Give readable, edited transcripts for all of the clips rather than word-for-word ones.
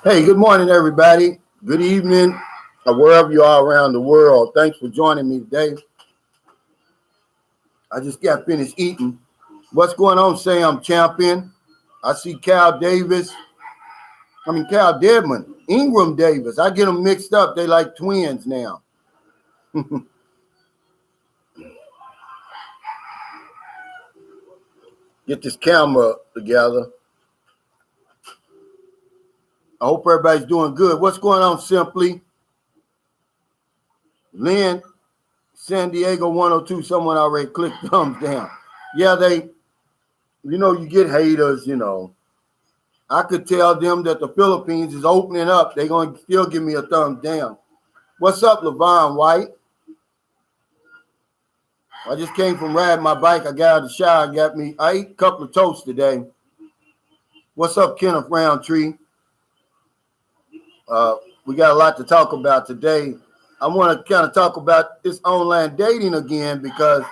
Hey, good morning, everybody. Good evening, or wherever you are around the world. Thanks for joining me today. I just got finished eating. What's going on, Sam Champion? I see Cal Deadman, Ingram Davis. I get them mixed up. They like twins now. Get this camera together. I hope everybody's doing good. What's going on, Simply? Lynn, San Diego 102. Someone already clicked thumbs down. Yeah, you get haters, I could tell them that the Philippines is opening up. They're going to still give me a thumbs down. What's up, Levon White? I just came from riding my bike. I got out of the shower and I ate a couple of toasts today. What's up, Kenneth Roundtree? We got a lot to talk about today. I want to kind of talk about this online dating again because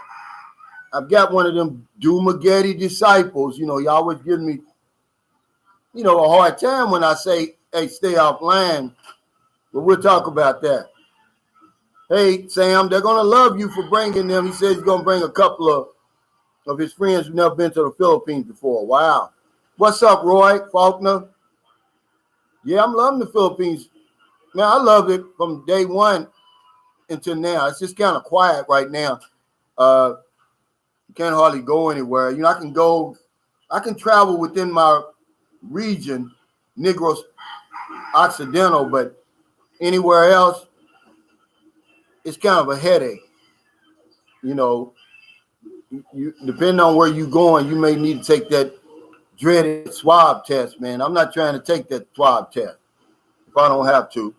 I've got one of them Dumageddon disciples. He always gives me, a hard time when I say, hey, stay offline. But we'll talk about that. Hey, Sam, they're going to love you for bringing them. He says he's going to bring a couple of his friends who've never been to the Philippines before. Wow. What's up, Roy Faulkner? Yeah, I'm loving the Philippines. Man, I love it from day one until now. It's just kind of quiet right now. You can't hardly go anywhere. I can travel within my region, Negros Occidental, but anywhere else, it's kind of a headache. You depending on where you're going, you may need to take that dreaded swab test, man. I'm not trying to take that swab test if I don't have to.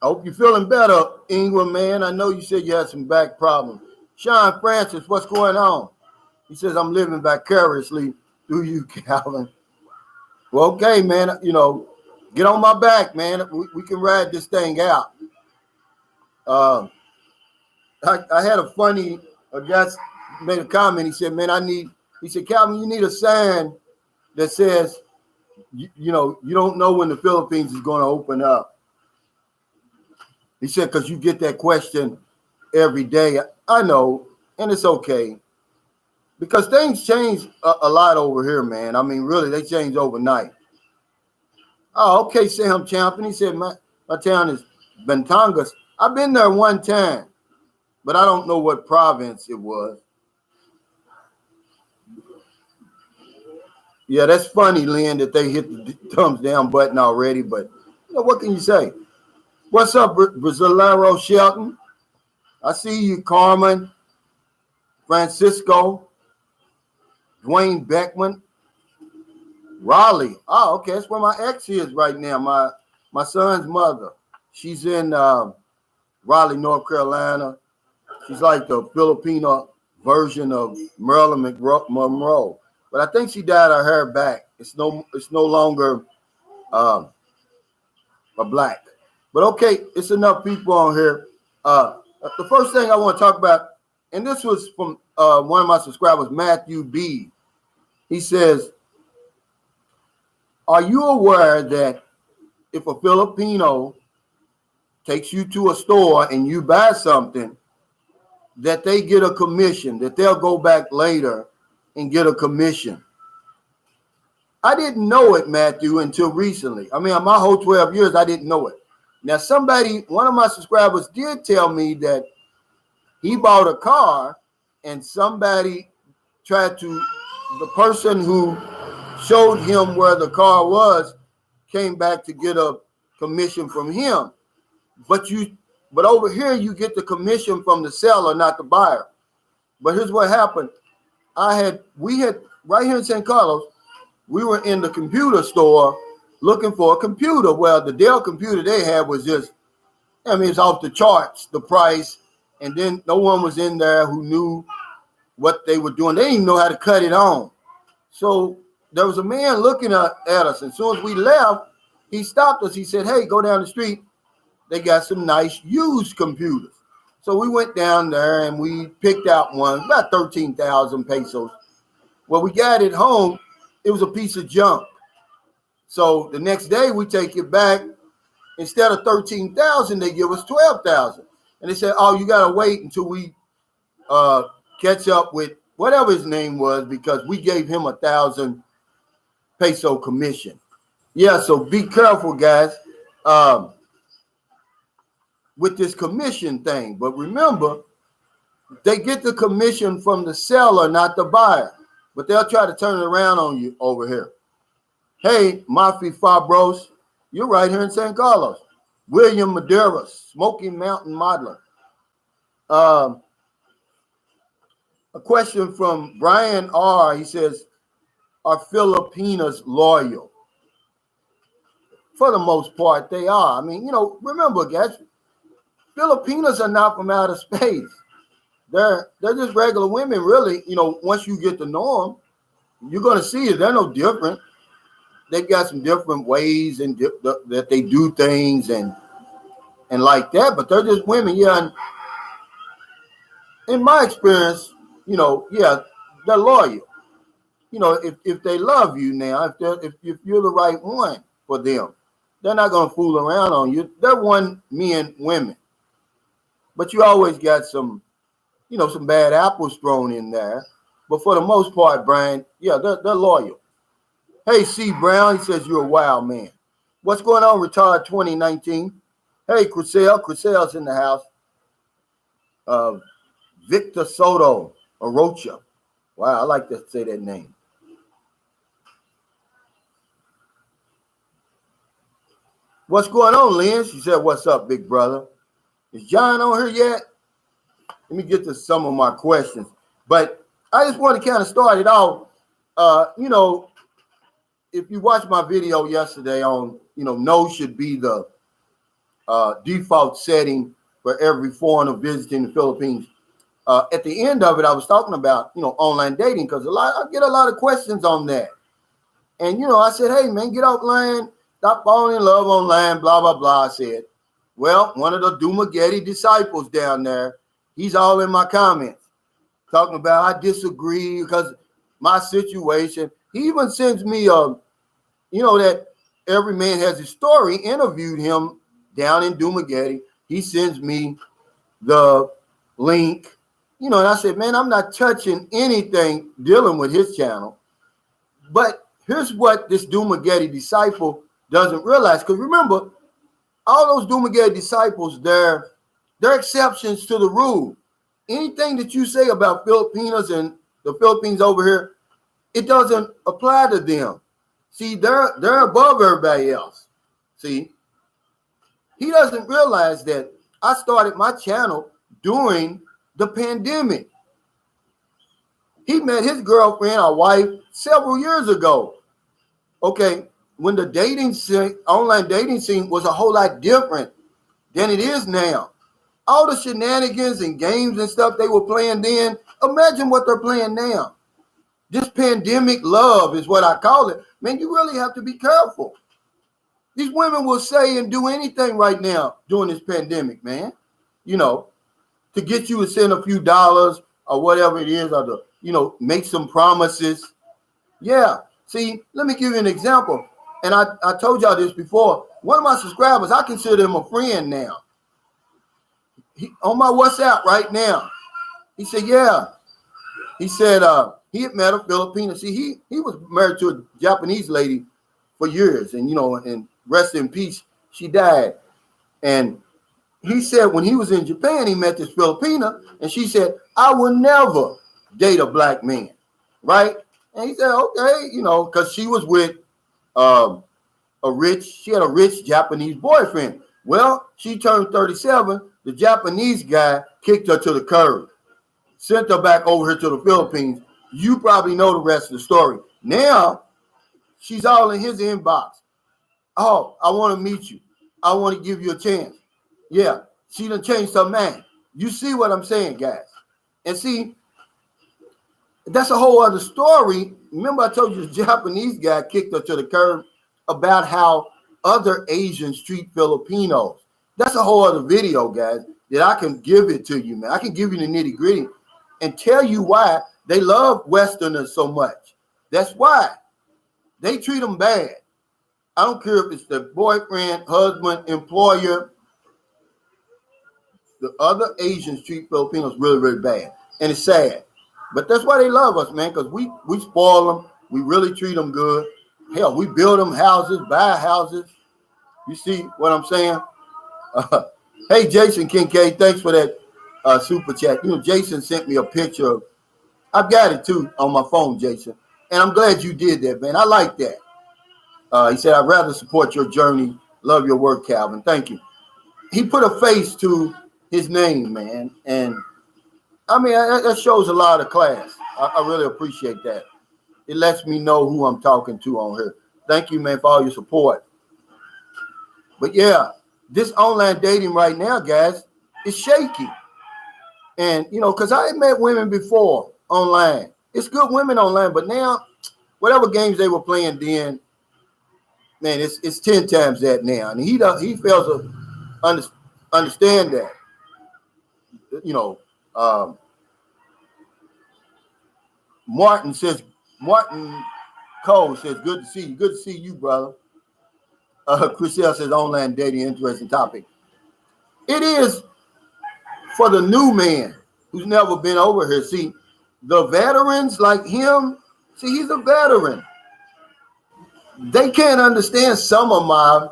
I hope you're feeling better, Ingram, man. I know you said you had some back problems. Sean Francis, what's going on? He says, I'm living vicariously through you, Calvin. Well, okay, man. Get on my back, man. We can ride this thing out. I had a guy made a comment. He said, man, he said, Calvin, you need a sign that says, you don't know when the Philippines is going to open up. He said, because you get that question every day. I know, and it's okay. Because things change a lot over here, man. I mean, really, they change overnight. Oh, okay, Sam Champion. He said, my town is Bentongas. I've been there one time, but I don't know what province it was. Yeah, that's funny, Lynn, that they hit the thumbs down button already, but what can you say? What's up, Brasilero Shelton? I see you, Carmen, Francisco, Dwayne Beckman, Raleigh. Oh, okay, that's where my ex is right now. My son's mother. She's in Raleigh, North Carolina. She's like the Filipino version of Marilyn Monroe. But I think she dyed her hair back. It's no longer a black. But okay, it's enough people on here. The first thing I want to talk about, and this was from one of my subscribers, Matthew B. He says, are you aware that if a Filipino takes you to a store and you buy something, that they get a commission, that they'll go back later and get a commission? I didn't know it, Matthew, until recently. I mean, my whole 12 years, I didn't know it. Now, one of my subscribers did tell me that he bought a car and the person who showed him where the car was came back to get a commission from him. But over here, you get the commission from the seller, not the buyer. But here's what happened. We had right here in San Carlos, we were in the computer store looking for a computer. Well, the Dell computer they had was it's off the charts, the price. And then no one was in there who knew what they were doing. They didn't even know how to cut it on. So there was a man looking at us. As soon as we left, he stopped us. He said, hey, go down the street. They got some nice used computers. So we went down there and we picked out one, about 13,000 pesos. Well, we got it home it was a piece of junk. So the next day we take it back. Instead of 13,000, they give us 12,000. And they said, oh, you got to wait until we catch up with whatever his name was, because we gave him 1,000 peso commission. Yeah, so be careful, guys, with this commission thing. But remember, they get the commission from the seller, not the buyer. But they'll try to turn it around on you over here. Hey, Mafi Fabros, you're right here in San Carlos. William Madera, Smoky Mountain Modeler. A question from Brian R. He says, are Filipinas loyal? For the most part, they are. I mean, remember, guys, Filipinas are not from outer space. They're just regular women, really. Once you get to know them, you're going to see it. They're no different. They've got some different ways and that they do things and like that, but they're just women. Yeah, and in my experience, yeah, they're loyal. If they love you now, if you're the right one for them, they're not gonna fool around on you. They're one men, women, but you always got some bad apples thrown in there. But for the most part, Brian, yeah, they're loyal. Hey, C. Brown, he says you're a wild man. What's going on, Retard 2019? Hey, Crisel's in the house. Victor Soto, Arocha. Wow, I like to say that name. What's going on, Lynn? She said, what's up, big brother? Is John on here yet? Let me get to some of my questions. But I just want to kind of start it off. If you watched my video yesterday on, no should be the default setting for every foreigner visiting the Philippines. At the end of it, I was talking about, online dating, because I get a lot of questions on that. And, I said, hey, man, get offline, stop falling in love online, blah, blah, blah. I said, well, one of the Dumageddon disciples down there, he's all in my comments talking about I disagree because my situation. He even sends me that every man has his story, interviewed him down in Dumageddon. He sends me the link, and I said, man, I'm not touching anything dealing with his channel. But here's what this Dumageddon disciple doesn't realize. Because remember, all those Dumageddon disciples, they're exceptions to the rule. Anything that you say about Filipinos and the Philippines over here, it doesn't apply to them. See, they're above everybody else. See, he doesn't realize that I started my channel during the pandemic. He met his girlfriend or wife several years ago. Okay, when the online dating scene was a whole lot different than it is now. All the shenanigans and games and stuff they were playing then, imagine what they're playing now. This pandemic love is what I call it. Man, you really have to be careful. These women will say and do anything right now during this pandemic, man. To get you to send a few dollars or whatever it is, or to, make some promises. Yeah. See, let me give you an example. And I told y'all this before. One of my subscribers, I consider him a friend now. On my WhatsApp right now. He said, yeah. He said he had met a Filipino. See, he was married to a Japanese lady for years. And, and rest in peace, she died. And he said when he was in Japan, he met this Filipina. And she said, I will never date a black man. Right? And he said, okay, because she was with she had a rich Japanese boyfriend. Well, she turned 37. The Japanese guy kicked her to the curb, sent her back over here to the Philippines. You probably know the rest of the story. Now, she's all in his inbox. Oh, I want to meet you. I want to give you a chance. Yeah, she done changed her mind. You see what I'm saying, guys? And see, that's a whole other story. Remember I told you the Japanese guy kicked her to the curb about how other Asians treat Filipinos. That's a whole other video, guys, that I can give it to you, man. I can give you the nitty gritty and tell you why they love Westerners so much. That's why. they treat them bad. I don't care if it's the boyfriend, husband, employer. The other Asians treat Filipinos really, really bad. And it's sad. But that's why they love us, man, because we spoil them. We really treat them good. Hell, we build them houses, buy houses. You see what I'm saying? Hey, Jason Kincaid, thanks for that super chat. You know, Jason sent me a picture of, I've got it too on my phone, Jason. And I'm glad you did that, man. I like that. He said, I'd rather support your journey. Love your work, Calvin. Thank you. He put a face to his name, man. And I mean, that shows a lot of class. I really appreciate that. It lets me know who I'm talking to on here. Thank you, man, for all your support. But yeah, this online dating right now, guys, is shaky. And, you know, because I had met women before online. It's good women online, but now, whatever games they were playing then, man, it's 10 times that now. And he fails to understand that. You know, Martin Cole says, good to see you. Good to see you, brother. Chriselle says, online dating, interesting topic. It is for the new man who's never been over here. See, the veterans like him, see, he's a veteran. They can't understand some of my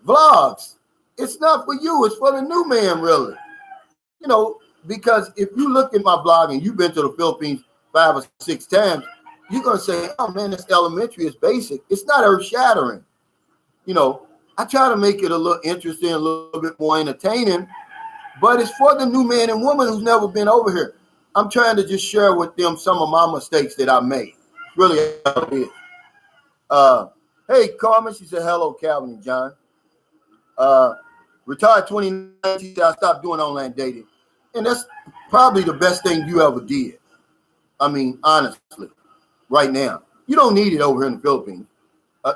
vlogs. It's not for you. It's for the new man, really. You know, because if you look at my blog and you've been to the Philippines 5 or 6 times, you're going to say, oh, man, it's elementary. It's basic. It's not earth-shattering. You know, I try to make it a little interesting, a little bit more entertaining, but it's for the new man and woman who's never been over here. I'm trying to just share with them some of my mistakes that I made. Really how it is. Hey, Carmen, she said, hello, Calvin and John. Retired 2019, I stopped doing online dating. And that's probably the best thing you ever did. I mean, honestly, right now. You don't need it over here in the Philippines.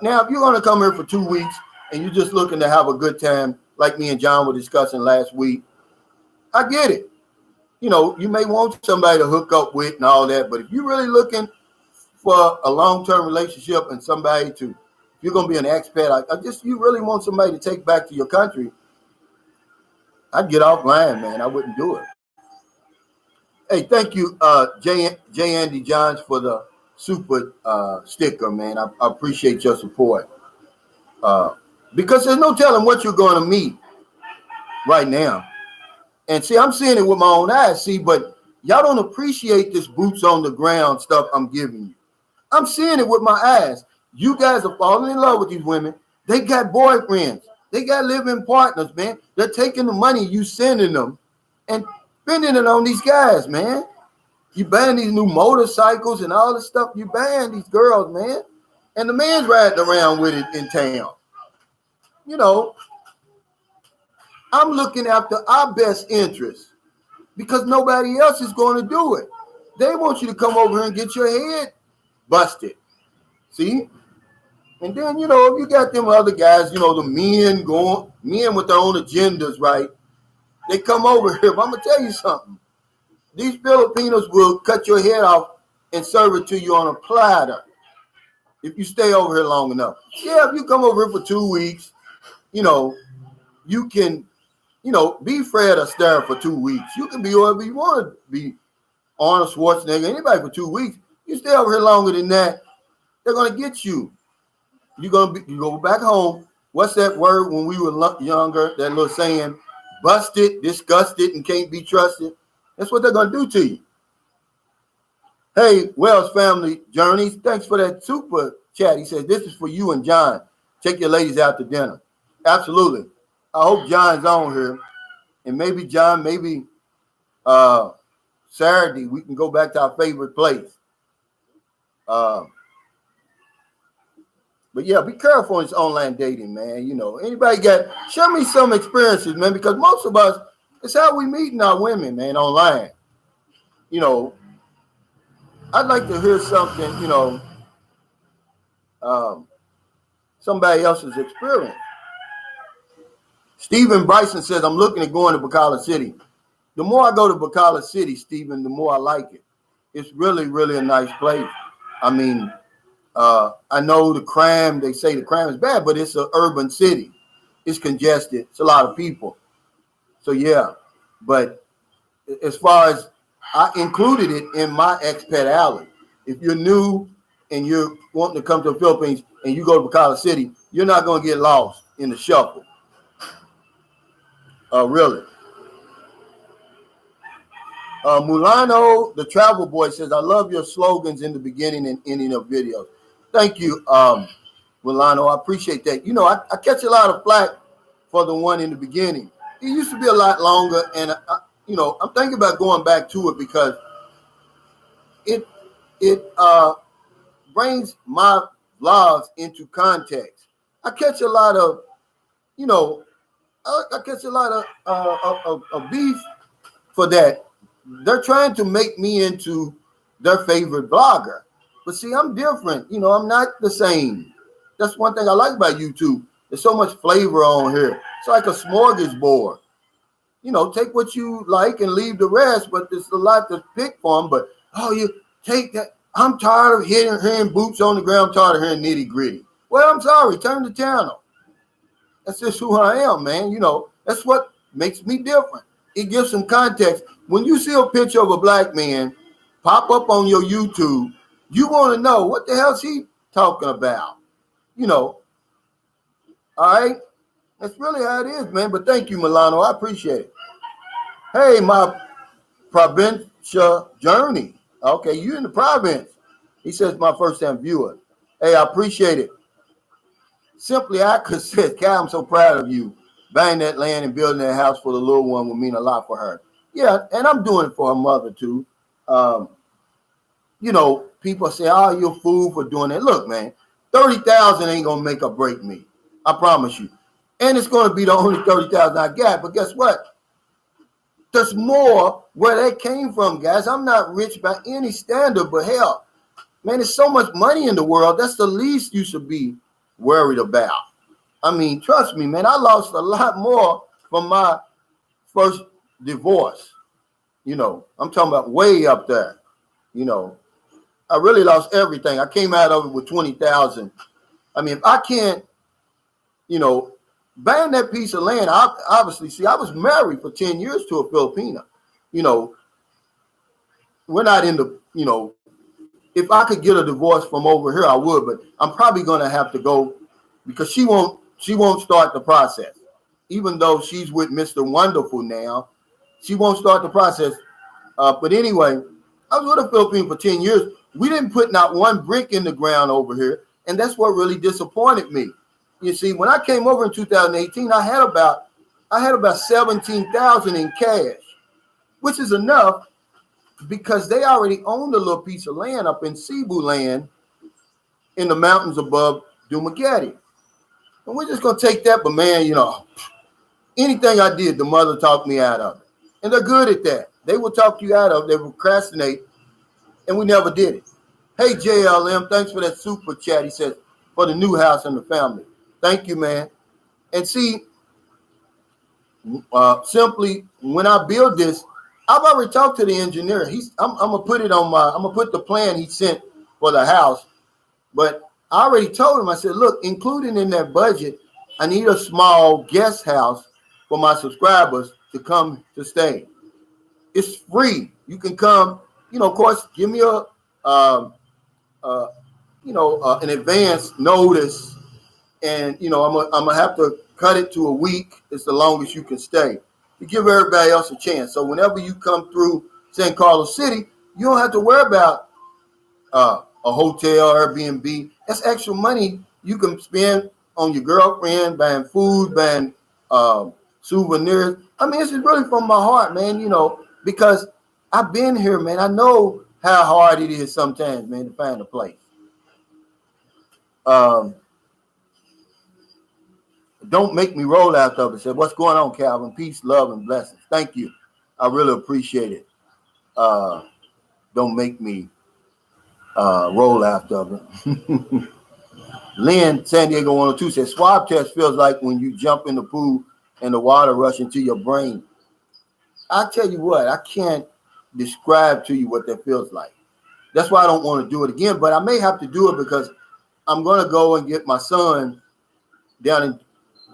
Now, if you're going to come here for 2 weeks and you're just looking to have a good time, like me and John were discussing last week, I get it. You know, you may want somebody to hook up with and all that, but if you're really looking for a long-term relationship and somebody to, if you're going to be an expat, you really want somebody to take back to your country, I'd get offline, man. I wouldn't do it. Hey, thank you, J. Andy Johns, for the super sticker, man. I appreciate your support. Because there's no telling what you're going to meet right now. And see, I'm seeing it with my own eyes, but y'all don't appreciate this boots on the ground stuff I'm giving you. I'm seeing it with my eyes. You guys are falling in love with these women. They got boyfriends. They got living partners, man. They're taking the money you sending them and spending it on these guys, man. You buying these new motorcycles and all this stuff. You buying these girls, man. And the man's riding around with it in town. You know, I'm looking after our best interests because nobody else is going to do it. They want you to come over here and get your head busted. See? And then, you know, if you got them other guys, you know, the men with their own agendas, right? They come over here. But I'm going to tell you something. These Filipinos will cut your head off and serve it to you on a platter if you stay over here long enough. Yeah, if you come over here for 2 weeks, you know, you can, you know, be Fred Astaire for 2 weeks. You can be whoever you want to be, Arnold Schwarzenegger, anybody for 2 weeks. You stay over here longer than that, they're going to get you. You go back home. What's that word when we were younger, that little saying, busted, disgusted, and can't be trusted? That's what they're going to do to you. Hey, Wells Family Journeys, thanks for that super chat. He says, this is for you and John. Take your ladies out to dinner. Absolutely. I hope John's on here. And maybe John, maybe Saturday, we can go back to our favorite place. But yeah, be careful in this online dating, man. You know, show me some experiences, man, because most of us, it's how we meeting our women, man, online. You know, I'd like to hear something, you know, somebody else's experience. Stephen Bryson says, I'm looking at going to Bacala City. The more I go to Bacala City, Stephen, the more I like it. It's really, really a nice place. I mean, I know the crime, they say the crime is bad, but it's an urban city. It's congested. It's a lot of people. So, yeah. But as far as I included it in my expat alley. If you're new and you're wanting to come to the Philippines and you go to Bacolod City, you're not going to get lost in the shuffle. Really. Mulano, the travel boy, says, I love your slogans in the beginning and ending of videos. Thank you, Mulano. I appreciate that. You know, I catch a lot of flack for the one in the beginning. It used to be a lot longer, and, you know, I'm thinking about going back to it because it brings my vlogs into context. I catch a lot of, you know, I catch a lot of beef for that. They're trying to make me into their favorite vlogger. But see, I'm different. You know, I'm not the same. That's one thing I like about YouTube. There's so much flavor on here. It's like a smorgasbord. You know, take what you like and leave the rest, but there's a lot to pick from. But, oh, you take that. I'm tired of hearing boots on the ground. I'm tired of hearing nitty gritty. Well, I'm sorry. Turn the channel. That's just who I am, man. You know, that's what makes me different. It gives some context. When you see a picture of a black man pop up on your YouTube, you want to know what the hell is he talking about? You know, all right? That's really how it is, man. But thank you, Milano. I appreciate it. Hey, my provincial journey. Okay, you in the province. He says, my first-time viewer. Hey, I appreciate it. Simply, I could say, Cal, I'm so proud of you. Buying that land and building that house for the little one would mean a lot for her. Yeah, and I'm doing it for her mother, too. You know, people say, oh, you're a fool for doing that. Look, man, 30,000 ain't going to make or break me. I promise you. And it's going to be the only 30,000 I got. But guess what? There's more where that came from, guys. I'm not rich by any standard, but hell, man, there's so much money in the world. That's the least you should be worried about. I mean, trust me, man, I lost a lot more from my first divorce. You know, I'm talking about way up there. You know, I really lost everything. I came out of it with 20,000. I mean, if I can't, you know, buying that piece of land, obviously, see, I was married for 10 years to a Filipina. You know, we're not in the, you know, if I could get a divorce from over here, I would, but I'm probably going to have to go because she won't start the process. Even though she's with Mr. Wonderful now, she won't start the process. But anyway, I was with a Filipino for 10 years. We didn't put not one brick in the ground over here. And that's what really disappointed me. You see, when I came over in 2018, I had about 17,000 in cash, which is enough because they already owned a little piece of land up in Cebu land in the mountains above Dumaguete. And we're just going to take that. But, man, you know, anything I did, the mother talked me out of it. And they're good at that. They will talk you out of it. They will procrastinate. And we never did it. Hey, JLM, thanks for that super chat. He says, for the new house and the family. Thank you, man. And see, simply when I build this, I've already talked to the engineer. I'm gonna put the plan he sent for the house. But I already told him, I said, look, including in that budget, I need a small guest house for my subscribers to come to stay. It's free. You can come, you know, of course, give me an advance notice. And, you know, I'm gonna have to cut it to a week. It's the longest you can stay to give everybody else a chance. So whenever you come through San Carlos City, you don't have to worry about a hotel, Airbnb. That's extra money you can spend on your girlfriend, buying food, buying souvenirs. I mean, this is really from my heart, man, you know, because I've been here, man. I know how hard it is sometimes, man, to find a place. Don't make me roll out of it. Said, what's going on, Calvin? Peace, love, and blessings. Thank you. I really appreciate it. Don't make me roll out of it. Lynn, San Diego 102 says, swab test feels like when you jump in the pool and the water rush into your brain. I tell you what, I can't describe to you what that feels like. That's why I don't want to do it again, but I may have to do it because I'm going to go and get my son down in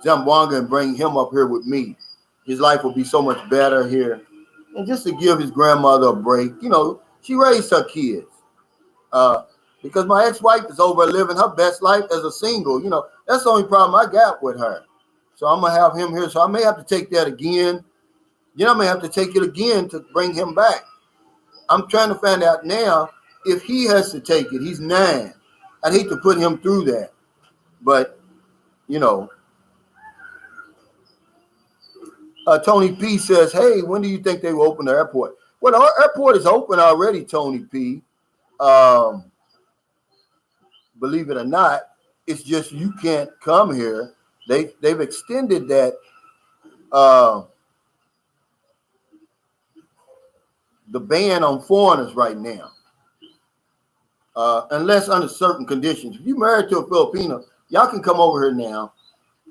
Zamboanga and bring him up here with me. His life will be so much better here. And just to give his grandmother a break, you know, she raised her kids. Because my ex-wife is over living her best life as a single. You know, that's the only problem I got with her. So I'm going to have him here. So I may have to take that again. I may have to take it again to bring him back. I'm trying to find out now if he has to take it. He's 9. I'd hate to put him through that. But, you know, Tony P says, hey, when do you think they will open the airport? Well, our airport is open already, Tony P. Believe it or not, it's just you can't come here. They've extended that the ban on foreigners right now, unless under certain conditions. If you're married to a Filipino, y'all can come over here now.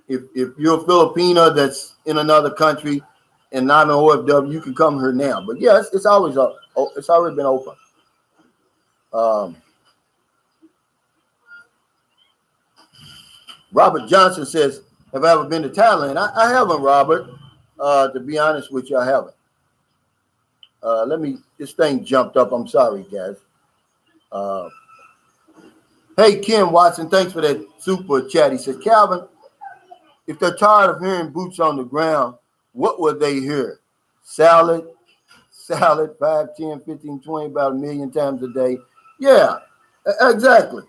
If you're a Filipino that's in another country and not an OFW, you can come here now. But yes, it's always up. It's already been open. Robert Johnson says, have I ever been to Thailand? I haven't, Robert. To be honest with you, I haven't. This thing jumped up. I'm sorry, guys. Hey, Ken Watson, thanks for that super chat. He says, Calvin, if they're tired of hearing boots on the ground, what would they hear? Salad, 5, 10, 15, 20, about 1 million times a day. Yeah, exactly.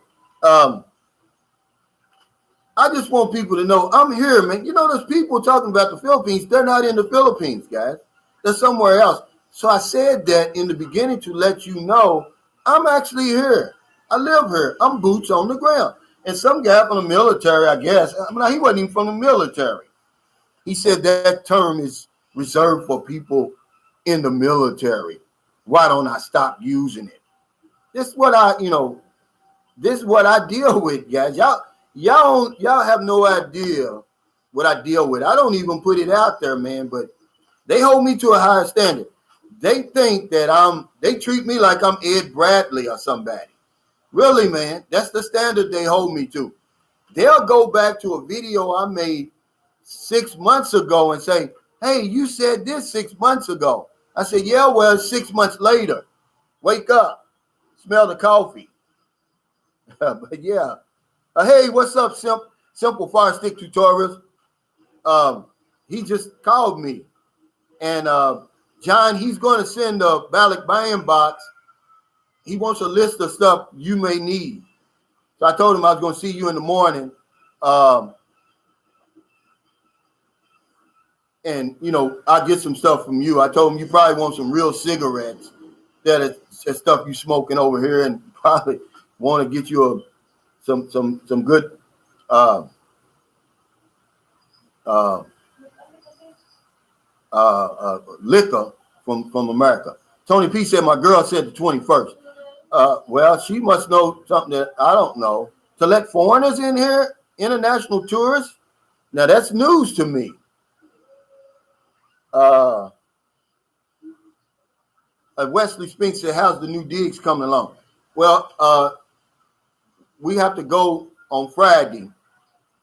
I just want people to know I'm here, man. You know, there's people talking about the Philippines. They're not in the Philippines, guys. They're somewhere else. So I said that in the beginning to let you know I'm actually here. I live here. I'm boots on the ground. And some guy from the military, I guess, he wasn't even from the military. He said that term is reserved for people in the military. Why don't I stop using it? This is what I deal with, guys. Y'all have no idea what I deal with. I don't even put it out there, man, but they hold me to a higher standard. They think that they treat me like I'm Ed Bradley or somebody. Really, man, that's the standard they hold me to. They'll go back to a video I made 6 months ago and say, hey, you said this 6 months ago. I said, yeah, well, 6 months later. Wake up. Smell the coffee. But yeah. Hey, what's up, Simple Fire Stick Tutorials? He just called me. And John, he's going to send a ballot buying box. He wants a list of stuff you may need. So I told him I was going to see you in the morning. And, I'll get some stuff from you. I told him you probably want some real cigarettes. That is stuff you smoking over here, and probably want to get you some good liquor from America. Tony P said my girl said the 21st. Well, she must know something that I don't know. To let foreigners in here, international tourists, now that's news to me. Wesley Spink said, how's the new digs coming along? Well, we have to go on Friday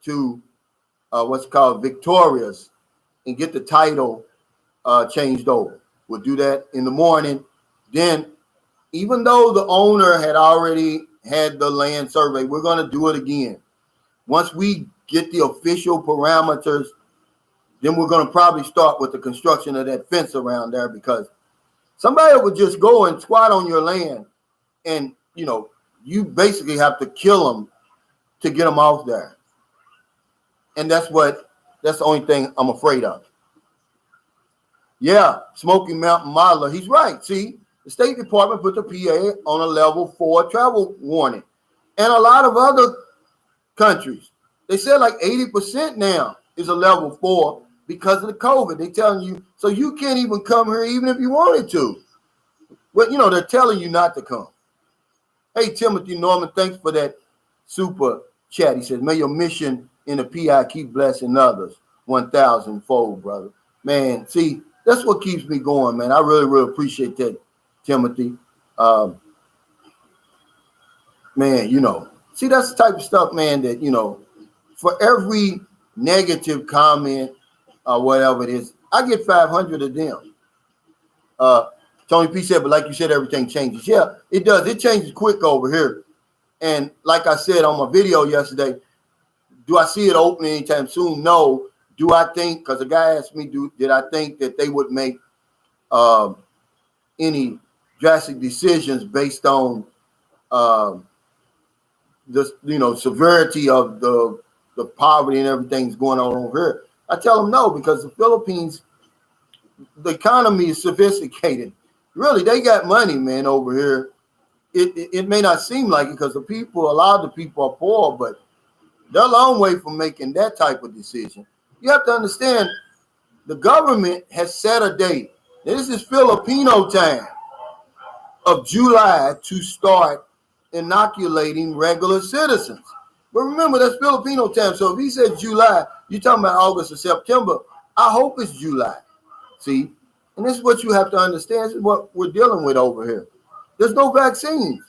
to what's called Victoria's and get the title changed over. We'll do that in the morning. Then, even though the owner had already had the land survey, we're going to do it again. Once we get the official parameters, then we're going to probably start with the construction of that fence around there, because somebody would just go and squat on your land, and, you basically have to kill them to get them off there. And that's the only thing I'm afraid of. Yeah, Smoky Mountain Modeler, he's right. See, the State Department put the PA on a level 4 travel warning. And a lot of other countries, they said like 80% now is a level 4 because of the COVID. They're telling you, so you can't even come here even if you wanted to. Well, they're telling you not to come. Hey, Timothy Norman, thanks for that super chat. He says, may your mission in the PI keep blessing others 1,000-fold, brother. Man, see, that's what keeps me going, man. I really, really appreciate that, Timothy. Man, See, that's the type of stuff, man, that, for every negative comment or whatever it is, I get 500 of them. Tony P said, but like you said, everything changes. Yeah, it does. It changes quick over here. And like I said on my video yesterday, do I see it opening anytime soon? No. Do I think, because the guy asked me, did I think that they would make any drastic decisions based on the severity of the poverty and everything's going on over here? I tell them no, because the Philippines, the economy is sophisticated. Really, they got money, man, over here. It may not seem like it because a lot of the people are poor, but they're a long way from making that type of decision. You have to understand, the government has set a date. This is Filipino time of July to start inoculating regular citizens. But remember, that's Filipino time. So if he says July, you're talking about August or September. I hope it's July. See? And this is what you have to understand. This is what we're dealing with over here. There's no vaccines,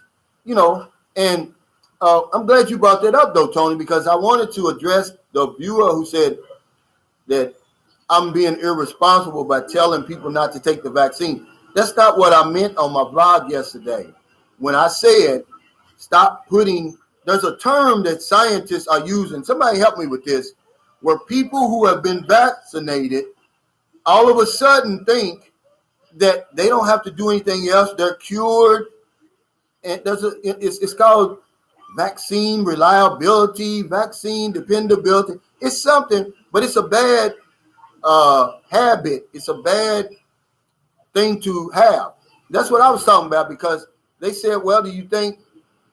and I'm glad you brought that up, though, Tony, because I wanted to address the viewer who said that I'm being irresponsible by telling people not to take the vaccine. That's not what I meant on my blog yesterday. When I said, there's a term that scientists are using. Somebody help me with this, where people who have been vaccinated all of a sudden think that they don't have to do anything else. They're cured. And it's called vaccine reliability, vaccine dependability. It's something, but it's a bad habit. It's a bad thing to have. That's what I was talking about, because they said, well, do you think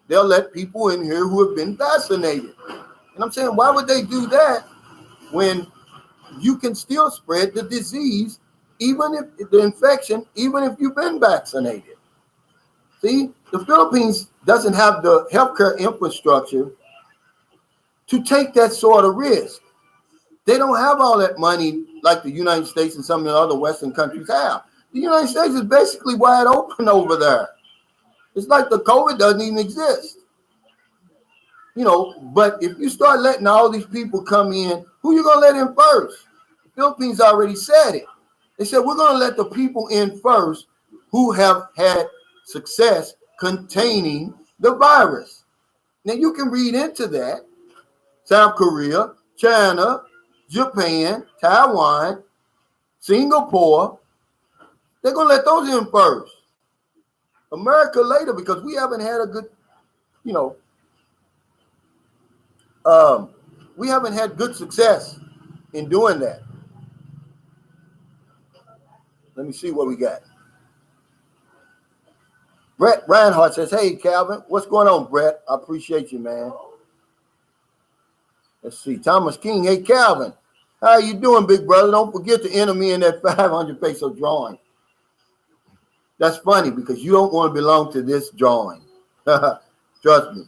they'll let people in here who have been vaccinated? And I'm saying, why would they do that when you can still spread the disease, even if the infection, even if you've been vaccinated? See, the Philippines doesn't have the healthcare infrastructure to take that sort of risk. They don't have all that money like the United States and some of the other Western countries have. The United States is basically wide open over there. It's like the COVID doesn't even exist. But if you start letting all these people come in, who you going to let in first? The Philippines already said it. They said, we're going to let the people in first who have had success containing the virus. Now, you can read into that. South Korea, China, Japan, Taiwan, Singapore, they're going to let those in first. America later, because we haven't had a good, we haven't had good success in doing that. Let me see what we got. Brett Reinhardt says, hey, Calvin, what's going on, Brett? I appreciate you, man. Let's see. Thomas King, hey, Calvin, how you doing, big brother? Don't forget to enter me in that 500 peso drawing. That's funny because you don't want to belong to this drawing. Trust me.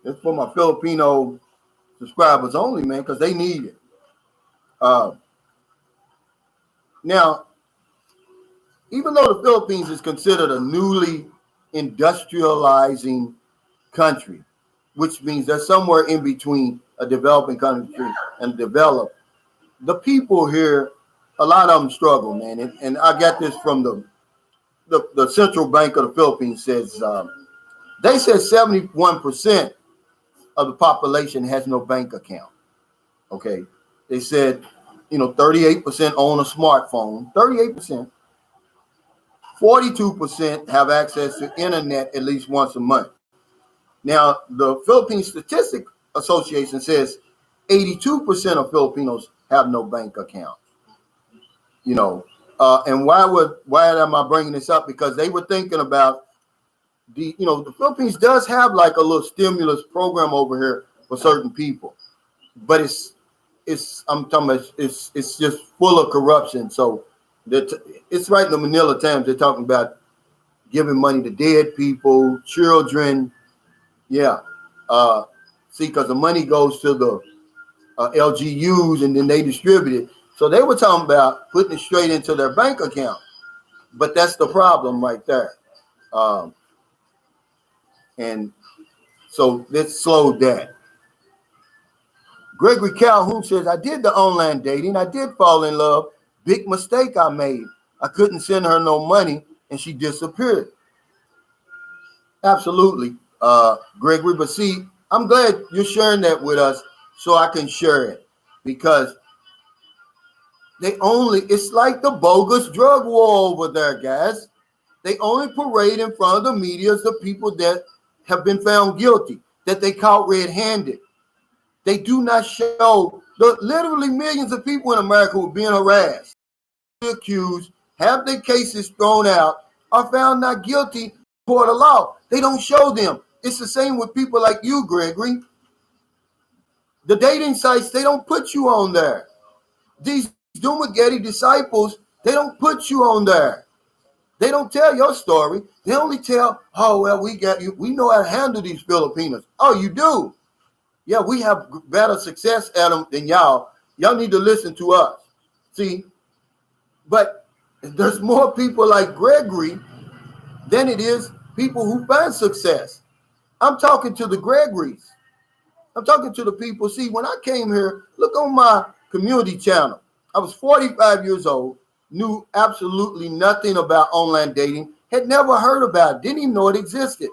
It's for my Filipino subscribers only, man, because they need it. Now, even though the Philippines is considered a newly industrializing country, which means they're somewhere in between a developing country and developed, the people here, a lot of them struggle, man. And I got this from the Central Bank of the Philippines says, they said 71% of the population has no bank account. Okay. They said, 38% own a smartphone, 38%. 42% have access to internet at least once a month. Now, the Philippine Statistics Association says 82% of Filipinos have no bank account. And why am I bringing this up? Because they were thinking about the Philippines does have like a little stimulus program over here for certain people, but it's just full of corruption. So it's right in the Manila Times. They're talking about giving money to dead people, children. Yeah. See, because the money goes to the LGUs and then they distribute it. So they were talking about putting it straight into their bank account. But that's the problem right there. And So let's slow that. Gregory Calhoun says, I did the online dating. I did fall in love. Big mistake I made. I couldn't send her no money and she disappeared. Absolutely, Gregory. But see, I'm glad you're sharing that with us so I can share it, because it's like the bogus drug war over there, guys. They only parade in front of the media as the people that have been found guilty, that they caught red-handed. They do not show the literally millions of people in America who are being harassed, accused, have their cases thrown out, are found not guilty before the law. They don't show them. It's the same with people like you, Gregory. The dating sites, they don't put you on there. These Dumageddon disciples, they don't put you on there. They don't tell your story. They only tell, oh, well, we got you. We know how to handle these Filipinos. Oh, you do? Yeah, we have better success at them than y'all. Y'all need to listen to us. See? But there's more people like Gregory than it is people who find success. I'm talking to the Gregorys. I'm talking to the people. See, when I came here, look on my community channel. I was 45 years old, knew absolutely nothing about online dating, had never heard about it, didn't even know it existed.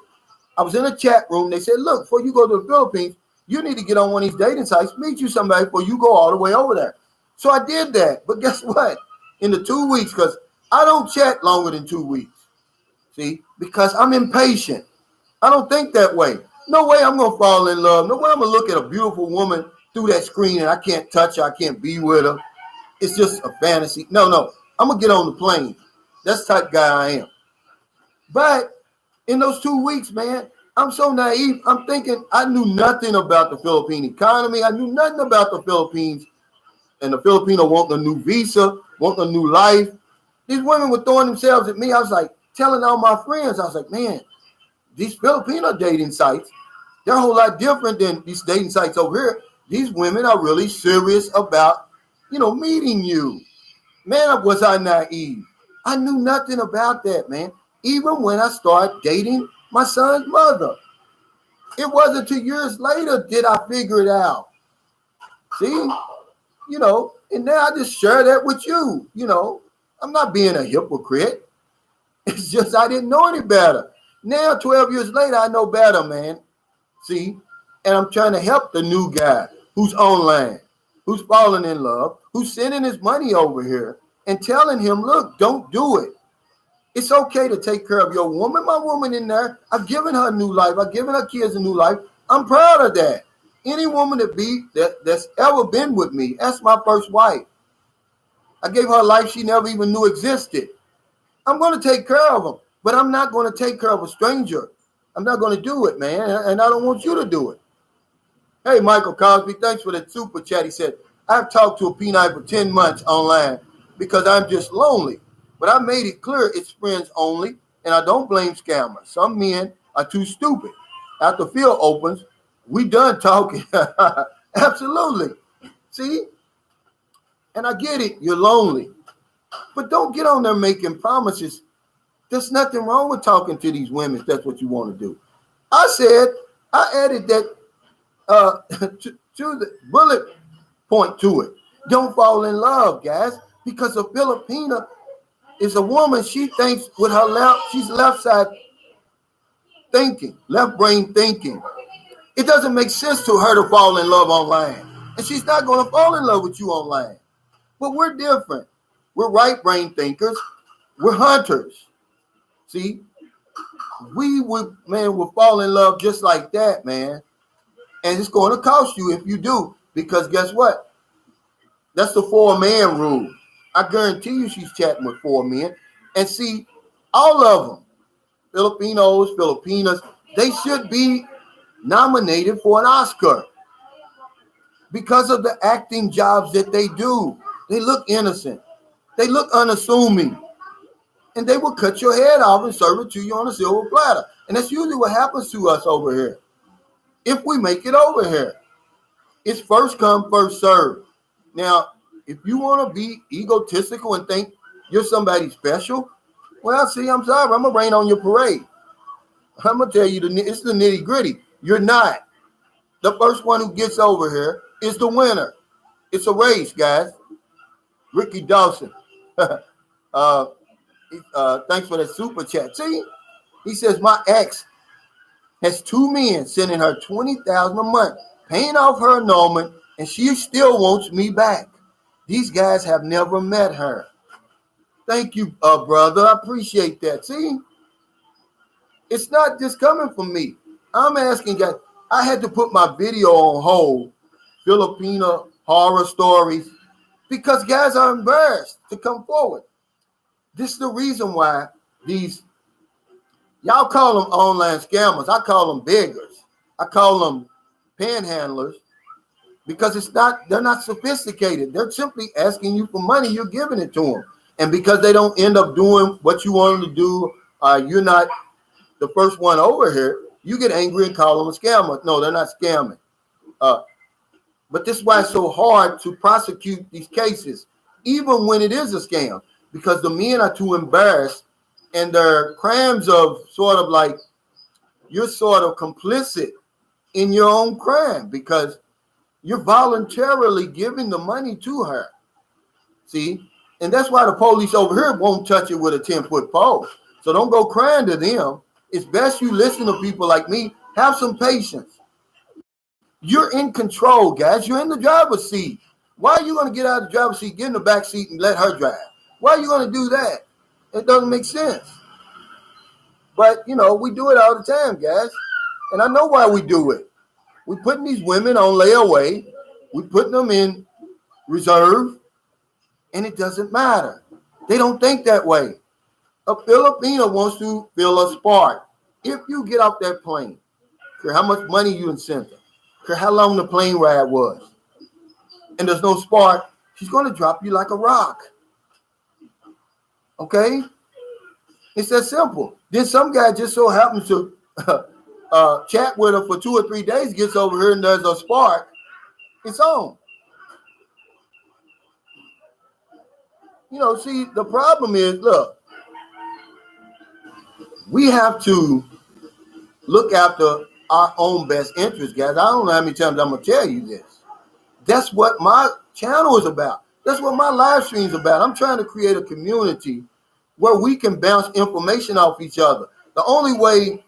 I was in a chat room. They said, look, before you go to the Philippines, you need to get on one of these dating sites, meet you somebody before you go all the way over there. So I did that. But guess what? In the 2 weeks, because I don't chat longer than 2 weeks. See, because I'm impatient. I don't think that way. No way I'm going to fall in love. No way I'm going to look at a beautiful woman through that screen and I can't touch her. I can't be with her. It's just a fantasy. No. I'm going to get on the plane. That's the type of guy I am. But in those 2 weeks, man, I'm so naive. I'm thinking I knew nothing about the Philippine economy. I knew nothing about the Philippines. And the Filipino want a new visa, want a new life. These women were throwing themselves at me. I was like, telling all my friends, I was like, man, these Filipino dating sites, they're a whole lot different than these dating sites over here. These women are really serious about, meeting you. Man, was I naive. I knew nothing about that, man. Even when I started dating my son's mother. It wasn't 2 years later did I figure it out. See? And now I just share that with you. I'm not being a hypocrite. It's just I didn't know any better. Now, 12 years later, I know better, man. See? And I'm trying to help the new guy who's online, who's falling in love, who's sending his money over here and telling him, look, don't do it. It's okay to take care of your woman. My woman in there, I've given her a new life. I've given her kids a new life. I'm proud of that. Any woman that's ever been with me, that's my first wife. I gave her a life she never even knew existed. I'm going to take care of them, but I'm not going to take care of a stranger. I'm not going to do it, man, and I don't want you to do it. Hey, Michael Cosby, thanks for that super chat. He said, I've talked to a P9 for 10 months online because I'm just lonely. But I made it clear it's friends only, and I don't blame scammers. Some men are too stupid. After field opens, we done talking. Absolutely. See? And I get it. You're lonely. But don't get on there making promises. There's nothing wrong with talking to these women if that's what you want to do. I added that to the bullet point to it. Don't fall in love, guys, because a Filipina is a woman. She thinks with her she's left side thinking, left brain thinking. It doesn't make sense to her to fall in love online. And she's not going to fall in love with you online. But we're different. We're right brain thinkers. We're hunters. See? We would fall in love just like that, man. And it's going to cost you if you do. Because guess what? That's the 4-man rule. I guarantee you she's chatting with 4 men. And see, all of them, Filipinos, Filipinas, they should be nominated for an Oscar because of the acting jobs that they do. They look innocent. They look unassuming. And they will cut your head off and serve it to you on a silver platter. And that's usually what happens to us over here. If we make it over here, it's first come, first serve. Now, if you want to be egotistical and think you're somebody special, well, see, I'm sorry. I'm going to rain on your parade. I'm going to tell you, it's the nitty gritty. You're not. The first one who gets over here is the winner. It's a race, guys. Ricky Dawson. Thanks for that super chat. See, he says my ex has 2 men sending her $20,000 a month, paying off her annulment, and she still wants me back. These guys have never met her. Thank you, brother. I appreciate that. See, it's not just coming from me. I'm asking guys. I had to put my video on hold, Filipino horror stories, because guys are embarrassed to come forward. This is the reason why these, y'all call them online scammers. I call them beggars. I call them panhandlers because they're not sophisticated. They're simply asking you for money. You're giving it to them. And because they don't end up doing what you want them to do, you're not the first one over here, you get angry and call them a scammer. No, they're not scamming. But this is why it's so hard to prosecute these cases, even when it is a scam, because the men are too embarrassed and their crimes of sort of like, you're sort of complicit in your own crime because you're voluntarily giving the money to her. See? And that's why the police over here won't touch it with a 10-foot pole. So don't go crying to them. It's best you listen to people like me. Have some patience. You're in control, guys. You're in the driver's seat. Why are you going to get out of the driver's seat, get in the back seat, and let her drive? Why are you going to do that? It doesn't make sense. But, you know, we do it all the time, guys. And I know why we do it. We're putting these women on layaway. We're putting them in reserve. And it doesn't matter. They don't think that way. A Filipino wants to feel a spark. If you get off that plane, care how much money you sent her, care how long the plane ride was, and there's no spark, she's going to drop you like a rock. Okay? It's that simple. Then some guy just so happens to chat with her for 2 or 3 days, gets over here and there's a spark. It's on. You know, see, the problem is, look, we have to look after our own best interest, guys. I don't know how many times I'm going to tell you this. That's what my channel is about. That's what my live stream is about. I'm trying to create a community where we can bounce information off each other. The only way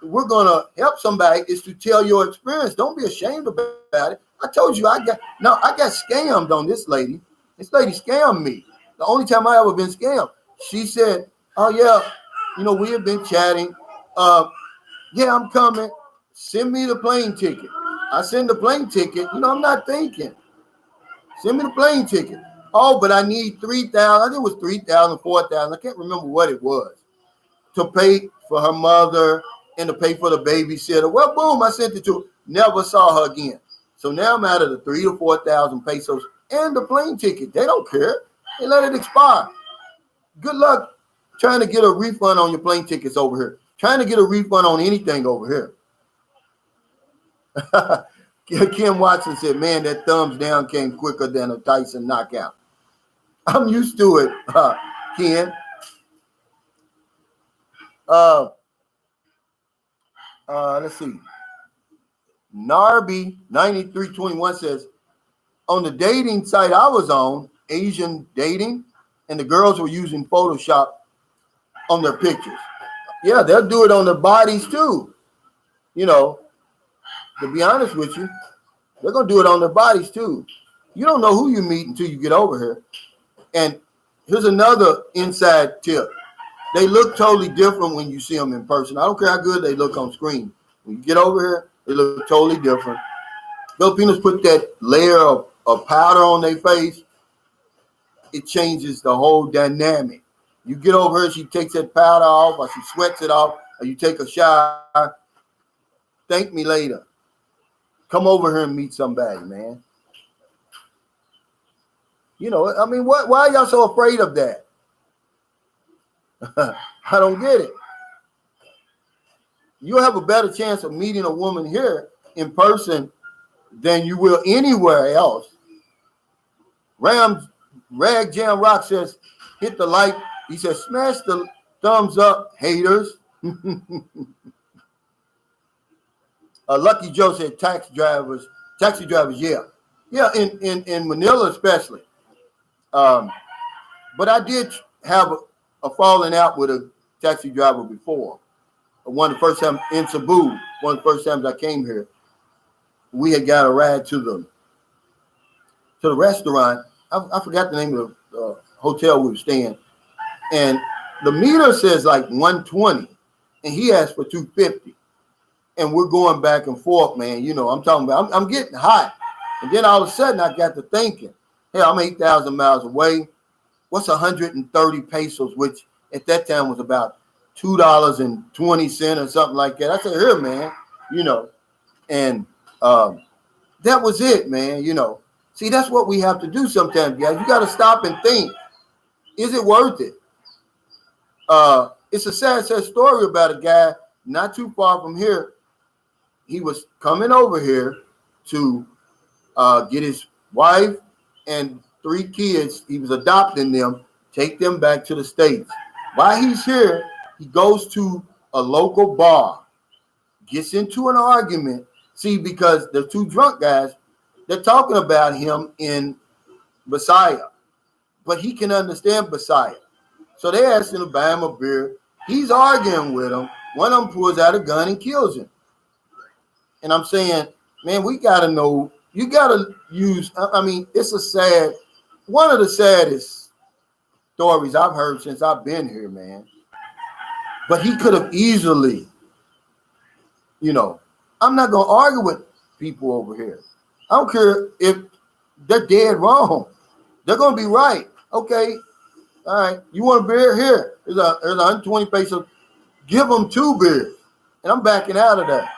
we're going to help somebody is to tell your experience. Don't be ashamed about it. I told you I got scammed on this lady. This lady scammed me. The only time I ever been scammed. She said, oh, yeah, you know, we have been chatting. Yeah, I'm coming. Send me the plane ticket. I send the plane ticket. You know, I'm not thinking. Send me the plane ticket. Oh, but I need $3,000. I think it was $3,000, $4,000. I can't remember what it was. To pay for her mother and to pay for the babysitter. Well, boom, I sent it to her. Never saw her again. So now I'm out of the 3,000 to 4,000 pesos and the plane ticket. They don't care. They let it expire. Good luck trying to get a refund on your plane tickets over here. Trying to get a refund on anything over here. Kim Watson said, man, that thumbs down came quicker than a Tyson knockout. I'm used to it, Ken. Let's see. Narby 9321 says, on the dating site I was on, Asian dating, and the girls were using Photoshop on their pictures. Yeah, they'll do it on their bodies too. You know, to be honest with you, they're going to do it on their bodies too. You don't know who you meet until you get over here. And here's another inside tip. They look totally different when you see them in person. I don't care how good they look on screen. When you get over here, they look totally different. Filipinos put that layer of powder on their face. It changes the whole dynamic. You get over here, she takes that powder off, or she sweats it off, or you take a shower. Thank me later. Come over here and meet somebody, man. You know, I mean, why are y'all so afraid of that? I don't get it. You'll have a better chance of meeting a woman here in person than you will anywhere else. Rag Jam Rock says, hit the like. He says, smash the thumbs up, haters. Lucky Joe said taxi drivers, yeah. Yeah, in Manila especially. But I did have a falling out with a taxi driver before. One of the first time in Cebu, one of the first times I came here, we had got a ride to the restaurant. I forgot the name of the hotel we were staying, and the meter says like 120, and he asked for 250, and we're going back and forth, man. You know, I'm talking about. I'm getting hot, and then all of a sudden I got to thinking, hey, I'm 8,000 miles away. What's 130 pesos, which at that time was about $2.20 or something like that. I said, here, man, you know, and that was it, man. You know, see, that's what we have to do sometimes, guys. You got to stop and think, is it worth it? It's a sad story about a guy not too far from here. He was coming over here to get his wife and 3 kids. He was adopting them, take them back to the States. While he's here, he goes to a local bar, gets into an argument. See, because the 2 drunk guys, they're talking about him in Bisaya, but he can understand Bisaya. So they asked him to buy him a beer. He's arguing with them. One of them pulls out a gun and kills him. And I'm saying, man, we got to know, you got to use, I mean, it's one of the saddest stories I've heard since I've been here, man. But he could have easily, you know, I'm not going to argue with people over here. I don't care if they're dead wrong. They're going to be right. Okay. All right. You want a beer? Here. There's 120 pesos. Give them 2 beers. And I'm backing out of that.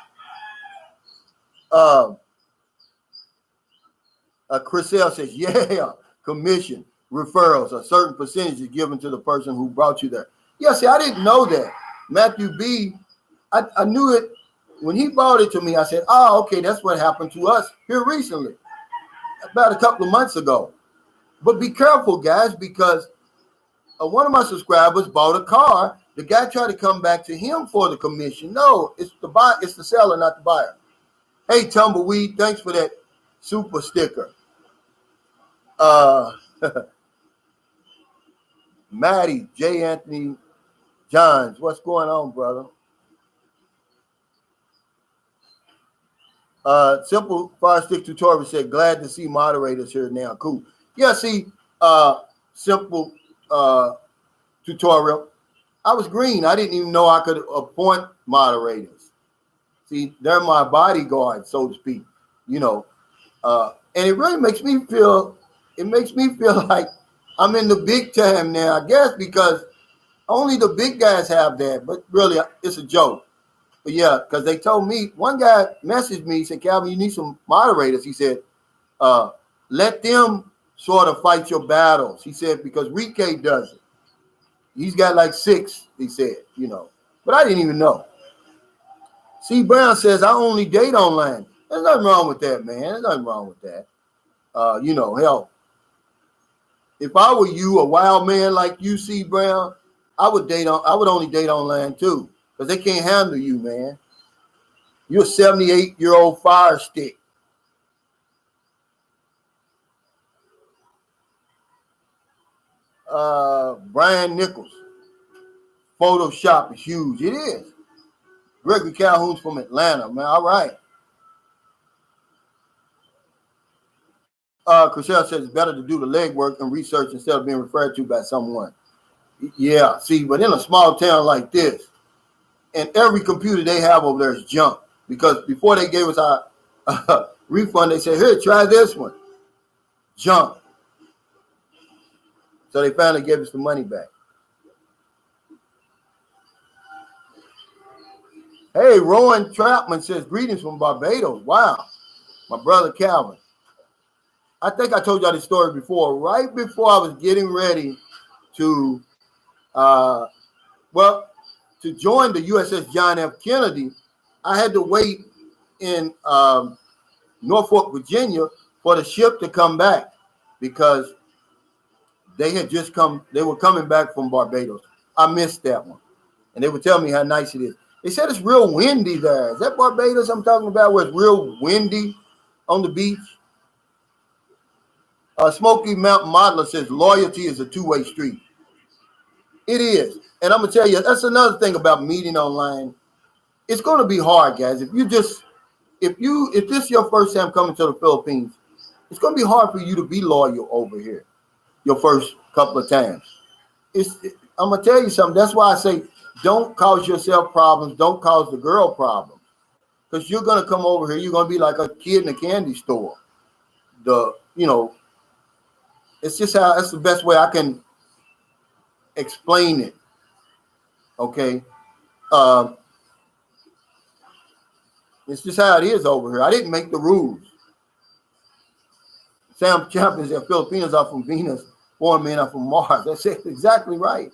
Chriselle says, yeah, commission, referrals, a certain percentage is given to the person who brought you there. Yeah, see, I didn't know that. Matthew B., I knew it when he brought it to me. I said, oh, okay, that's what happened to us here recently, about a couple of months ago. But be careful, guys, because one of my subscribers bought a car. The guy tried to come back to him for the commission. No, it's the seller, not the buyer. Hey, Tumbleweed, thanks for that super sticker. Maddie, J. Anthony Johns, what's going on, brother? Simple Fire Stick Tutorial said, glad to see moderators here now. Cool. Yeah, see, Simple Tutorial. I was green. I didn't even know I could appoint moderators. See, they're my bodyguard, so to speak, you know. And it really makes me feel like I'm in the big time now, I guess, because only the big guys have that. But really, it's a joke. But yeah, because they told me, one guy messaged me, he said, Calvin, you need some moderators. He said, let them sort of fight your battles. He said, because Rike does it. He's got like 6, he said, you know. But I didn't even know. C. Brown says, I only date online. There's nothing wrong with that, man. There's nothing wrong with that. You know, hell, if I were you, a wild man like you, C. Brown, I would only date online too, because they can't handle you, man. You're a 78-year-old fire stick. Brian Nichols, Photoshop is huge. It is. Gregory Calhoun's from Atlanta, man. All right. Chriselle says it's better to do the legwork and research instead of being referred to by someone. Yeah, see, but in a small town like this, and every computer they have over there is junk, because before they gave us our refund, they said, here, try this one. Junk. So they finally gave us the money back. Hey, Rowan Trapman says, greetings from Barbados. Wow. My brother Calvin. I think I told y'all this story before. Right before I was getting ready to, to join the USS John F. Kennedy, I had to wait in Norfolk, Virginia for the ship to come back, because they had just come. They were coming back from Barbados. I missed that one. And they would tell me how nice it is. They said it's real windy there. Is that Barbados I'm talking about where it's real windy on the beach? Smoky Mountain Modeler says loyalty is a two-way street. It is. And I'm going to tell you, that's another thing about meeting online. It's going to be hard, guys. If this is your first time coming to the Philippines, it's going to be hard for you to be loyal over here your first couple of times. I'm going to tell you something. That's why I say don't cause yourself problems. Don't cause the girl problems. Because you're going to come over here. You're going to be like a kid in a candy store. It's just that's the best way I can explain it. Okay. It's just how it is over here. I didn't make the rules. Sam Champion said Filipinos are from Venus, foreign men are from Mars. That's exactly right.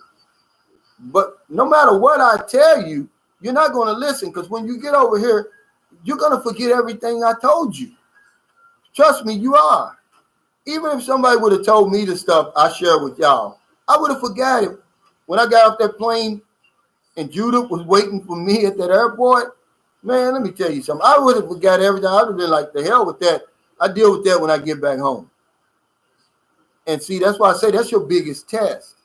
But no matter what I tell you, you're not going to listen because when you get over here, you're going to forget everything I told you. Trust me, you are. Even if somebody would have told me the stuff I share with y'all, I would have forgot it. When I got off that plane and Judith was waiting for me at that airport, man, let me tell you something. I would have forgot everything. I would have been like, the hell with that. I deal with that when I get back home. And see, that's why I say that's your biggest test.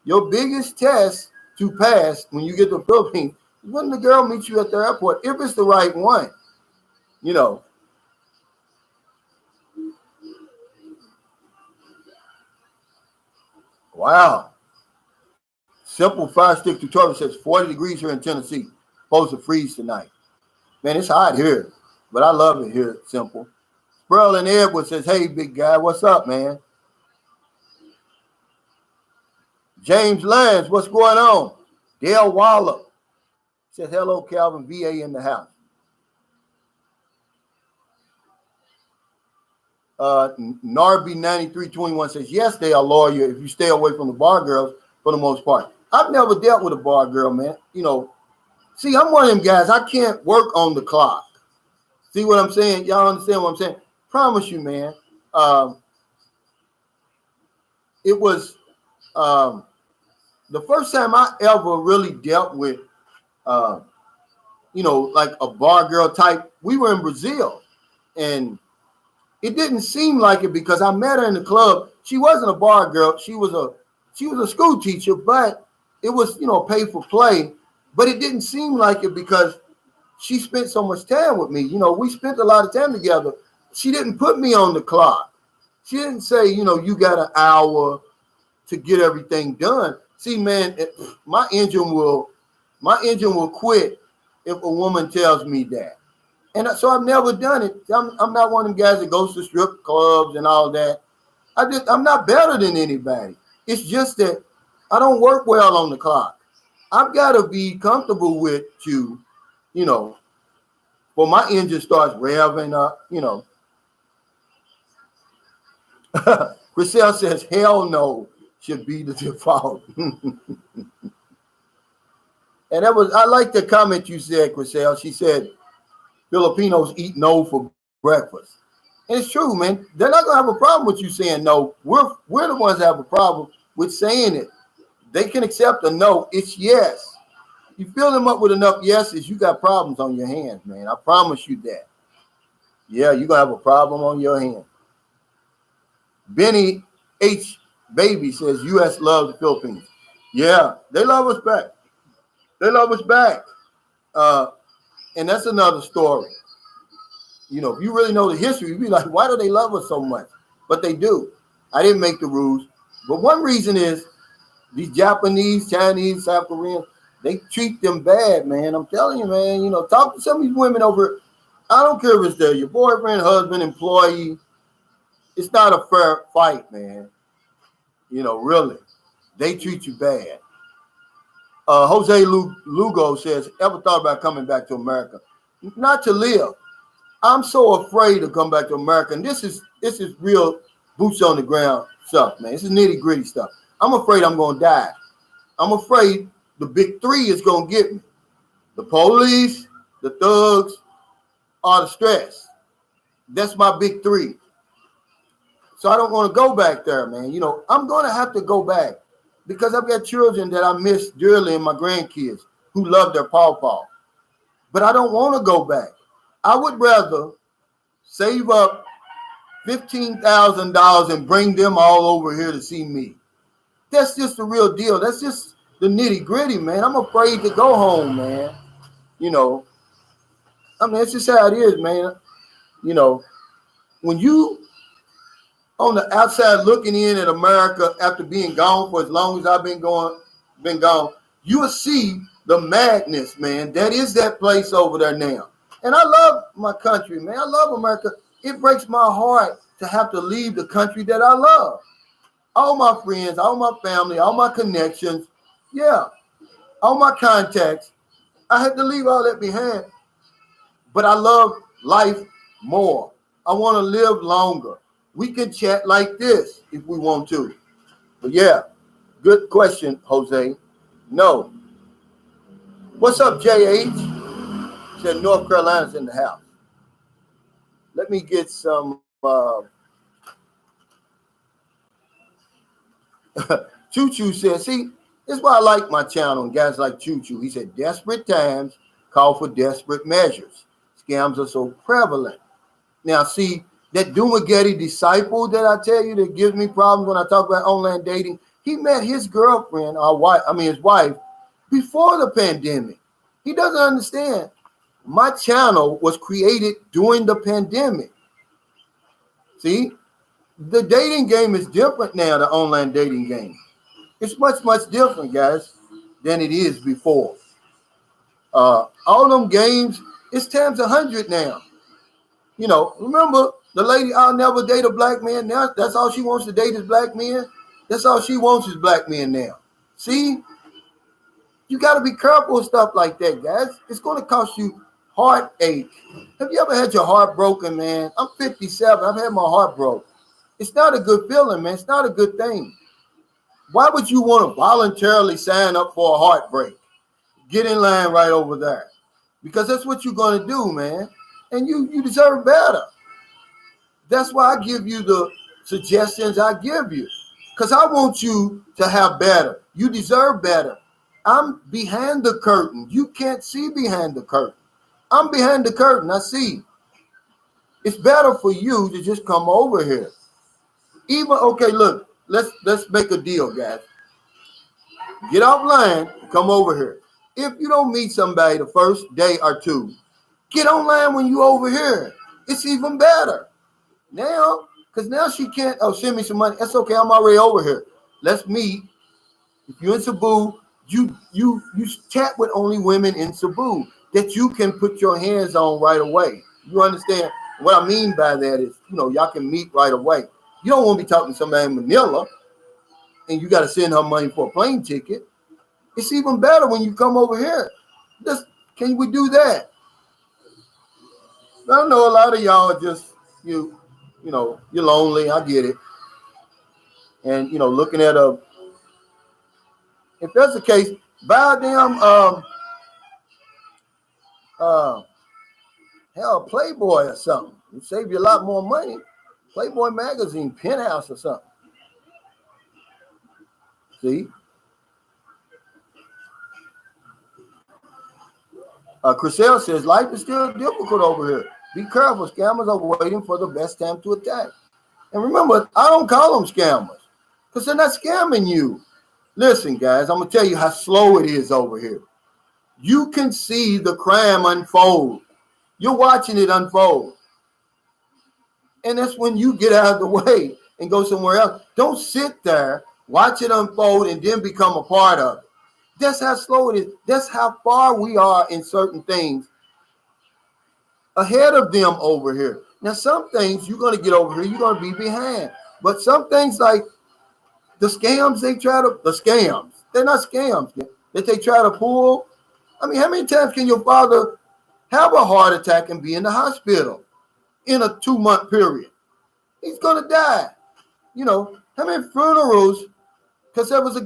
Your biggest test to pass when you get to the Philippines is when the girl meets you at the airport, if it's the right one, you know. Wow. Simple 5-stick tutorial says 40 degrees here in Tennessee. Supposed to freeze tonight. Man, it's hot here, but I love it here. Simple. Sproul and Edward says, hey, big guy, what's up, man? James Lyons, what's going on? Dale Waller says, hello, Calvin, VA in the house. Narby 9321 says, yes, they are loyal if you stay away from the bar girls for the most part. I've never dealt with a bar girl, man. You know, see, I'm one of them guys. I can't work on the clock. See what I'm saying? Y'all understand what I'm saying? Promise you, man. It was the first time I ever really dealt with, like a bar girl type. We were in Brazil, and it didn't seem like it because I met her in the club. She wasn't a bar girl. She was a school teacher, but it was, pay for play. But it didn't seem like it because she spent so much time with me. We spent a lot of time together. She didn't put me on the clock. She didn't say, you got an hour to get everything done. See, man, my engine will quit if a woman tells me that. And so I've never done it. I'm not one of them guys that goes to strip clubs and all that. I'm not better than anybody. It's just that I don't work well on the clock. I've got to be comfortable with you, when my engine starts revving up, Chriselle says, hell no should be the default. And I like the comment you said, Chriselle. She said, Filipinos eat no for breakfast. And it's true, man. They're not going to have a problem with you saying no. We're the ones that have a problem with saying it. They can accept a no. It's yes. You fill them up with enough yeses, you got problems on your hands, man. I promise you that. Yeah, you're going to have a problem on your hands. Benny H. Baby says, U.S. loves the Philippines. Yeah, they love us back. They love us back. And that's another story. If you really know the history, you'd be like, why do they love us so much? But they do. I didn't make the rules. But one reason is these Japanese, Chinese, South Koreans, they treat them bad, man. I'm telling you, man. Talk to some of these women over. I don't care if it's your boyfriend, husband, employee. It's not a fair fight, man. Really. They treat you bad. Jose Lugo says, ever thought about coming back to America? Not to live. I'm so afraid to come back to America. And this is real boots on the ground stuff, man. This is nitty gritty stuff. I'm afraid I'm going to die. I'm afraid the big three is going to get me. The police, the thugs, or the stress. That's my big three. So I don't want to go back there, man. I'm going to have to go back because I've got children that I miss dearly and my grandkids who love their pawpaw. but I don't want to go back. I would rather save up $15,000 and bring them all over here to see me. That's just the real deal. That's just the nitty gritty, man. I'm afraid to go home, man. You know, I mean, it's just how it is, man. You know, when you on the outside looking in at America after being gone for as long as I've been gone, you will see the madness, man. That is that place over there now. And I love my country, man. I love America. It breaks my heart to have to leave the country that I love. All my friends, all my family, all my connections, yeah, all my contacts. I had to leave all that behind. But I love life more. I want to live longer. We can chat like this if we want to. But yeah, good question, Jose. No. What's up, JH? Said North Carolina's in the house. Let me get some Choo Choo said, see, this is why I like my channel and guys like Choo Choo. He said, desperate times call for desperate measures. Scams are so prevalent. Now, see, that Dumagetti disciple that I tell you that gives me problems when I talk about online dating, he met his girlfriend, his wife, before the pandemic. He doesn't understand. My channel was created during the pandemic. See, the dating game is different now, the online dating game. It's much, much different, guys, than it is before. All them games, it's times 100 now. You know, remember the lady, I'll never date a black man. Now that's all she wants to date is black men. That's all she wants is black men now. See, you got to be careful with stuff like that, guys. It's going to cost you heartache. Have you ever had your heart broken, man? I'm 57. I've had my heart broke. It's not a good feeling, man. It's not a good thing. Why would you want to voluntarily sign up for a heartbreak? Get in line right over there. Because that's what you're going to do, man. And you deserve better. That's why I give you the suggestions I give you. Because I want you to have better. You deserve better. I'm behind the curtain. You can't see behind the curtain. I'm behind the curtain. I see. It's better for you to just come over here. Even, okay, look, let's make a deal, guys. Get offline, come over here. If you don't meet somebody the first day or two, get online when you over here. It's even better. Now, because now she can't, send me some money. That's okay, I'm already over here. Let's meet. If you're in Cebu, you chat with only women in Cebu that you can put your hands on right away. You understand? What I mean by that is, y'all can meet right away. You don't want to be talking to somebody in Manila and you got to send her money for a plane ticket. It's even better when you come over here. Can we do that? I know a lot of y'all are just, you're lonely. I get it. And, looking at if that's the case, buy a damn, Playboy or something. It'll save you a lot more money. Playboy magazine, Penthouse or something. See? Chriselle says, life is still difficult over here. Be careful. Scammers are waiting for the best time to attack. And remember, I don't call them scammers because they're not scamming you. Listen, guys, I'm going to tell you how slow it is over here. You can see the crime unfold. You're watching it unfold. And that's when you get out of the way and go somewhere else. Don't sit there, watch it unfold, and then become a part of it. That's how slow it is. That's how far we are in certain things ahead of them over here. Now, some things you're going to get over here, you're going to be behind. But some things like the scams, they're not scams that they try to pull. I mean, how many times can your father have a heart attack and be in the hospital in a 2-month period? He's going to die. How many funerals? Because there was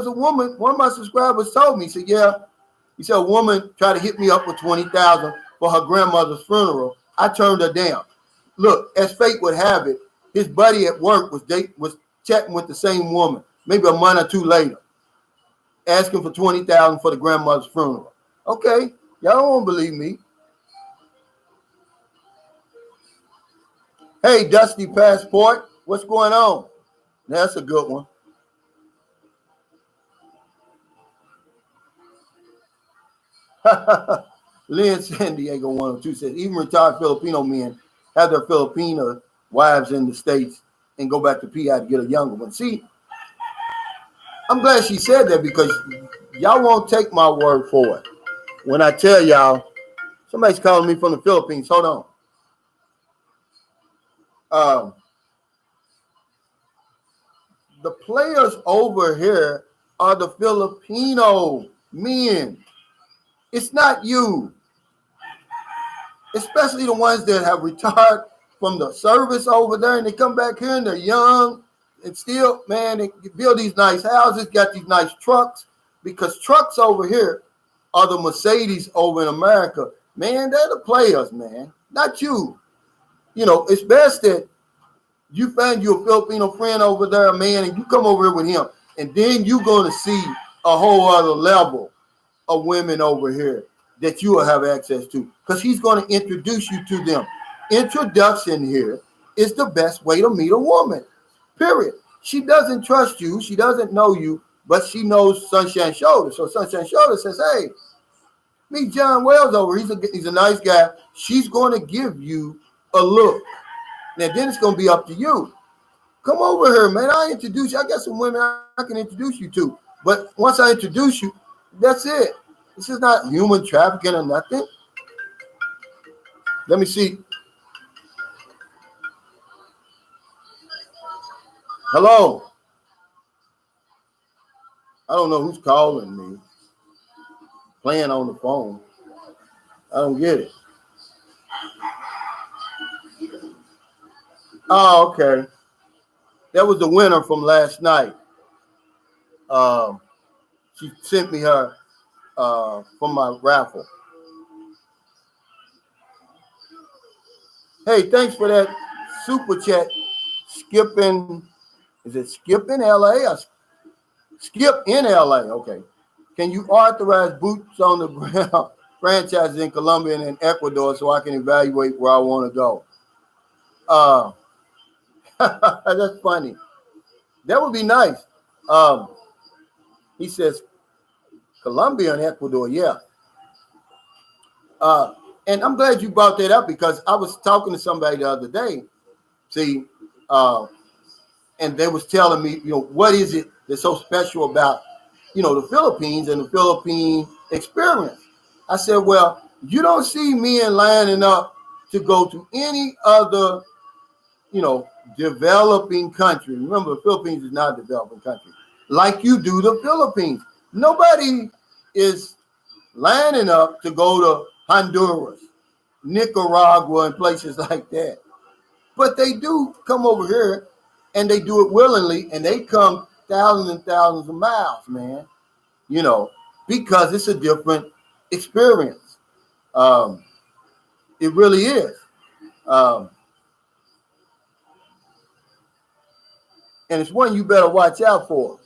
a woman, one of my subscribers told me, he said, a woman tried to hit me up for $20,000 for her grandmother's funeral. I turned her down. Look, as fate would have it, his buddy at work was chatting with the same woman, maybe a month or two later, asking for $20,000 for the grandmother's funeral. Okay, Y'all don't believe me. Hey, Dusty Passport, what's going on? That's a good one. Lynn San Diego 102 says, even retired Filipino men have their Filipino wives in the States and go back to PI to get a younger one. See, I'm glad she said that because y'all won't take my word for it. When I tell y'all, somebody's calling me from the Philippines. Hold on. The players over here are the Filipino men. It's not you. Especially the ones that have retired from the service over there and they come back here and they're young and still, man, they build these nice houses, got these nice trucks, because trucks over here are the Mercedes over in America. Man, they're the players, man, not you. You know, it's best that you find you a Filipino friend over there, man, and you come over here with him, and then you're going to see a whole other level of women over here that you will have access to, because he's going to introduce you to them. Introduction here is the best way to meet a woman, period. She doesn't trust you. She doesn't know you, but she knows Sunshine Shoulder. So Sunshine Shoulder says, hey, meet John Wells over. He's a nice guy. She's going to give you a look. Now, then it's going to be up to you. Come over here, man. I'll introduce you. I got some women I can introduce you to. But once I introduce you, that's it. This is not human trafficking or nothing. Let me see. Hello. I don't know who's calling me. Playing on the phone. I don't get it. Oh, okay. That was the winner from last night. She sent me her from my raffle. Hey, thanks for that super chat. Skipping, is it Skip in LA or Skip in LA? Okay. Can you authorize boots on the ground franchises in Colombia and in Ecuador so I can evaluate where I want to go? That's funny. That would be nice. He says Colombia and Ecuador, yeah. And I'm glad you brought that up because I was talking to somebody the other day. See, and they was telling me, you know, what is it that's so special about, you know, the Philippines and the Philippine experience? I said, well, you don't see men lining up to go to any other, you know, developing country. Remember, the Philippines is not a developing country like you do the Philippines. Nobody is lining up to go to Honduras, Nicaragua, and places like that. But they do come over here, and they do it willingly, and they come thousands and thousands of miles, man, you know, because it's a different experience. It really is. And it's one you better watch out for.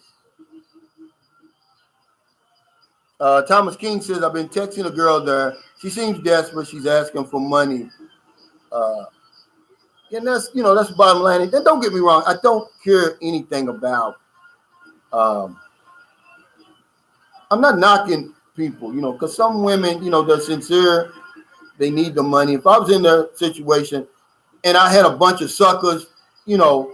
Thomas King says, I've been texting a girl there. She seems desperate. She's asking for money. And that's, you know, that's the bottom line. And don't get me wrong. I don't care anything about, I'm not knocking people, you know, because some women, you know, they're sincere. They need the money. If I was in their situation and I had a bunch of suckers, you know,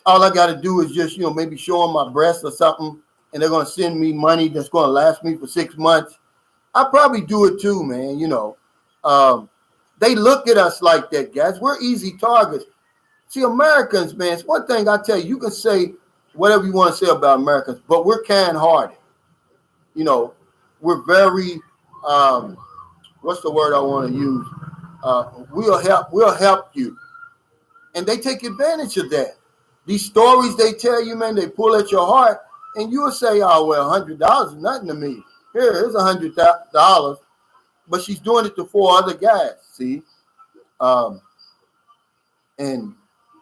all I got to do is just, you know, maybe show them my breast or something, and they're going to send me money that's going to last me for 6 months. I probably do it too, man. You know, they look at us like that, guys. We're easy targets. See, Americans, man, it's one thing I tell you, you can say whatever you want to say about Americans, but we're kind-hearted. You know, we're very, what's the word I want to use? We'll help you. And they take advantage of that. These stories they tell you, man, they pull at your heart, and you'll say, oh, well, $100 is nothing to me. Here's $100. But she's doing it to 4 other guys, see? And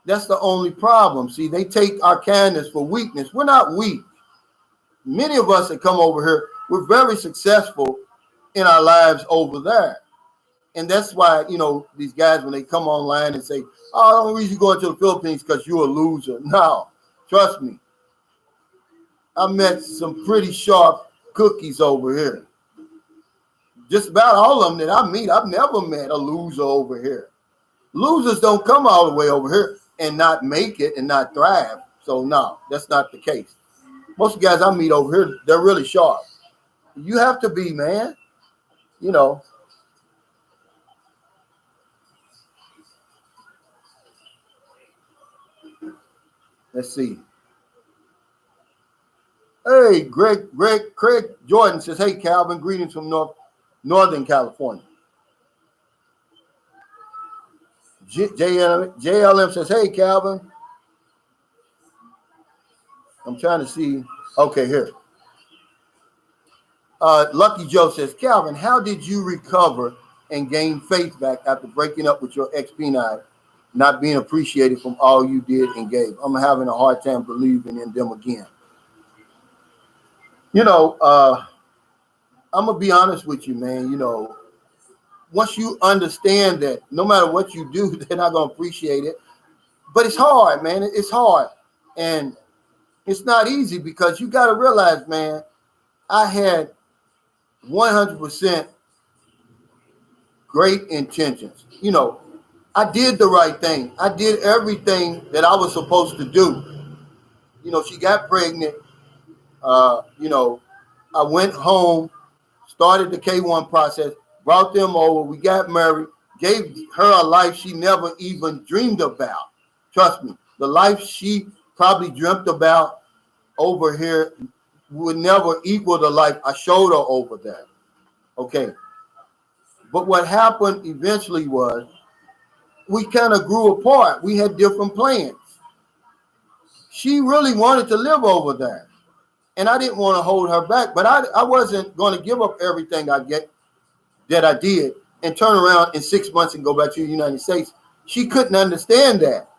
that's the only problem. See, they take our kindness for weakness. We're not weak. Many of us that come over here, we're very successful, in our lives over there. And that's why, you know, these guys, when they come online and say, oh, the only reason you're going to the Philippines because you're a loser. No, trust me. I met some pretty sharp cookies over here. Just about all of them that I meet, I've never met a loser over here. Losers don't come all the way over here and not make it and not thrive. So no, that's not the case. Most of the guys I meet over here, they're really sharp. You have to be, man. You know. Let's see. Hey, Craig Jordan says, hey, Calvin, greetings from Northern California. JLM says, hey, Calvin. I'm trying to see. Okay, here. Lucky Joe says, Calvin, how did you recover and gain faith back after breaking up with your ex-penile, not being appreciated from all you did and gave? I'm having a hard time believing in them again. You know, I'm going to be honest with you, man. You know, once you understand that no matter what you do, they're not going to appreciate it. But it's hard, man. It's hard. And it's not easy because you got to realize, man, I had 100% great intentions. You know, I did the right thing. I did everything that I was supposed to do. You know, she got pregnant. You know, I went home, started the K1 process, brought them over. We got married, gave her a life she never even dreamed about. Trust me, the life she probably dreamt about over here would never equal the life I showed her over there. Okay. But what happened eventually was we kind of grew apart. We had different plans. She really wanted to live over there. And I didn't want to hold her back, but I wasn't going to give up everything I did and turn around in 6 months and go back to the United States. She couldn't understand that.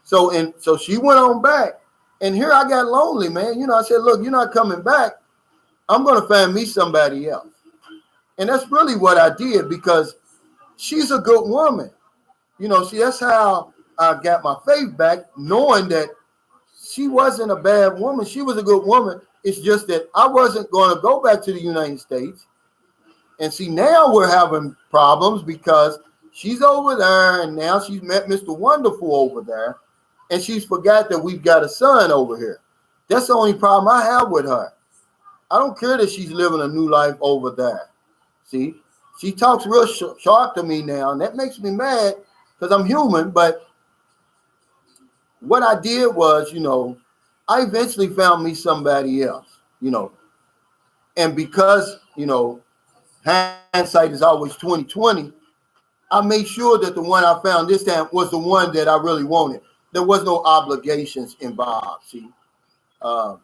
So she went on back. And here I got lonely, man. You know, I said, look, you're not coming back. I'm going to find me somebody else. And that's really what I did because she's a good woman. You know, see, that's how I got my faith back, knowing that she wasn't a bad woman. She was a good woman. It's just that I wasn't going to go back to the United States. And see, now we're having problems because she's over there and now she's met Mr. Wonderful over there. And she's forgot that we've got a son over here. That's the only problem I have with her. I don't care that she's living a new life over there. See, she talks real sharp to me now, and that makes me mad because I'm human. But what I did was, you know, I eventually found me somebody else, you know. And because, you know, hindsight is always 20/20, I made sure that the one I found this time was the one that I really wanted. There was no obligations involved, see. But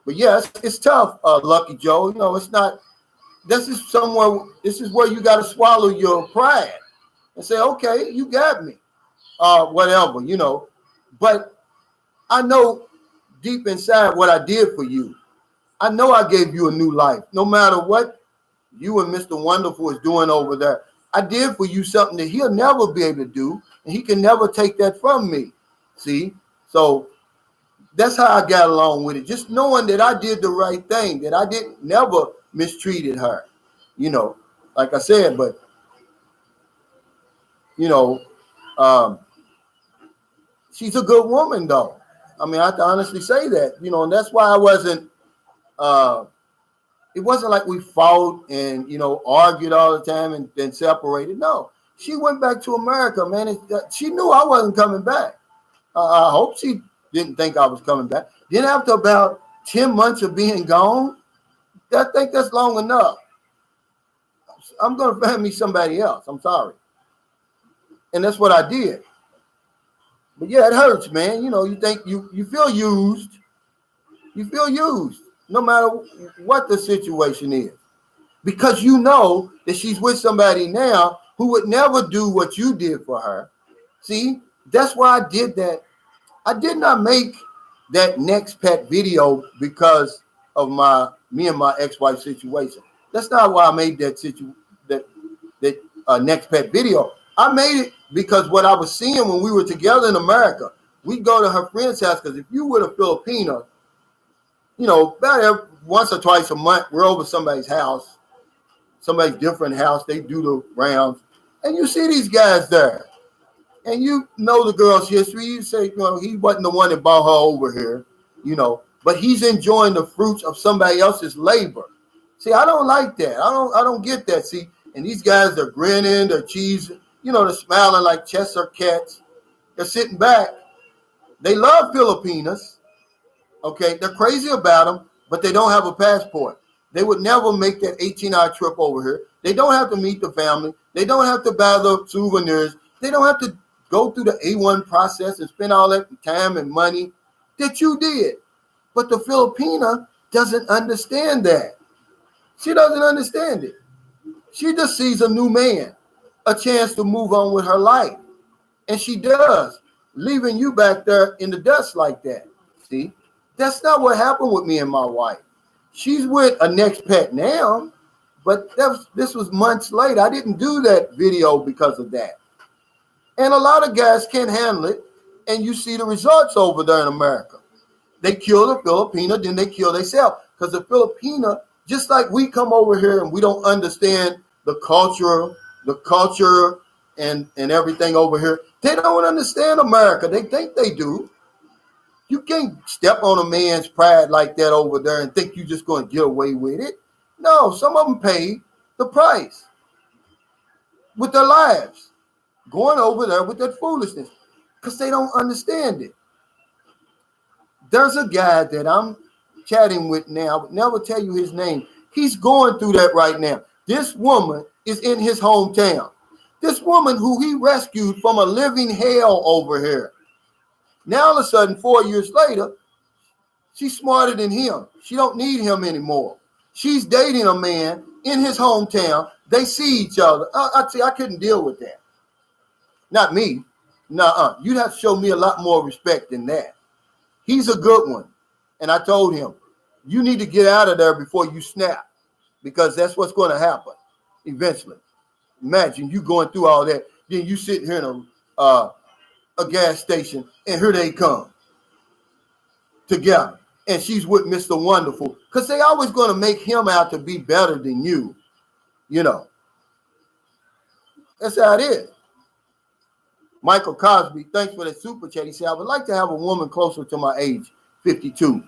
yeah, it's tough, Lucky Joe. You know, it's not. This is where you got to swallow your pride and say, okay, you got me, whatever, you know. But I know deep inside what I did for you. I know I gave you a new life. No matter what you and Mr. Wonderful is doing over there, I did for you something that he'll never be able to do, and he can never take that from me. See? So that's how I got along with it. Just knowing that I did the right thing, that I didn't never mistreated her, you know, like I said, but, you know, she's a good woman, though. I mean, I have to honestly say that, you know, and that's why I wasn't, it wasn't like we fought and, you know, argued all the time and then separated. No, she went back to America, man. She knew I wasn't coming back. I hope she didn't think I was coming back. Then after about 10 months of being gone, I think that's long enough. I'm going to find me somebody else. I'm sorry. And that's what I did. But yeah, it hurts, man. You know, you think you feel used. You feel used no matter what the situation is. Because you know that she's with somebody now who would never do what you did for her. See, that's why I did that. I did not make that next pet video because of me and my ex-wife situation. That's not why I made that next pet video. I made it because what I was seeing when we were together in America, we go to her friend's house, because if you were a Filipino, about once or twice a month, we're over somebody's house, somebody's different house. They do the rounds, and you see these guys there, and you know the girl's history. You say, he wasn't the one that brought her over here, but he's enjoying the fruits of somebody else's labor. See, I don't like that. I don't get that. See, and these guys, they're grinning, they're cheesing, they're smiling like Cheshire cats. They're sitting back. They love Filipinas. Okay, they're crazy about them, but they don't have a passport. They would never make that 18-hour trip over here. They don't have to meet the family. They don't have to buy the souvenirs. They don't have to go through the A1 process and spend all that time and money that you did. But the Filipina doesn't understand that. She doesn't understand it. She just sees a new man, a chance to move on with her life. And she does, leaving you back there in the dust like that. See, that's not what happened with me and my wife. She's with a next pet now, but this was months later. I didn't do that video because of that. And a lot of guys can't handle it, and you see the results over there in America. They kill the Filipina, then they kill themselves. Because the Filipina, just like we come over here and we don't understand the culture and everything over here, they don't understand America. They think they do. You can't step on a man's pride like that over there and think you're just going to get away with it. No, some of them pay the price with their lives, going over there with that foolishness, because they don't understand it. There's a guy that I'm chatting with now. I would never tell you his name. He's going through that right now. This woman is in his hometown. This woman who he rescued from a living hell over here. Now all of a sudden, 4 years later, she's smarter than him. She don't need him anymore. She's dating a man in his hometown. They see each other. I couldn't deal with that. Not me. Nuh-uh. You'd have to show me a lot more respect than that. He's a good one. And I told him, you need to get out of there before you snap, because that's what's going to happen eventually. Imagine you going through all that, then you sitting here in a gas station, and here they come together. And she's with Mr. Wonderful, because they always going to make him out to be better than you. That's how it is. Michael Cosby, thanks for that super chat. He said, I would like to have a woman closer to my age, 52.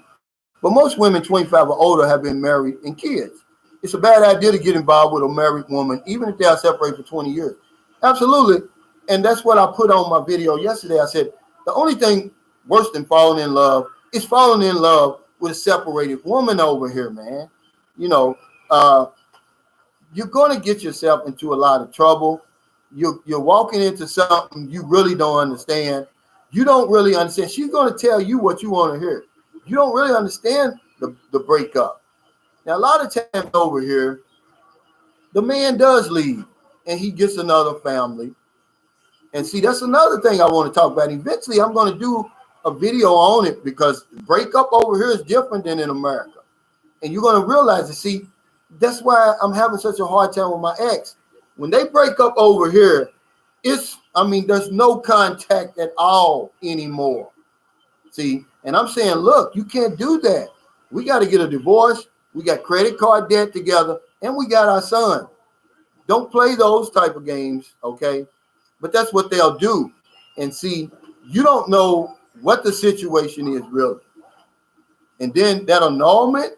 But most women 25 or older have been married and kids. It's a bad idea to get involved with a married woman, even if they are separated for 20 years. Absolutely. And that's what I put on my video yesterday. I said, the only thing worse than falling in love is falling in love with a separated woman over here, man. You're going to get yourself into a lot of trouble. You're walking into something you really don't understand. You don't really understand. She's going to tell you what you want to hear. You don't really understand the breakup. Now, a lot of times over here, the man does leave and he gets another family. And see, that's another thing I want to talk about. Eventually, I'm going to do a video on it, because breakup over here is different than in America. And you're going to realize it. See, that's why I'm having such a hard time with my ex. When they break up over here, there's no contact at all anymore. See, and I'm saying, look, you can't do that. We got to get a divorce. We got credit card debt together, and we got our son. Don't play those type of games, okay? But that's what they'll do. And see, you don't know what the situation is really. And then that annulment,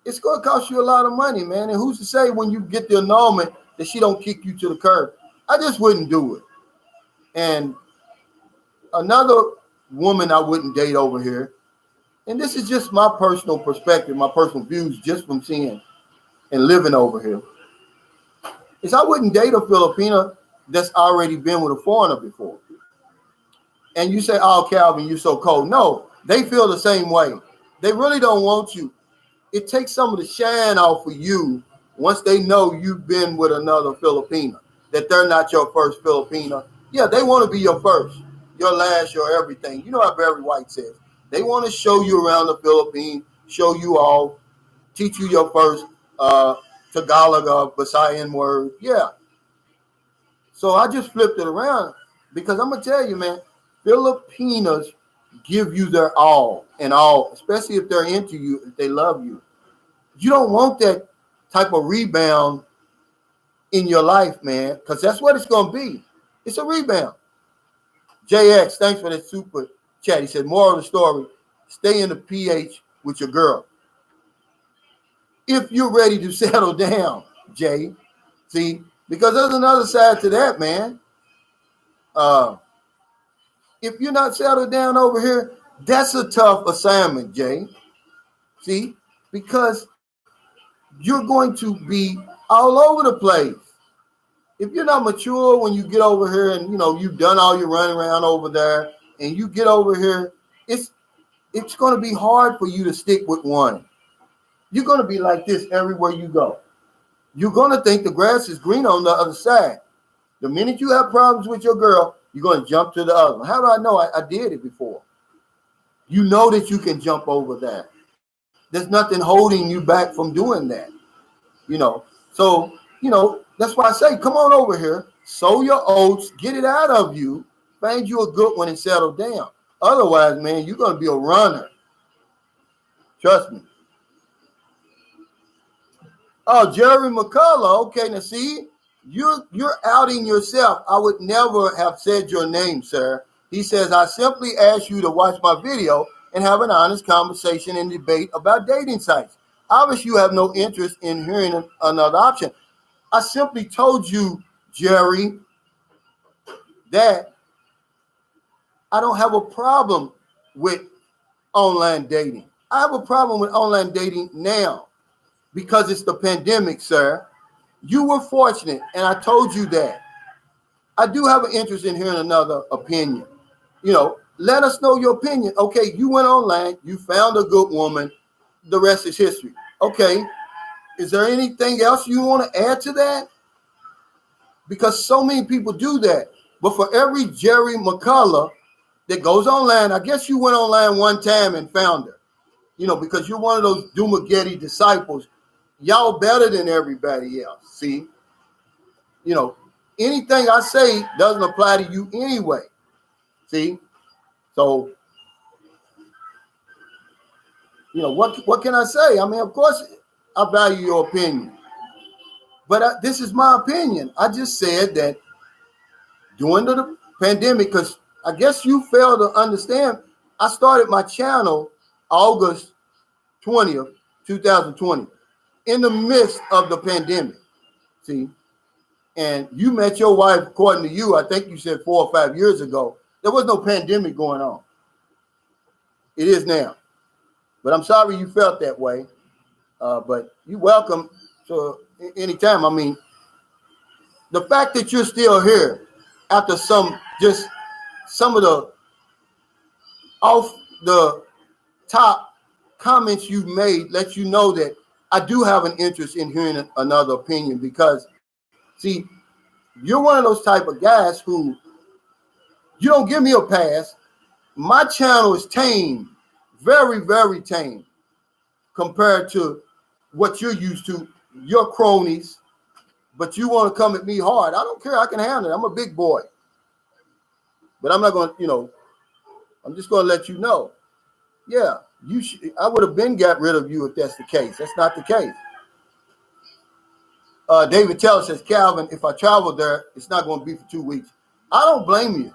it's going to cost you a lot of money, man. And who's to say when you get the annulment that she don't kick you to the curb? I just wouldn't do it. And another woman I wouldn't date over here, and this is just my personal perspective, my personal views just from seeing and living over here, is I wouldn't date a Filipina that's already been with a foreigner before. And you say, oh, Calvin, you're so cold. No, they feel the same way. They really don't want you. It takes some of the shine off of you once they know you've been with another Filipina, that they're not your first Filipina. Yeah, they want to be your first, your last, your everything. You know how Barry White says. They want to show you around the Philippines, show you all, teach you your first Tagalog or Visayan word. Yeah. So I just flipped it around because I'm going to tell you, man, Filipinos give you their all and all, especially if they're into you, if they love you. You don't want that type of rebound in your life, man, because that's what it's going to be. It's a rebound. JX, thanks for that super chat. He said, moral of the story, stay in the PH with your girl. If you're ready to settle down, Jay. See, because there's another side to that, man. If you're not settled down over here, that's a tough assignment, Jay. See, because you're going to be all over the place. If you're not mature when you get over here and, you know, you've done all your running around over there and you get over here, it's going to be hard for you to stick with one. You're going to be like this everywhere you go. You're going to think the grass is green on the other side. The minute you have problems with your girl, you're going to jump to the other one. How do I know? I did it before. You know that you can jump over that. There's nothing holding you back from doing that. You know, so, you know, that's why I say, come on over here, sow your oats, get it out of you, find you a good one and settle down. Otherwise, man, you're going to be a runner. Trust me. Oh, Jerry McCullough. Okay, now see, you're outing yourself. I would never have said your name, sir. He says, I simply asked you to watch my video and have an honest conversation and debate about dating sites. Obviously, you have no interest in hearing another option. I simply told you, Jerry, that I don't have a problem with online dating. I have a problem with online dating now because it's the pandemic, sir. You were fortunate, and I told you that. I do have an interest in hearing another opinion. You know, let us know your opinion. Okay, you went online, you found a good woman, the rest is history. Okay, is there anything else you want to add to that? Because so many people do that. But for every Jerry McCullough that goes online, I guess you went online one time and found her. You know, because you're one of those Dumagetti disciples. Y'all better than everybody else. See? You know, anything I say doesn't apply to you anyway. See? So, you know, what can I say? I mean, of course, I value your opinion. But this is my opinion. I just said that during the pandemic, because I guess you failed to understand, I started my channel August 20th, 2020, in the midst of the pandemic. See? And you met your wife, according to you, I think you said 4 or 5 years ago. There was no pandemic going on. It is now. But I'm sorry you felt that way. But you're welcome to anytime. I mean, the fact that you're still here after some of the off the top comments you've made lets you know that I do have an interest in hearing another opinion because, see, you're one of those type of guys who you don't give me a pass. My channel is tame, very, very tame compared to what you're used to, your cronies, but you want to come at me hard. I don't care. I can handle it. I'm a big boy. But I'm not going to, you know, I'm just going to let you know. Yeah, I would have been got rid of you if that's the case. That's not the case. David Teller says, Calvin, if I travel there, it's not going to be for 2 weeks. I don't blame you.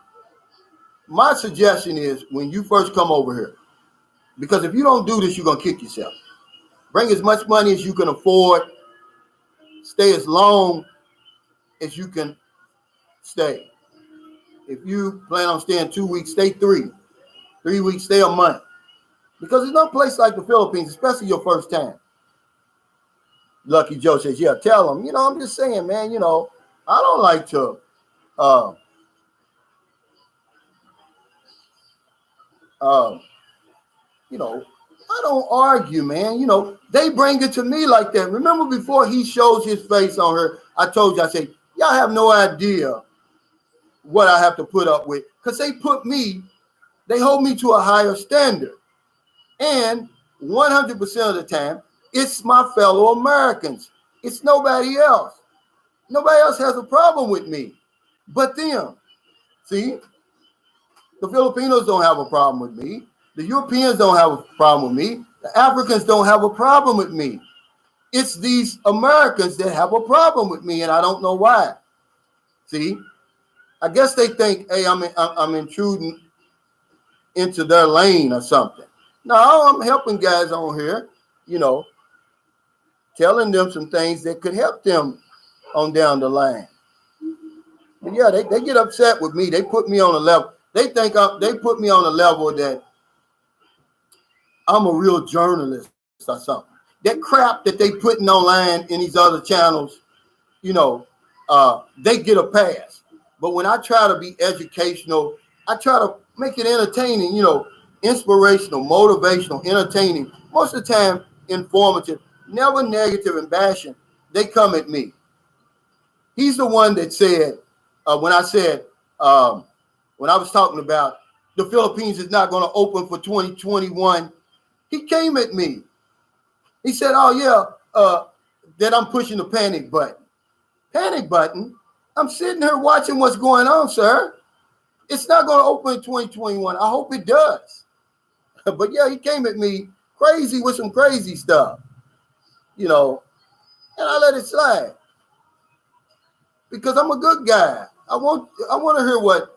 My suggestion is when you first come over here, because if you don't do this, you're going to kick yourself. Bring as much money as you can afford. Stay as long as you can stay. If you plan on staying 2 weeks, stay 3. 3 weeks, stay a month. Because there's no place like the Philippines, especially your first time. Lucky Joe says, yeah, tell them. You know, I'm just saying, man, you know, I don't like to you know, I don't argue, man. You know, they bring it to me like that. Remember before he shows his face on her, I told you, I said, y'all have no idea what I have to put up with. Because they hold me to a higher standard. And 100% of the time, it's my fellow Americans. It's nobody else. Nobody else has a problem with me but them. See, the Filipinos don't have a problem with me. The Europeans don't have a problem with me. The Africans don't have a problem with me. It's these Americans that have a problem with me, and I don't know why. See, I guess they think, hey, I'm intruding into their lane or something. No, I'm helping guys on here, telling them some things that could help them on down the line. But yeah, they get upset with me. They put me on a level. They think they put me on a level that I'm a real journalist or something. That crap that they putting online in these other channels, they get a pass. But when I try to be educational, I try to make it entertaining, inspirational, motivational, entertaining, most of the time informative, never negative and bashing. They come at me. He's the one that said, when I was talking about the Philippines is not going to open for 2021, he came at me. He said, oh, yeah, that I'm pushing the panic button. Panic button? I'm sitting here watching what's going on, sir. It's not going to open in 2021. I hope it does. But yeah, he came at me crazy with some crazy stuff, and I let it slide because I'm a good guy. I want to hear what,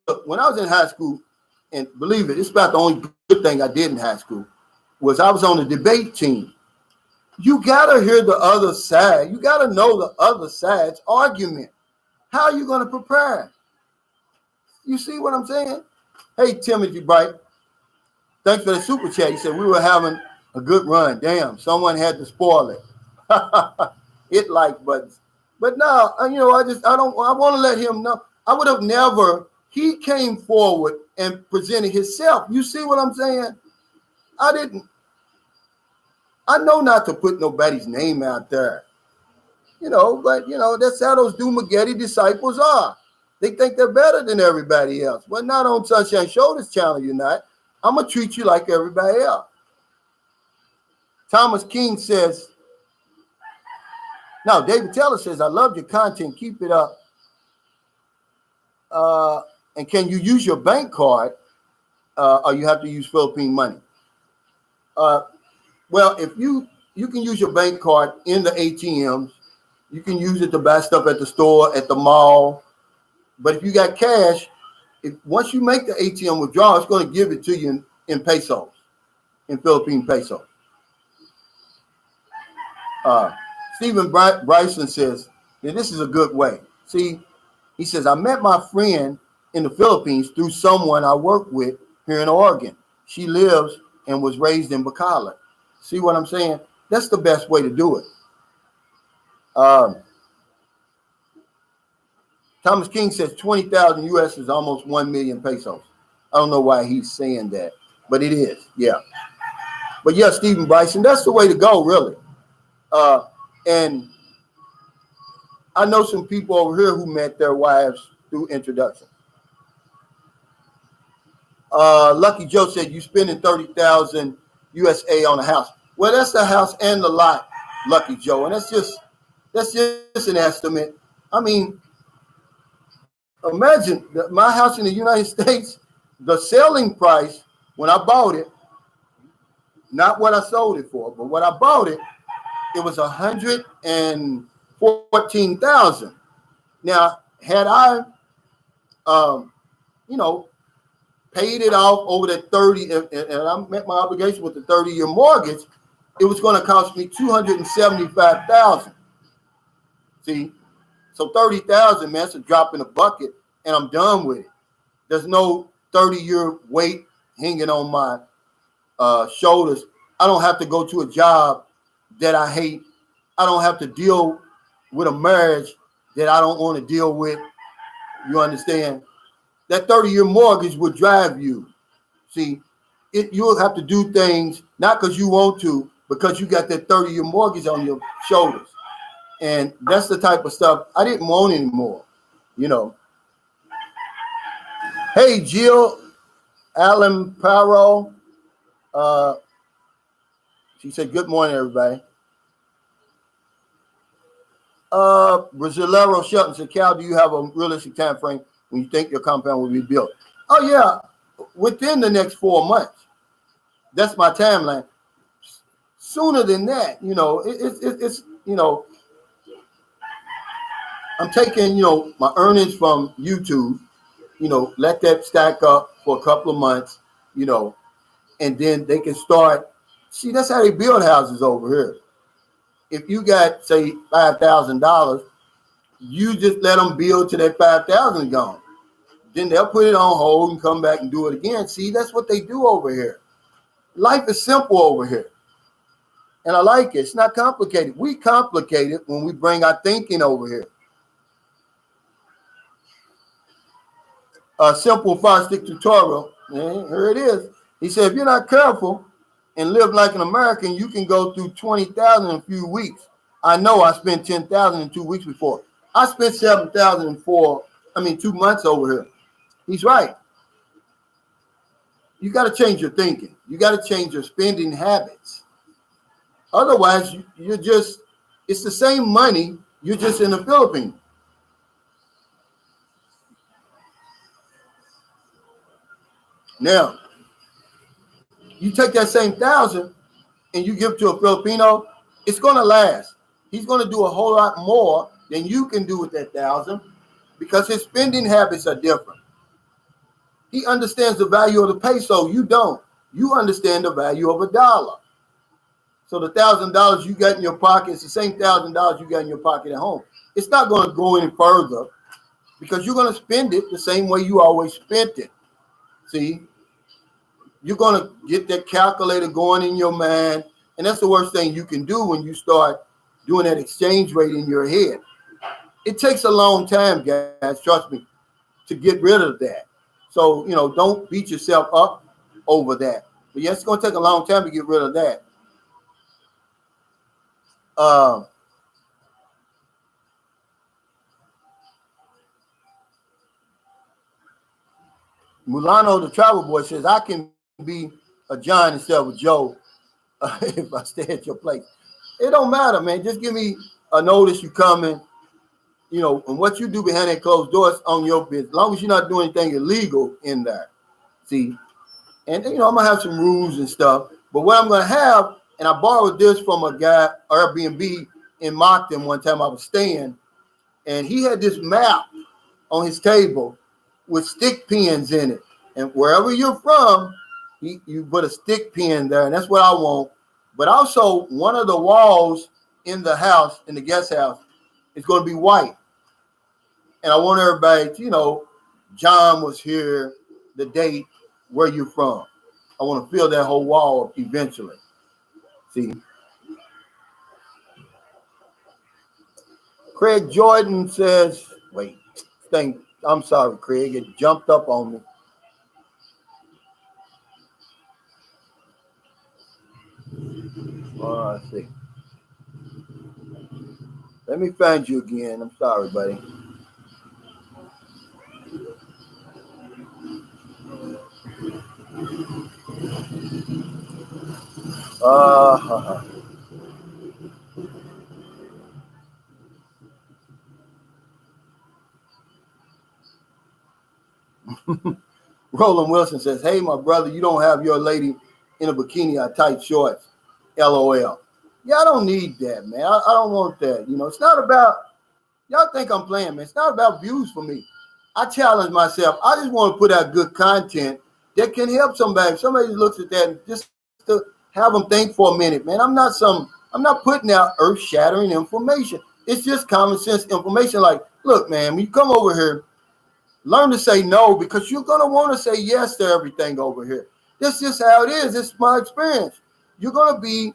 look, when I was in high school, and believe it, it's about the only good thing I did in high school, was I was on the debate team. You got to hear the other side. You got to know the other side's argument. How are you going to prepare? You see what I'm saying? Hey, Timothy Bright, thanks for the super chat. He said we were having a good run. Damn, someone had to spoil it. Hit like buttons. But no, I want to let him know. I would have never, he came forward and presented himself. You see what I'm saying? I know not to put nobody's name out there, but that's how those Dumagetti disciples are. They think they're better than everybody else. Well, not on Sunshine Shoulders channel, you're not. I'm going to treat you like everybody else. Thomas King says, no, David Taylor says, I love your content. Keep it up. And can you use your bank card or you have to use Philippine money? Well, if you can use your bank card in the ATMs, you can use it to buy stuff at the store, at the mall. But if you got cash, once you make the ATM withdrawal, it's going to give it to you in pesos, in Philippine pesos. Stephen Bryson says, yeah, this is a good way. See, he says, I met my friend in the Philippines through someone I work with here in Oregon. She lives and was raised in Bacolod. See what I'm saying? That's the best way to do it. Thomas King says 20,000 US is almost 1 million pesos. I don't know why he's saying that, but it is. Yeah. But yeah, Stephen Bryson, that's the way to go, really. And I know some people over here who met their wives through introduction. Lucky Joe said you spending 30,000 USA on a house. Well, that's the house and the lot, Lucky Joe, and that's just an estimate. I mean, imagine my house in the United States, the selling price when I bought it, not what I sold it for, but what I bought it, it was $114,000. Now, had I, paid it off over that 30, and I met my obligation with the 30-year mortgage, it was going to cost me $275,000. See, so 30,000, man, it's a drop in the bucket, and I'm done with it. There's no 30-year weight hanging on my shoulders. I don't have to go to a job that I hate. I don't have to deal with a marriage that I don't want to deal with. You understand? That 30-year mortgage will drive you. See, you'll have to do things, not because you want to, because you got that 30-year mortgage on your shoulders. And that's the type of stuff I didn't want anymore, Hey, Jill Allen Paro. She said, good morning, everybody. Brasilero Shelton said, Cal, do you have a realistic time frame when you think your compound will be built? Oh, yeah, within the next 4 months. That's my timeline. Sooner than that, it's I'm taking, my earnings from YouTube, let that stack up for a couple of months, and then they can start. See, that's how they build houses over here. If you got, say, $5,000, you just let them build till that 5,000 gone. Then they'll put it on hold and come back and do it again. See, that's what they do over here. Life is simple over here. And I like it. It's not complicated. We complicate it when we bring our thinking over here. A simple 5-stick tutorial. Here it is. He said, if you're not careful and live like an American, you can go through 20,000 in a few weeks. I know I spent 10,000 in 2 weeks before. I spent 7,000 in 2 months over here. He's right. You got to change your thinking. You got to change your spending habits. Otherwise, it's the same money. You're just in the Philippines. Now, you take that same 1,000 and you give it to a Filipino, it's going to last. He's going to do a whole lot more than you can do with that 1,000 because his spending habits are different. He understands the value of the peso. You don't. You understand the value of a dollar. So the $1,000 you got in your pocket is the same $1,000 you got in your pocket at home. It's not going to go any further because you're going to spend it the same way you always spent it. See, you're going to get that calculator going in your mind. And that's the worst thing you can do when you start doing that exchange rate in your head. It takes a long time, guys, trust me, to get rid of that. So, don't beat yourself up over that. But yes, it's going to take a long time to get rid of that. Mulano, the travel boy, says, I can be a John instead of a Joe if I stay at your place. It don't matter, man. Just give me a notice you coming, and what you do behind that closed doors on your business. As long as you're not doing anything illegal in there. See? And, I'm going to have some rules and stuff. But what I'm going to have, and I borrowed this from a guy, Airbnb in Moncton one time I was staying, and he had this map on his table with stick pins in it. And wherever you're from, you put a stick pin there, and that's what I want. But also, one of the walls in the house, in the guest house, is going to be white. And I want everybody to, John was here, the date, where you're from. I want to fill that whole wall up eventually. See? Craig Jordan says, I'm sorry, Craig, it jumped up on me. Let's see. Let me find you again. I'm sorry, buddy. Roland Wilson says, hey, my brother, you don't have your lady in a bikini or tight shorts. LOL. Yeah, I don't need that, man. I don't want that. It's not about, y'all think I'm playing, man. It's not about views for me. I challenge myself. I just want to put out good content that can help somebody. If somebody looks at that, just to have them think for a minute, man. I'm not putting out earth-shattering information. It's just common sense information. Like, look, man, when you come over here, learn to say no because you're going to want to say yes to everything over here. That's just how it is. It's my experience. You're going to be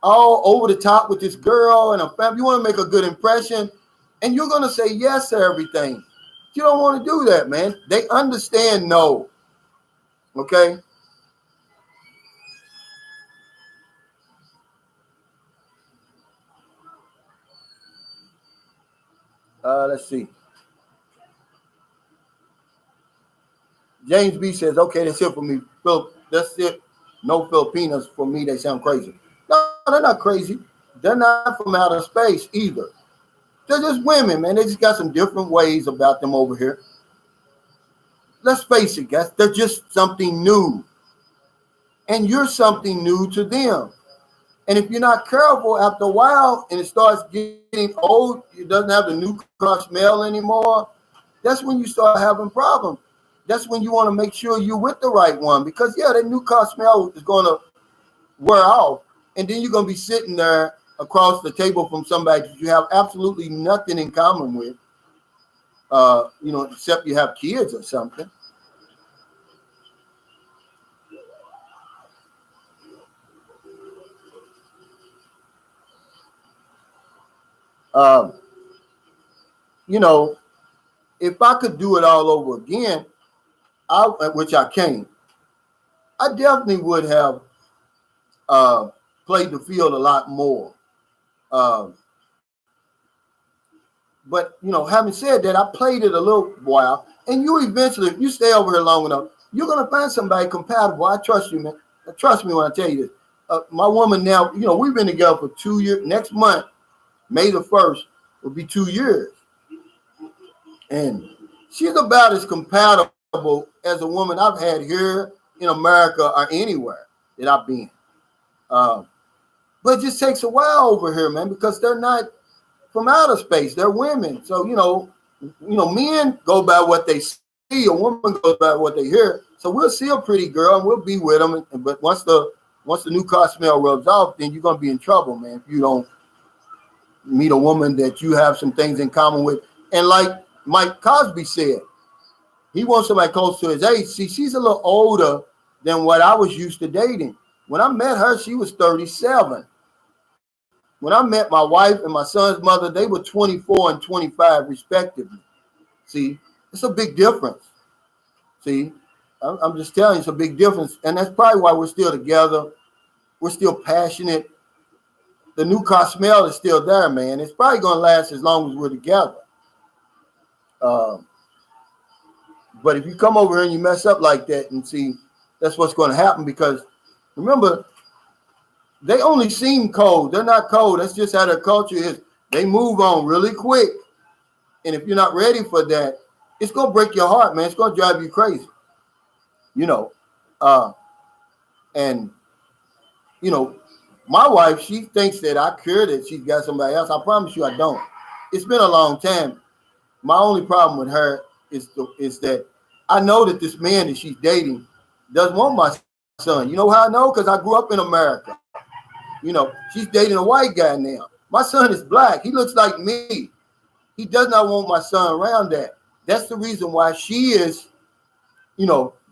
all over the top with this girl and a family. You want to make a good impression, and you're going to say yes to everything. You don't want to do that, man. They understand no. Okay? Let's see. James B says, okay, that's it for me. That's it. No Filipinos for me. They sound crazy. No, they're not crazy. They're not from outer space either. They're just women, man. They just got some different ways about them over here. Let's face it, guys. They're just something new. And you're something new to them. And if you're not careful, after a while, and it starts getting old, it doesn't have the new car smell anymore, that's when you start having problems. That's when you want to make sure you're with the right one. Because, yeah, that new car smell is going to wear off. And then you're going to be sitting there across the table from somebody that you have absolutely nothing in common with, except you have kids or something. If I could do it all over again, which I can't, I definitely would have played the field a lot more. But, having said that, I played it a little while. And you eventually, if you stay over here long enough, you're going to find somebody compatible. I trust you, man. Trust me when I tell you this. My woman now, we've been together for 2 years. Next month, May the 1st, will be 2 years. And she's about as compatible as a woman I've had here in America or anywhere that I've been. But it just takes a while over here, man, because they're not from outer space. They're women. So, men go by what they see. A woman goes by what they hear. So we'll see a pretty girl and we'll be with them. But once the new car smell rubs off, then you're going to be in trouble, man, if you don't meet a woman that you have some things in common with. And like Mike Cosby said, he wants somebody close to his age. See, she's a little older than what I was used to dating. When I met her, she was 37. When I met my wife and my son's mother, they were 24 and 25 respectively. See, it's a big difference. See, I'm just telling you, it's a big difference. And that's probably why we're still together. We're still passionate. The new car smell is still there, man. It's probably going to last as long as we're together. But if you come over here and you mess up like that, and see, that's what's going to happen, because remember, they only seem cold. They're not cold. That's just how their culture is. They move on really quick. And if you're not ready for that, it's going to break your heart, man. It's going to drive you crazy. My wife, she thinks that I care that she's got somebody else. I promise you I don't. It's been a long time. My only problem with her is that I know that this man that she's dating doesn't want my son. You know how I know? Because I grew up in America. She's dating a white guy now. My son is black. He looks like me. He does not want my son around that. That's the reason why she is,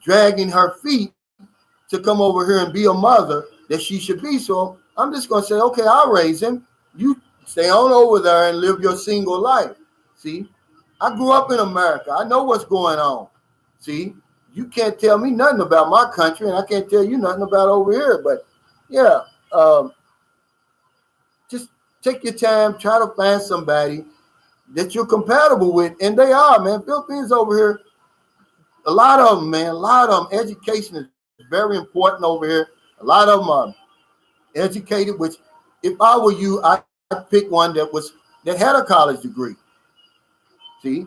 dragging her feet to come over here and be a mother that she should be. So I'm just going to say, okay, I'll raise him. You stay on over there and live your single life. See, I grew up in America. I know what's going on. See, you can't tell me nothing about my country, and I can't tell you nothing about over here. But yeah, just take your time, try to find somebody that you're compatible with. And they are, man. Philippines over here, a lot of them, man, education is very important over here. A lot of them are educated, which if I were you, I'd pick one that had a college degree. See,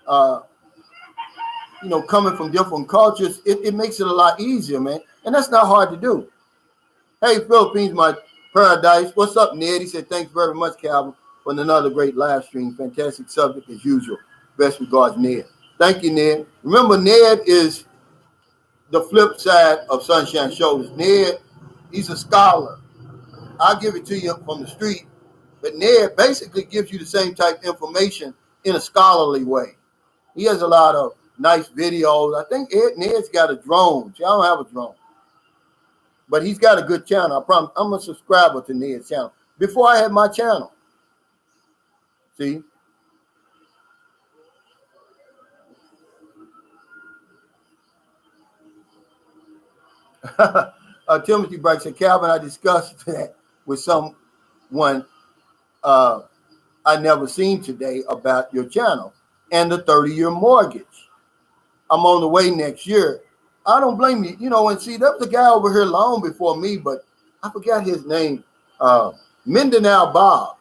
coming from different cultures, it makes it a lot easier, man. And that's not hard to do. Hey, Philippines, my paradise. What's up, Ned? He said, thanks very much, Calvin, for another great live stream. Fantastic subject as usual. Best regards, Ned. Thank you, Ned. Remember, Ned is the flip side of Sunshine Shoulders. Ned, he's a scholar. I'll give it to you from the street. But Ned basically gives you the same type of information in a scholarly way. He has a lot of nice videos. I think Ned's got a drone. See, I don't have a drone. But he's got a good channel. I promise. I'm a subscriber to Ned's channel. Before I had my channel. See? Timothy Bright said, Calvin, I discussed that with someone I never seen today about your channel and the 30-year mortgage. I'm on the way next year. I don't blame you. And see, there was a guy over here long before me, but I forgot his name. Mindanao Bob.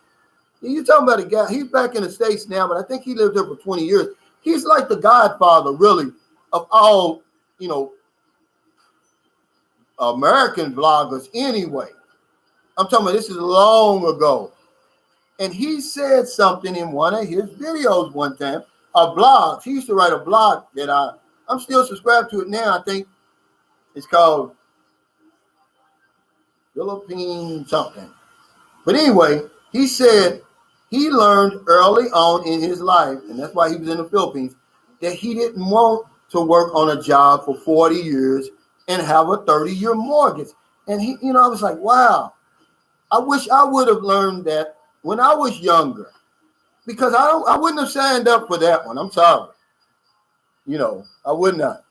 You're talking about a guy, he's back in the States now, but I think he lived there for 20 years. He's like the godfather, really, of all, American vloggers anyway. I'm talking about this is long ago. And he said something in one of his videos one time, a blog. He used to write a blog that I'm still subscribed to it now. I think it's called Philippine something. But anyway, he said he learned early on in his life, and that's why he was in the Philippines, that he didn't want to work on a job for 40 years and have a 30-year mortgage. And he, I was like, wow, I wish I would have learned that when I was younger, because I wouldn't have signed up for that one. I'm sorry. I would not.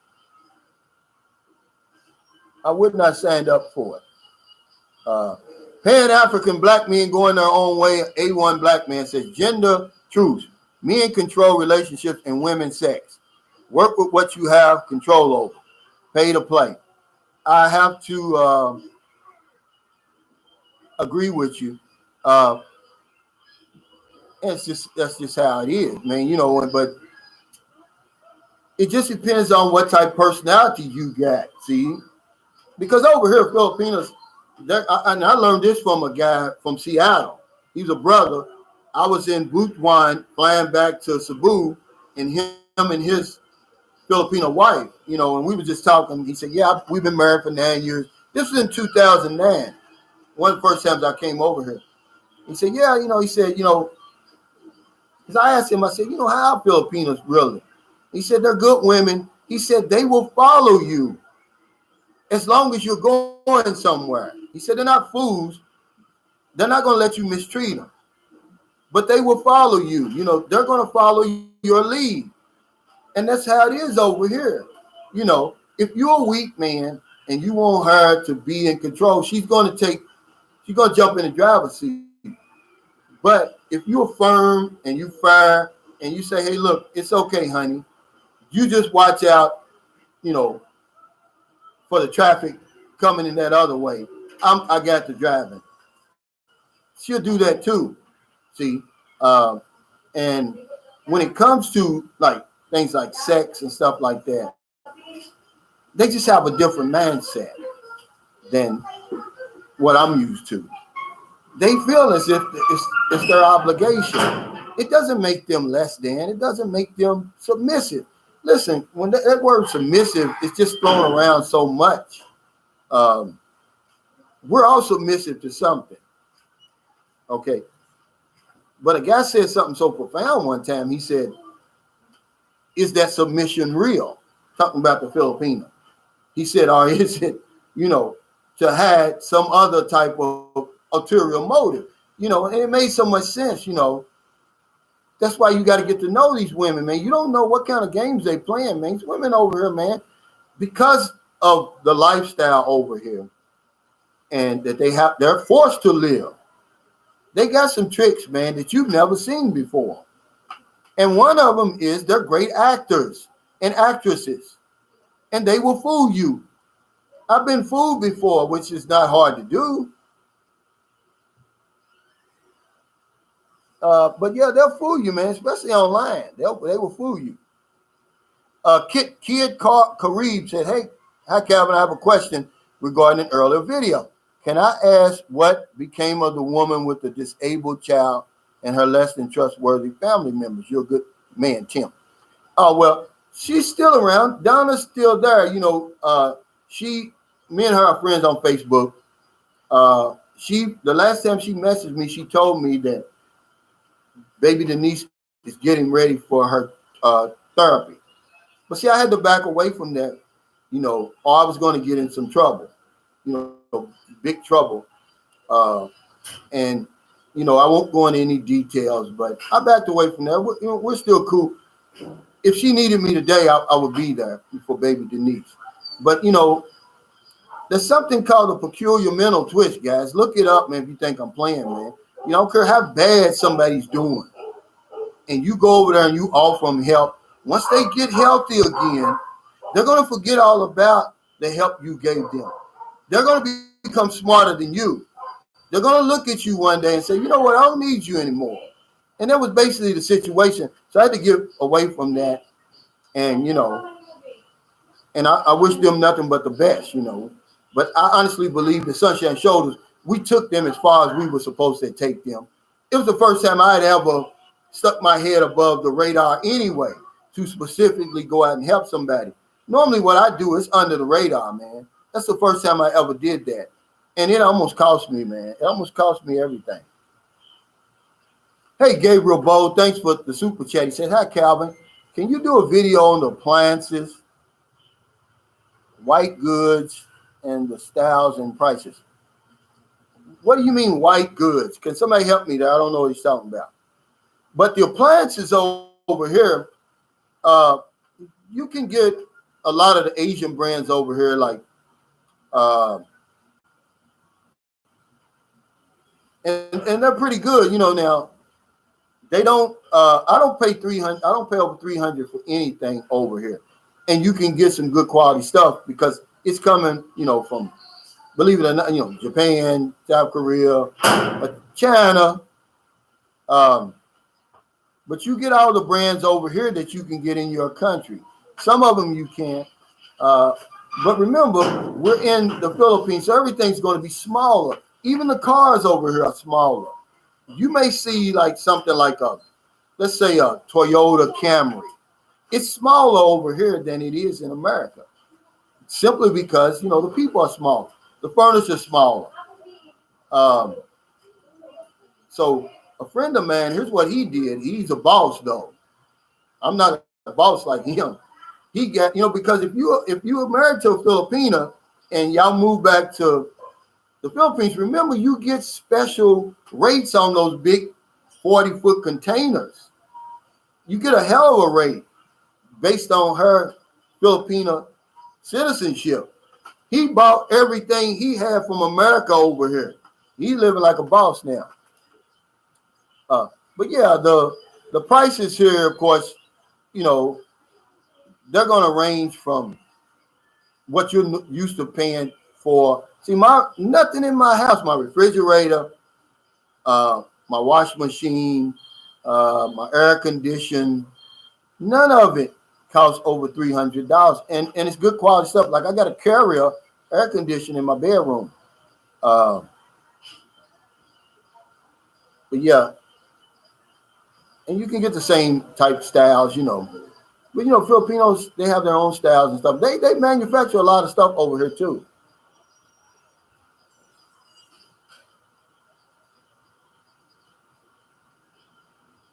I would not signed up for it. Pan-African black men going their own way. A1 black man says, gender truth. Men control relationships and women sex. Work with what you have control over. Pay to play. I have to agree with you. That's just how it is, man. But it just depends on what type of personality you got. See, because over here, Filipinos, and I learned this from a guy from Seattle. He's a brother. I was in Butuan flying back to Cebu, and him and his Filipino wife, and we were just talking. He said, yeah, we've been married for 9 years. This was in 2009. One of the first times I came over here. He said, yeah, he said, because I asked him, I said, how are Filipinos really? He said, they're good women. He said, they will follow you as long as you're going somewhere. He said, they're not fools. They're not going to let you mistreat them. But they will follow you. They're going to follow your lead. And that's how it is over here. If you're a weak man and you want her to be in control, she's going to jump in the driver's seat. But if you're firm and you fair and you say, hey, look, it's okay, honey. You just watch out, for the traffic coming in that other way. I got the driving. She'll do that too. See, and when it comes to like things like sex and stuff like that, they just have a different mindset than what I'm used to. They feel as if it's their obligation. It doesn't make them less than. It doesn't make them submissive. Listen, when that word submissive is just thrown around so much, we're all submissive to something. Okay. But a guy said something so profound one time. He said, is that submission real? Talking about the Filipino. He said, or is it, to hide some other type of ulterior motive? And it made so much sense, That's why you got to get to know these women, man. You don't know what kind of games they playing, man. These women over here, man, because of the lifestyle over here and that they're forced to live. They got some tricks, man, that you've never seen before. And one of them is they're great actors and actresses, and they will fool you. I've been fooled before, which is not hard to do. But yeah, they'll fool you, man, especially online. They will fool you. Kid Kareem said, hey, hi, Calvin, I have a question regarding an earlier video. Can I ask what became of the woman with the disabled child and her less than trustworthy family members? You're a good man, Tim. Oh, well, she's still around. Donna's still there. Me and her are friends on Facebook. The last time she messaged me, she told me that baby Denise is getting ready for her therapy. But see, I had to back away from that, or I was going to get in some trouble, big trouble. And, I won't go into any details, but I backed away from that. We're still cool. If she needed me today, I would be there for baby Denise. But, there's something called a peculiar mental twist, guys. Look it up, man, if you think I'm playing, man. You don't care how bad somebody's doing. And you go over there and you offer them help. Once they get healthy again, they're going to forget all about the help you gave them. They're going to become smarter than you. They're going to look at you one day and say, you know what, I don't need you anymore. And that was basically the situation. So I had to get away from that. And, and I wish them nothing but the best, But I honestly believe the Sunshine Shoulders, we took them as far as we were supposed to take them. It was the first time I had ever stuck my head above the radar anyway to specifically go out and help somebody. Normally what I do is under the radar, man. That's the first time I ever did that. And it almost cost me, man. It almost cost me everything. Hey, Gabriel Bowe, thanks for the super chat. He said, hi, Calvin. Can you do a video on the appliances, white goods, and the styles and prices? What do you mean white goods? Can somebody help me there? I don't know what he's talking about. But the appliances over here, you can get a lot of the Asian brands over here, like and they're pretty good, now. They don't I don't pay 300, I don't pay over 300 for anything over here. And you can get some good quality stuff because it's coming, from, believe it or not, Japan, South Korea, China. But you get all the brands over here that you can get in your country. Some of them you can't. But remember, we're in the Philippines, so everything's going to be smaller. Even the cars over here are smaller. You may see like something like let's say a Toyota Camry. It's smaller over here than it is in America, simply because, the people are smaller. The furniture is smaller. So a friend of mine, here's what he did. He's a boss, though. I'm not a boss like him. He got, because if you are married to a Filipina and y'all move back to the Philippines, remember, you get special rates on those big 40-foot containers. You get a hell of a rate based on her Filipina citizenship. He bought everything he had from America over here. He's living like a boss now. But yeah, the prices here, of course, they're going to range from what you're used to paying for. See, nothing in my house, my refrigerator, my washing machine, my air condition, none of it costs over $300. And it's good quality stuff. Like I got a Carrier air conditioner in my bedroom. But yeah, and you can get the same type styles, But Filipinos, they have their own styles and stuff. They manufacture a lot of stuff over here too.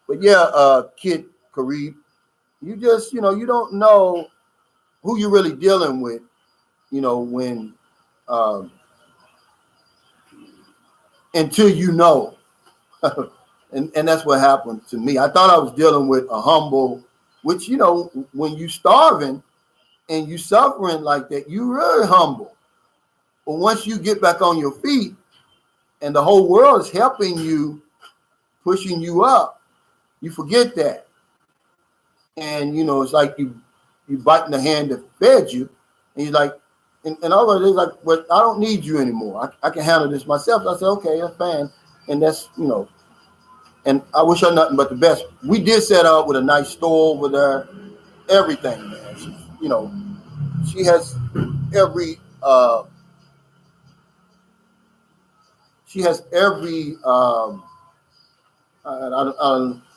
But yeah, Kid Kareem, you just, you don't know who you're really dealing with, when until you know. and that's what happened to me. I thought I was dealing with a humble, which, when you starving and you suffering like that, you really humble. But once you get back on your feet and the whole world is helping you, pushing you up, you forget that. And, it's like you biting the hand that fed you. And you're like, and all of it is like, well, I don't need you anymore. I can handle this myself. So I said, okay, that's fine. And that's, and I wish her nothing but the best. We did set up with a nice store over there, everything, man. She has every, I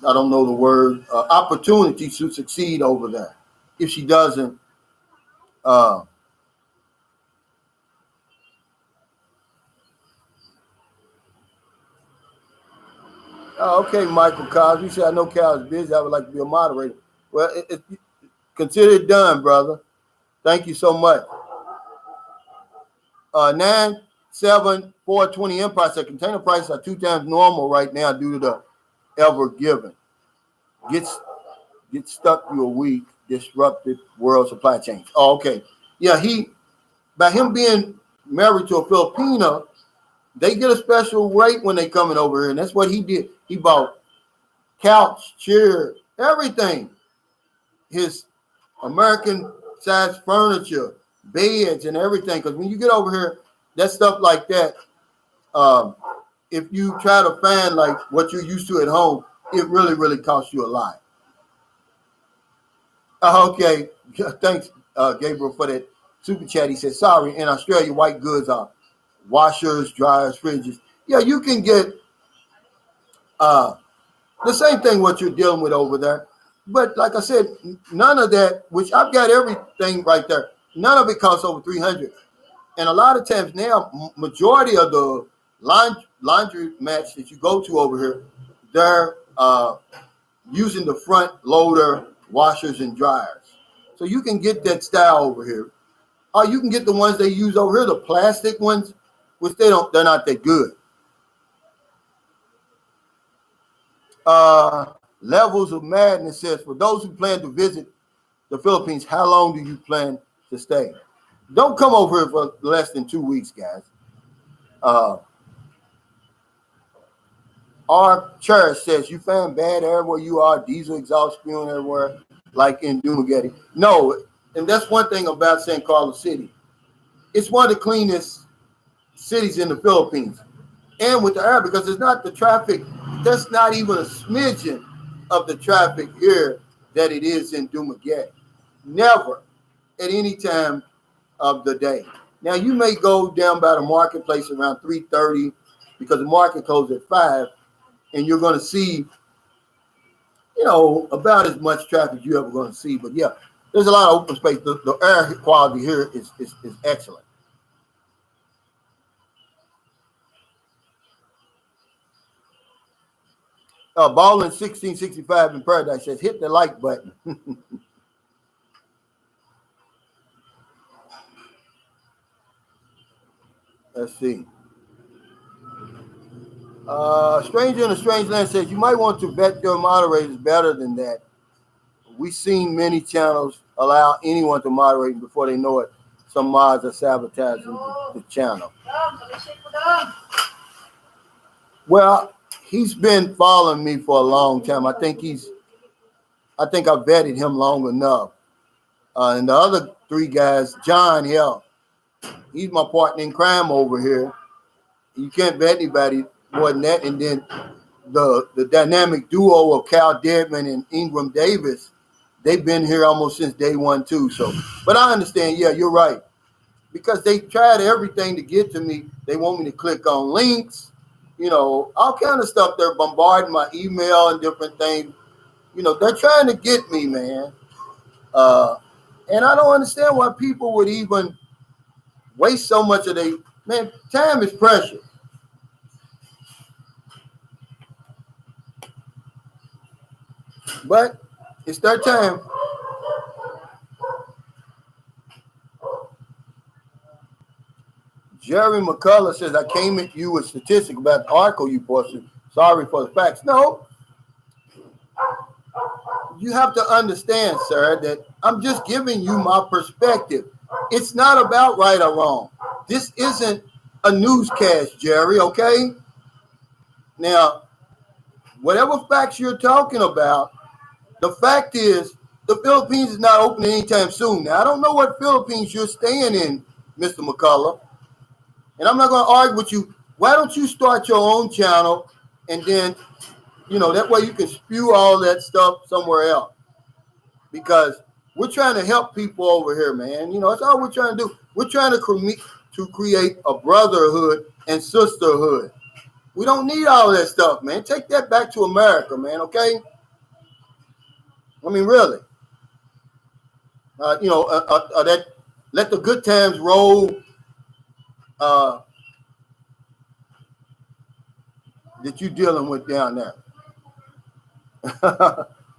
don't know the word, opportunity to succeed over there. If she doesn't, okay, Michael Cosby said, I know Cal is busy. I would like to be a moderator. Well, consider it done, brother. Thank you so much. 97420 Empire said container prices are 2 times normal right now due to the ever given. Get stuck through a week, disrupted world supply chains. Oh, okay. Yeah, by him being married to a Filipina, they get a special rate when they coming over here, and that's what he did. He bought couch, chair, everything. His American size furniture, beds, and everything. Because when you get over here, that stuff like that, if you try to find like what you're used to at home, it really, really costs you a lot. Okay, thanks, Gabriel, for that super chat. He said, sorry, in Australia, white goods are washers, dryers, fridges. Yeah, you can get the same thing what you're dealing with over there. But like I said, none of that, which I've got everything right there, none of it costs over 300. And a lot of times now, majority of the laundry mats that you go to over here, they're using the front loader washers and dryers. So you can get that style over here. Or you can get the ones they use over here, the plastic ones, which they're not that good. Levels of Madness says, for those who plan to visit the Philippines, how long do you plan to stay? Don't come over here for less than 2 weeks, guys. Our church says, you found bad air where you are, diesel exhaust spewing everywhere, like in Dumaguete. No, and that's one thing about San Carlos City. It's one of the cleanest cities in the Philippines. And with the air, because it's not the traffic, that's not even a smidgen of the traffic here that it is in Dumaguete. Never at any time of the day. Now, you may go down by the marketplace around 3:30 because the market closes at 5, and you're going to see, about as much traffic you're ever going to see. But yeah, there's a lot of open space. The air quality here is excellent. Ballin 1665 in Paradise says, hit the like button. Let's see. Stranger in a Strange Land says, you might want to vet your moderators better than that. We've seen many channels allow anyone to moderate before they know it. Some mods are sabotaging the channel. Well, he's been following me for a long time. I think I vetted him long enough. And the other 3 guys, John, he's my partner in crime over here. You can't vet anybody more than that. And then the dynamic duo of Cal Deadman and Ingram Davis, they've been here almost since day 1 too. So, but I understand. Yeah, you're right. Because they tried everything to get to me. They want me to click on links, all kind of stuff. They're bombarding my email and different things. They're trying to get me, man. And I don't understand why people would even waste so much of their, man, time is precious. But it's their time. Jerry McCullough says, I came at you with statistics about the article you posted. Sorry for the facts. No. You have to understand, sir, that I'm just giving you my perspective. It's not about right or wrong. This isn't a newscast, Jerry, okay? Now, whatever facts you're talking about, the fact is the Philippines is not opening anytime soon. Now, I don't know what Philippines you're staying in, Mr. McCullough. And I'm not going to argue with you. Why don't you start your own channel and then, that way you can spew all that stuff somewhere else. Because we're trying to help people over here, man. That's all we're trying to do. We're trying to create a brotherhood and sisterhood. We don't need all that stuff, man. Take that back to America, man, okay? I mean, really. That let the good times roll. That you dealing with down there.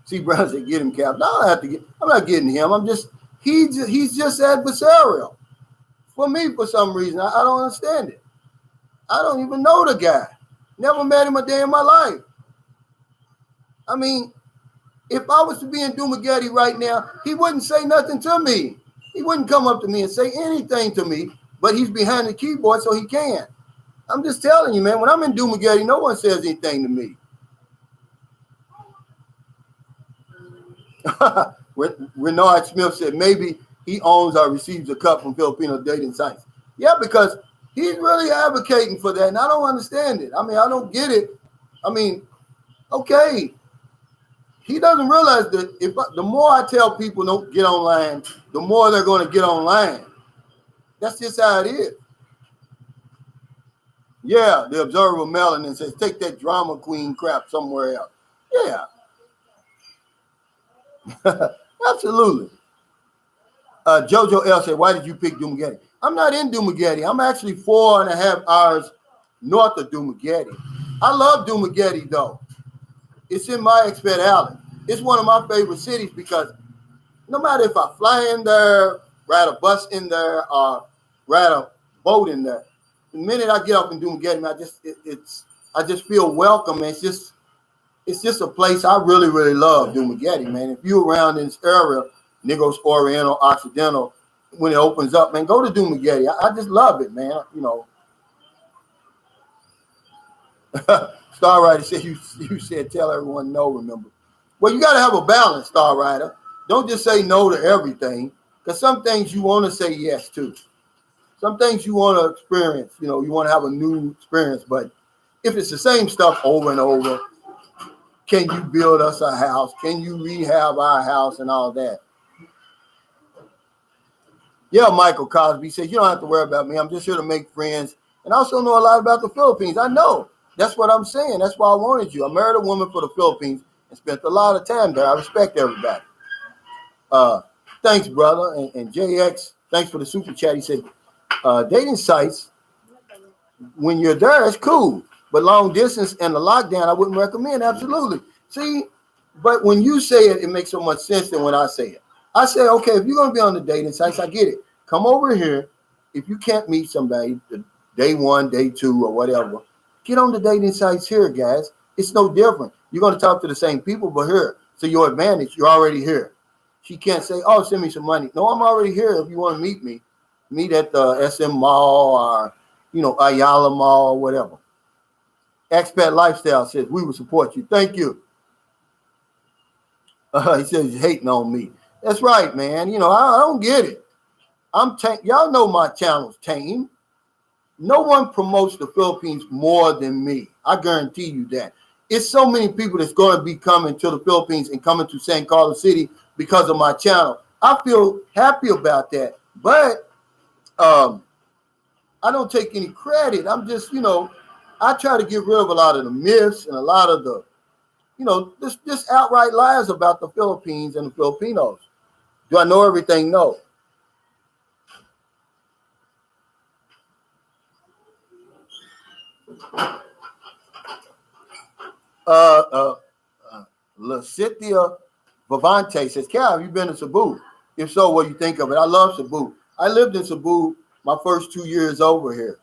See, Brown said, get him, Cap. No, I'm not getting him. He's just adversarial. For me, for some reason, I don't understand it. I don't even know the guy. Never met him a day in my life. I mean, if I was to be in Dumaguete right now, he wouldn't say nothing to me. He wouldn't come up to me and say anything to me, but he's behind the keyboard, so he can. I'm just telling you, man, when I'm in Dumaguete, no one says anything to me. Renard Smith said maybe he owns or receives a cut from Filipino dating sites. Yeah, because He's really advocating for that, and I don't understand it. I mean, I don't get it. I mean, okay, he doesn't realize that the more I tell people don't get online, the more they're going to get online. That's just how it is. Yeah, the Observer Melanin says, take that drama queen crap somewhere else. Yeah. Absolutely. Jojo L said, why did you pick Dumagetti? I'm not in Dumagetti. I'm actually 4.5 hours north of Dumagetti. I love Dumagetti, though. It's in my Expat Alley. It's one of my favorite cities because no matter if I fly in there, ride a bus in there, or ride a boat in there, the minute I get up and Dumagetti, I just feel welcome. It's just a place I really, really love, Dumagetti, man. If you're around in this area, Negros Oriental, Occidental, when it opens up, man, go to Dumagetti. I just love it, man. You know. Star Rider said you said tell everyone no, remember. Well, you got to have a balance, Star Rider. Don't just say no to everything, because some things you want to say yes to. Some things you want to experience, you know, you want to have a new experience. But if it's the same stuff over and over, can you build us a house? Can you rehab our house and all that? Yeah, Michael Cosby says, you don't have to worry about me. I'm just here to make friends. And I also know a lot about the Philippines. I know. That's what I'm saying. That's why I wanted you. I married a woman for the Philippines and spent a lot of time there. I respect everybody. Thanks, brother. And JX, thanks for the super chat. He said, dating sites, when you're there, it's cool. But long distance and the lockdown, I wouldn't recommend. Absolutely. See, but when you say it, it makes so much sense than when I say it. I say, okay, if you're going to be on the dating sites, I get it. Come over here. If you can't meet somebody, day one, day two, or whatever, get on the dating sites here, guys. It's no different. You're going to talk to the same people, but here. So your advantage, you're already here. She can't say, oh, send me some money. No, I'm already here. If you want to meet me, meet at the SM Mall or, you know, Ayala Mall or whatever. Expat Lifestyle says, we will support you. Thank you. He says, he's hating on me. That's right, man. You know, I don't get it. Y'all know my channel's tame. No one promotes the Philippines more than me. I guarantee you that. It's so many people that's going to be coming to the Philippines and coming to San Carlos City because of my channel. I feel happy about that. But I don't take any credit. I'm just, you know, I try to get rid of a lot of the myths and a lot of the, you know, just outright lies about the Philippines and the Filipinos. Do I know everything? No. Cynthia Vavante says, Cal, have you been to Cebu? If so, what do you think of it? I love Cebu. I lived in Cebu my first 2 years over here.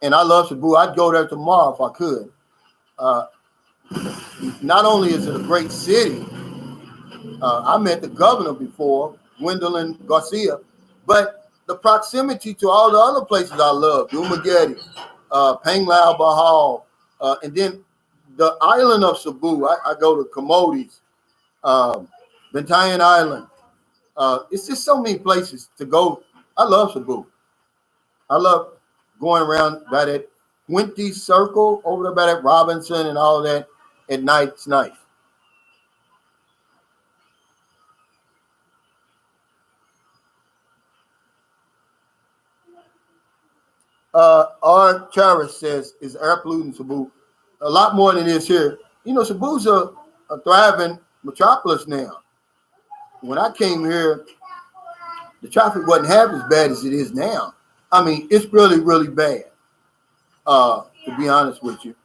And I love Cebu. I'd go there tomorrow if I could. Not only is it a great city, I met the governor before, Gwendolyn Garcia, but the proximity to all the other places I love, Dumaguete, Panglao Bahal, and then the island of Cebu. I go to Camotes, Bantayan Island. It's just so many places to go. I love Cebu. I love going around by that 20 circle over there by that Robinson and all that at night. It's nice. R. Charis says, is air pollution Cebu a lot more than it is here? You know, Cebu's a thriving metropolis now. When I came here, the traffic wasn't half as bad as it is now. I mean, it's really, really bad, to be honest with you.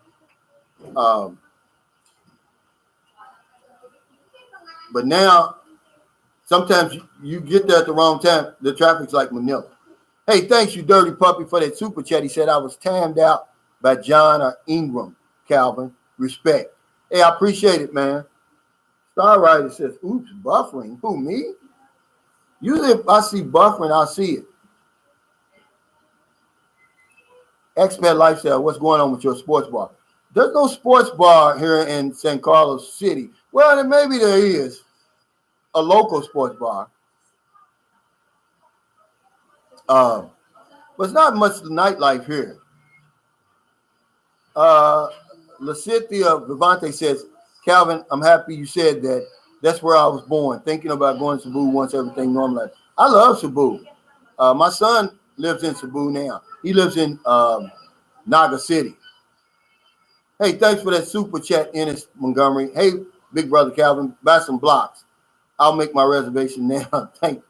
But now, sometimes you get there at the wrong time. The traffic's like Manila. Hey, thanks, you dirty puppy, for that super chat. He said I was timed out by John or Ingram, Calvin. Respect. Hey, I appreciate it, man. Star Rider says, oops, buffering. Who, me? Usually if I see buffering, I'll see it. Expat Lifestyle, what's going on with your sports bar? There's no sports bar here in San Carlos City. Well, then maybe there is a local sports bar. But it's not much of the nightlife here. Lacithia Vivante says, Calvin, I'm happy you said that. That's where I was born, thinking about going to Cebu once everything normalized. I love Cebu. My son lives in Cebu now. He lives in Naga City. Hey, thanks for that super chat, Ennis Montgomery. Hey, big brother Calvin, buy some blocks. I'll make my reservation now. Thanks,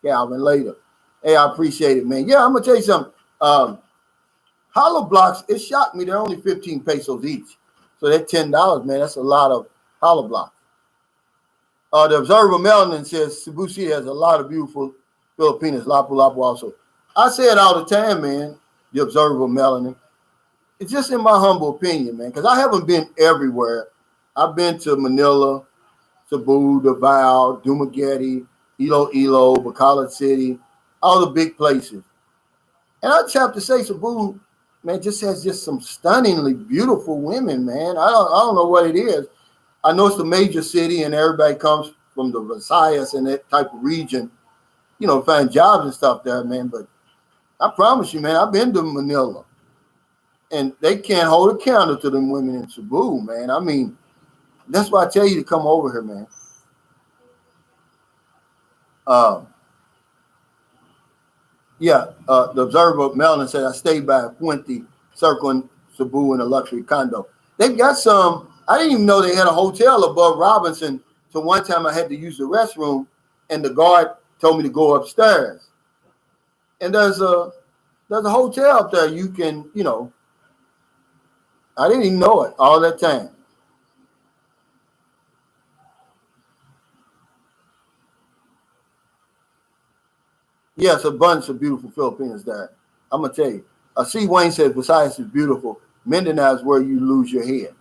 Calvin, later. Hey, I appreciate it, man. Yeah, I'm going to tell you something. Hollow blocks, it shocked me. They're only 15 pesos each. So that's $10, man. That's a lot of hollow blocks. The Observer Melanin says Cebu City has a lot of beautiful Filipinas, Lapu-Lapu also. I say it all the time, man, the Observer Melanin. It's just in my humble opinion, man, because I haven't been everywhere. I've been to Manila, Cebu, Davao, Dumaguete, Iloilo, Bacolod City, all the big places. And I just have to say, Cebu, man, just has just some stunningly beautiful women, man. I don't know what it is. I know it's a major city and everybody comes from the Visayas and that type of region, you know, find jobs and stuff there, man. But I promise you, man, I've been to Manila and they can't hold a candle to them women in Cebu, man. I mean, that's why I tell you to come over here, man. The Observer Melvin said, I stayed by a Puente circling Cebu in a luxury condo. They've got some. I didn't even know they had a hotel above Robinson. So one time I had to use the restroom, and the guard told me to go upstairs. And there's a hotel up there. You can, you know. I didn't even know it all that time. Yes, a bunch of beautiful Filipinos there. I'm gonna tell you. C. Wayne says, Visayas is beautiful. Mindanao is where you lose your head.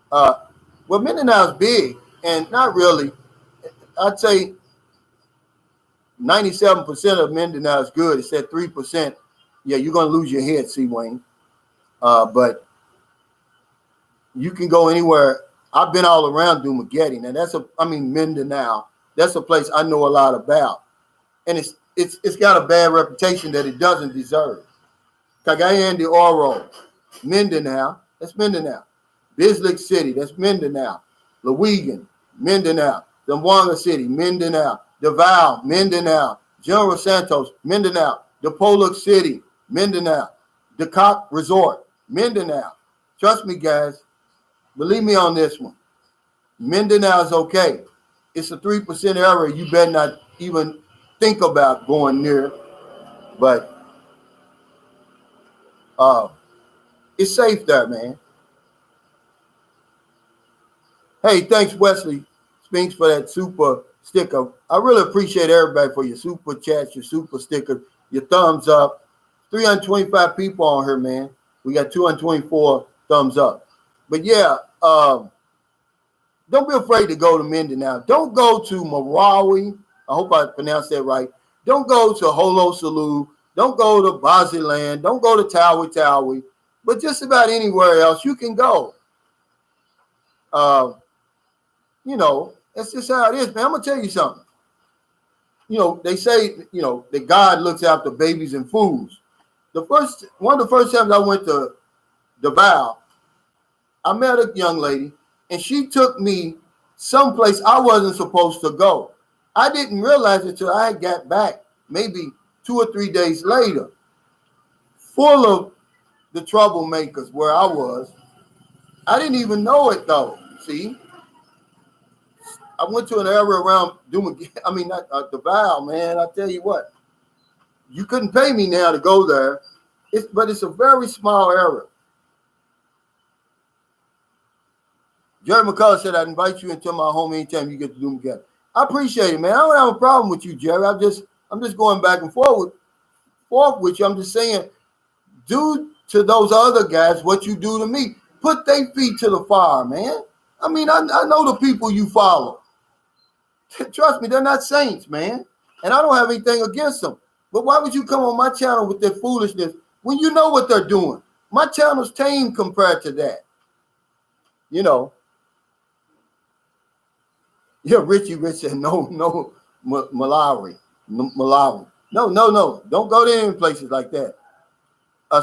Well, Mindanao is big, and not really. I'd say 97% of Mindanao is good. It said 3%. Yeah, you're gonna lose your head, C. Wayne. But you can go anywhere. I've been all around Dumaguete. Now Mindanao. That's a place I know a lot about, and it's got a bad reputation that it doesn't deserve. Cagayan de Oro, Mindanao, that's Mindanao. Bislick City, that's Mindanao. Lawegan, Mindanao. Zamboanga City, Mindanao. Davao, Mindanao. General Santos, Mindanao. Dipolog City, Mindanao. Decock Resort, Mindanao. Trust me, guys. Believe me on this one. Mindanao is okay. It's a 3% area. You better not even think about going near. But it's safe there, man. Hey, thanks, Wesley Spinks, for that super sticker. I really appreciate everybody for your super chats, your super stickers, your thumbs up. 325 people on here, man. We got 224 thumbs up. But yeah, don't be afraid to go to Mindanao. Don't go to Marawi. I hope I pronounced that right. Don't go to Holo Salu. Don't go to Basilan. Don't go to Tawi Tawi. But just about anywhere else you can go. You know, that's just how it is, man. I'm going to tell you something. You know, they say, you know, that God looks after babies and fools. One of the first times I went to Davao, I met a young lady, and she took me someplace I wasn't supposed to go. I didn't realize it until I got back, maybe 2 or 3 days later, full of the troublemakers where I was. I didn't even know it, though, see? I went to an area around Davao, man. I tell you what, you couldn't pay me now to go there, but it's a very small area. Jerry McCullough said, I'd invite you into my home anytime you get to Dumaguete. I appreciate it, man. I don't have a problem with you, Jerry. I'm just going back and forth with you. I'm just saying, do to those other guys what you do to me. Put their feet to the fire, man. I mean, I know the people you follow. Trust me, they're not saints, man. And I don't have anything against them. But why would you come on my channel with that foolishness when you know what they're doing? My channel's tame compared to that. You know. Yeah, Richie Rich said, no, Malawi. No. Don't go to any places like that.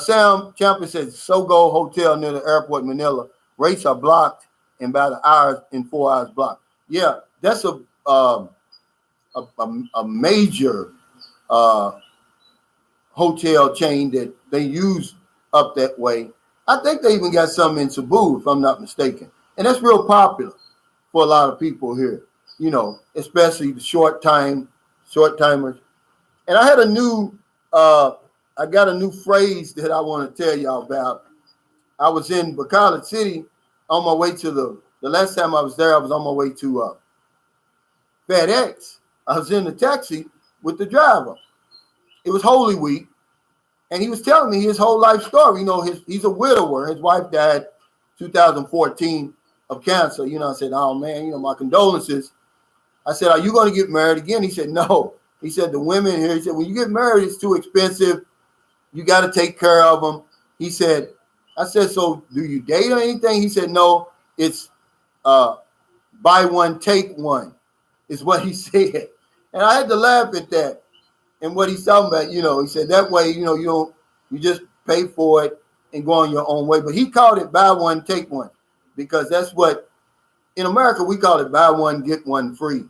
Sam Champion says Sogo Hotel near the airport, Manila. Rates are blocked in about an hour, in 4 hours blocked. Yeah, that's a major hotel chain that they use up that way. I think they even got some in Cebu, if I'm not mistaken, and that's real popular for a lot of people here. You know, especially the short timers. And I had a new, I got a new phrase that I want to tell y'all about. I was in Bacolod City on my way to the last time I was there, I was on my way to FedEx. I was in the taxi with the driver. It was Holy Week, and he was telling me his whole life story. You know, he's a widower. His wife died 2014 of cancer. You know, I said, oh man, you know, my condolences. I said, are you going to get married again? He said, no. He said, the women here, he said, when you get married, it's too expensive. You got to take care of them. He said, I said, so do you date or anything? He said, no, it's buy one, take one, is what he said. And I had to laugh at that. And what he's talking about, you know, he said that way, you know, you just pay for it and go on your own way. But he called it buy one, take one, because that's what, in America, we call it buy one, get one free.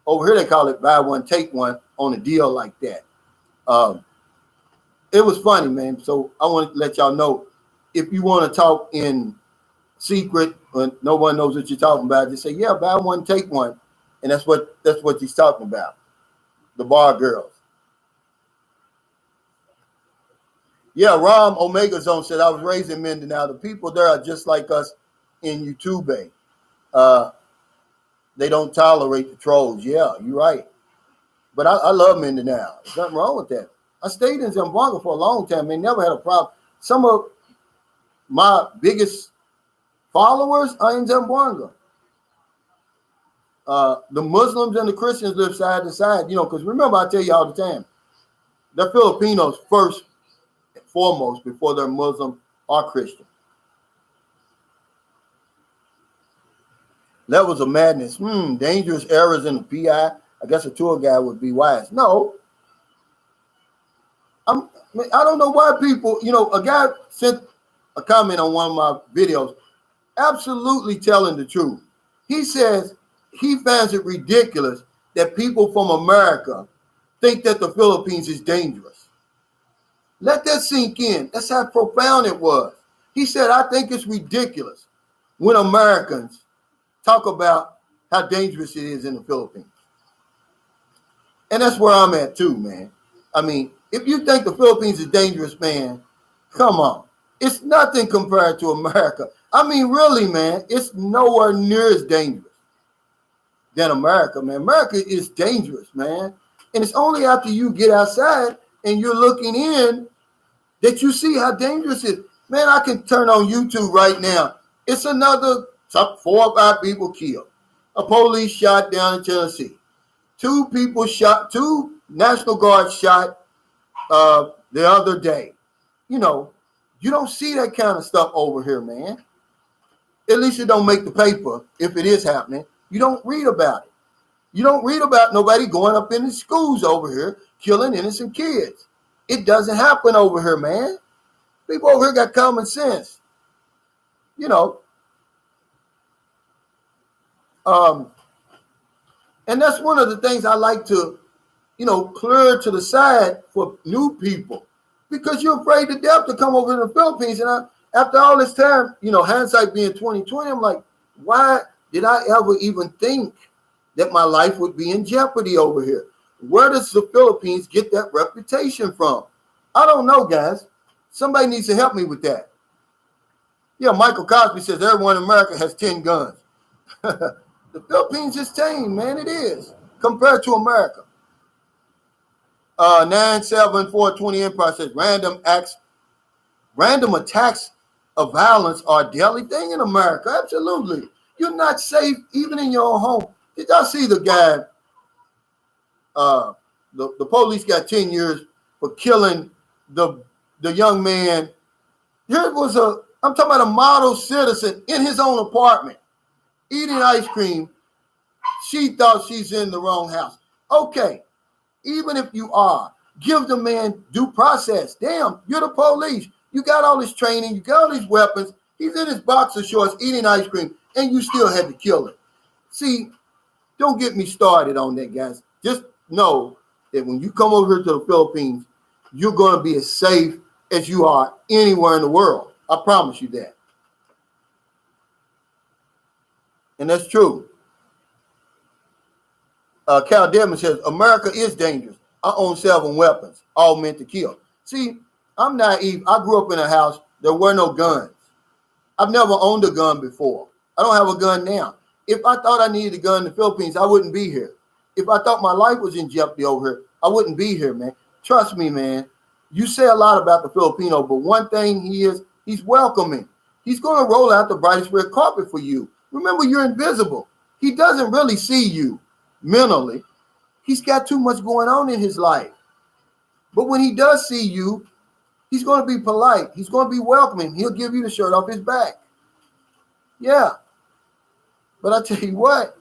Over here, they call it buy one, take one on a deal like that. It was funny, man. So I want to let y'all know, if you want to talk in secret when no one knows what you're talking about, just say, yeah, buy one, take one. And that's what he's talking about. The bar girls. Yeah, Rom Omega Zone said, I was raised in Mindanao. The people there are just like us in YouTube. They don't tolerate the trolls. Yeah, you're right. But I love Mindanao. There's nothing wrong with that. I stayed in Zamboanga for a long time. They never had a problem. Some of my biggest followers are in Zamboanga. The Muslims and the Christians live side to side, you know, because remember, I tell you all the time, they're Filipinos first and foremost before they're Muslim or Christian. Levels of madness. Dangerous errors in the PI. I guess a tour guide would be wise. No. I don't know why people, you know, a guy sent a comment on one of my videos, absolutely telling the truth. He says he finds it ridiculous that people from America think that the Philippines is dangerous. Let that sink in. That's how profound it was. He said, I think it's ridiculous when Americans talk about how dangerous it is in the Philippines. And that's where I'm at too, man. I mean, if you think the Philippines is dangerous, man, come on. It's nothing compared to America. I mean, really, man, it's nowhere near as dangerous than America, man. America is dangerous, man. And it's only after you get outside and you're looking in that you see how dangerous it is. Man, I can turn on YouTube right now. It's another 4 or 5 people killed. A police shot down in Tennessee. 2 National Guard shot the other day. You know, you don't see that kind of stuff over here, man. At least it don't make the paper if it is happening. You don't read about it. You don't read about nobody going up in the schools over here killing innocent kids. It doesn't happen over here, man. People over here got common sense. You know. And that's one of the things I like to, you know, clear to the side for new people, because you're afraid to death to come over to the Philippines. And after all this time, you know, hindsight being 2020, I'm like, why did I ever even think that my life would be in jeopardy over here? Where does the Philippines get that reputation from? I don't know, guys. Somebody needs to help me with that. Yeah, Michael Cosby says everyone in America has 10 guns. The Philippines is tame, man. It is, compared to America. 97420 Empire says random attacks of violence are a daily thing in America. Absolutely. You're not safe even in your own home. Did y'all see the guy? The police got 10 years for killing the young man. Here was I'm talking about a model citizen in his own apartment, eating ice cream. She thought she's in the wrong house. Okay, even if you are, give the man due process. Damn, you're the police. You got all this training, you got all these weapons. He's in his boxer shorts eating ice cream, and you still had to kill him. See, don't get me started on that, guys. Just know that when you come over here to the Philippines, you're going to be as safe as you are anywhere in the world. I promise you that. And that's true. Cal Devin says, America is dangerous. I own 7 weapons, all meant to kill. See, I'm naive. I grew up in a house. There were no guns. I've never owned a gun before. I don't have a gun now. If I thought I needed a gun in the Philippines, I wouldn't be here. If I thought my life was in jeopardy over here, I wouldn't be here, man. Trust me, man. You say a lot about the Filipino, but one thing he's welcoming. He's going to roll out the brightest red carpet for you. Remember, you're invisible. He doesn't really see you mentally. He's got too much going on in his life. But when he does see you, he's going to be polite. He's going to be welcoming. He'll give you the shirt off his back. Yeah. But I tell you what,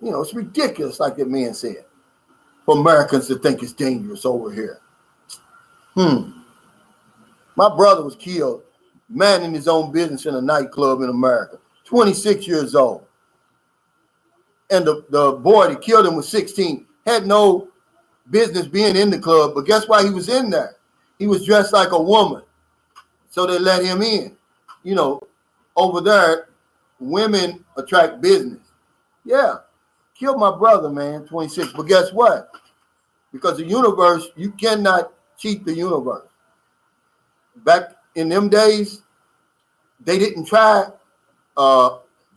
it's ridiculous, like that man said, for Americans to think it's dangerous over here. My brother was killed, minding his own business in a nightclub in America, 26 years old. And the boy that killed him was 16, had no business being in the club, but guess why he was in there? He was dressed like a woman, so they let him in. Over there, women attract business. Yeah, killed my brother, man, 26. But guess what? Because the universe, you cannot cheat the universe. Back in them days, they didn't try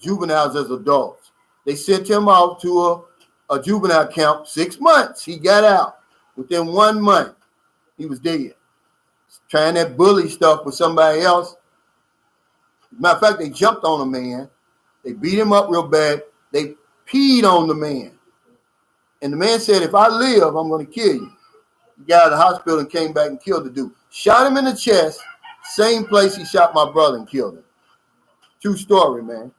juveniles as adults. They sent him out to a juvenile camp, 6 months. He got out. Within 1 month, he was dead. Trying that bully stuff with somebody else. Matter of fact, they jumped on a man. They beat him up real bad. They peed on the man. And the man said, if I live, I'm going to kill you. He got out of the hospital and came back and killed the dude. Shot him in the chest, same place he shot my brother and killed him. True story, man.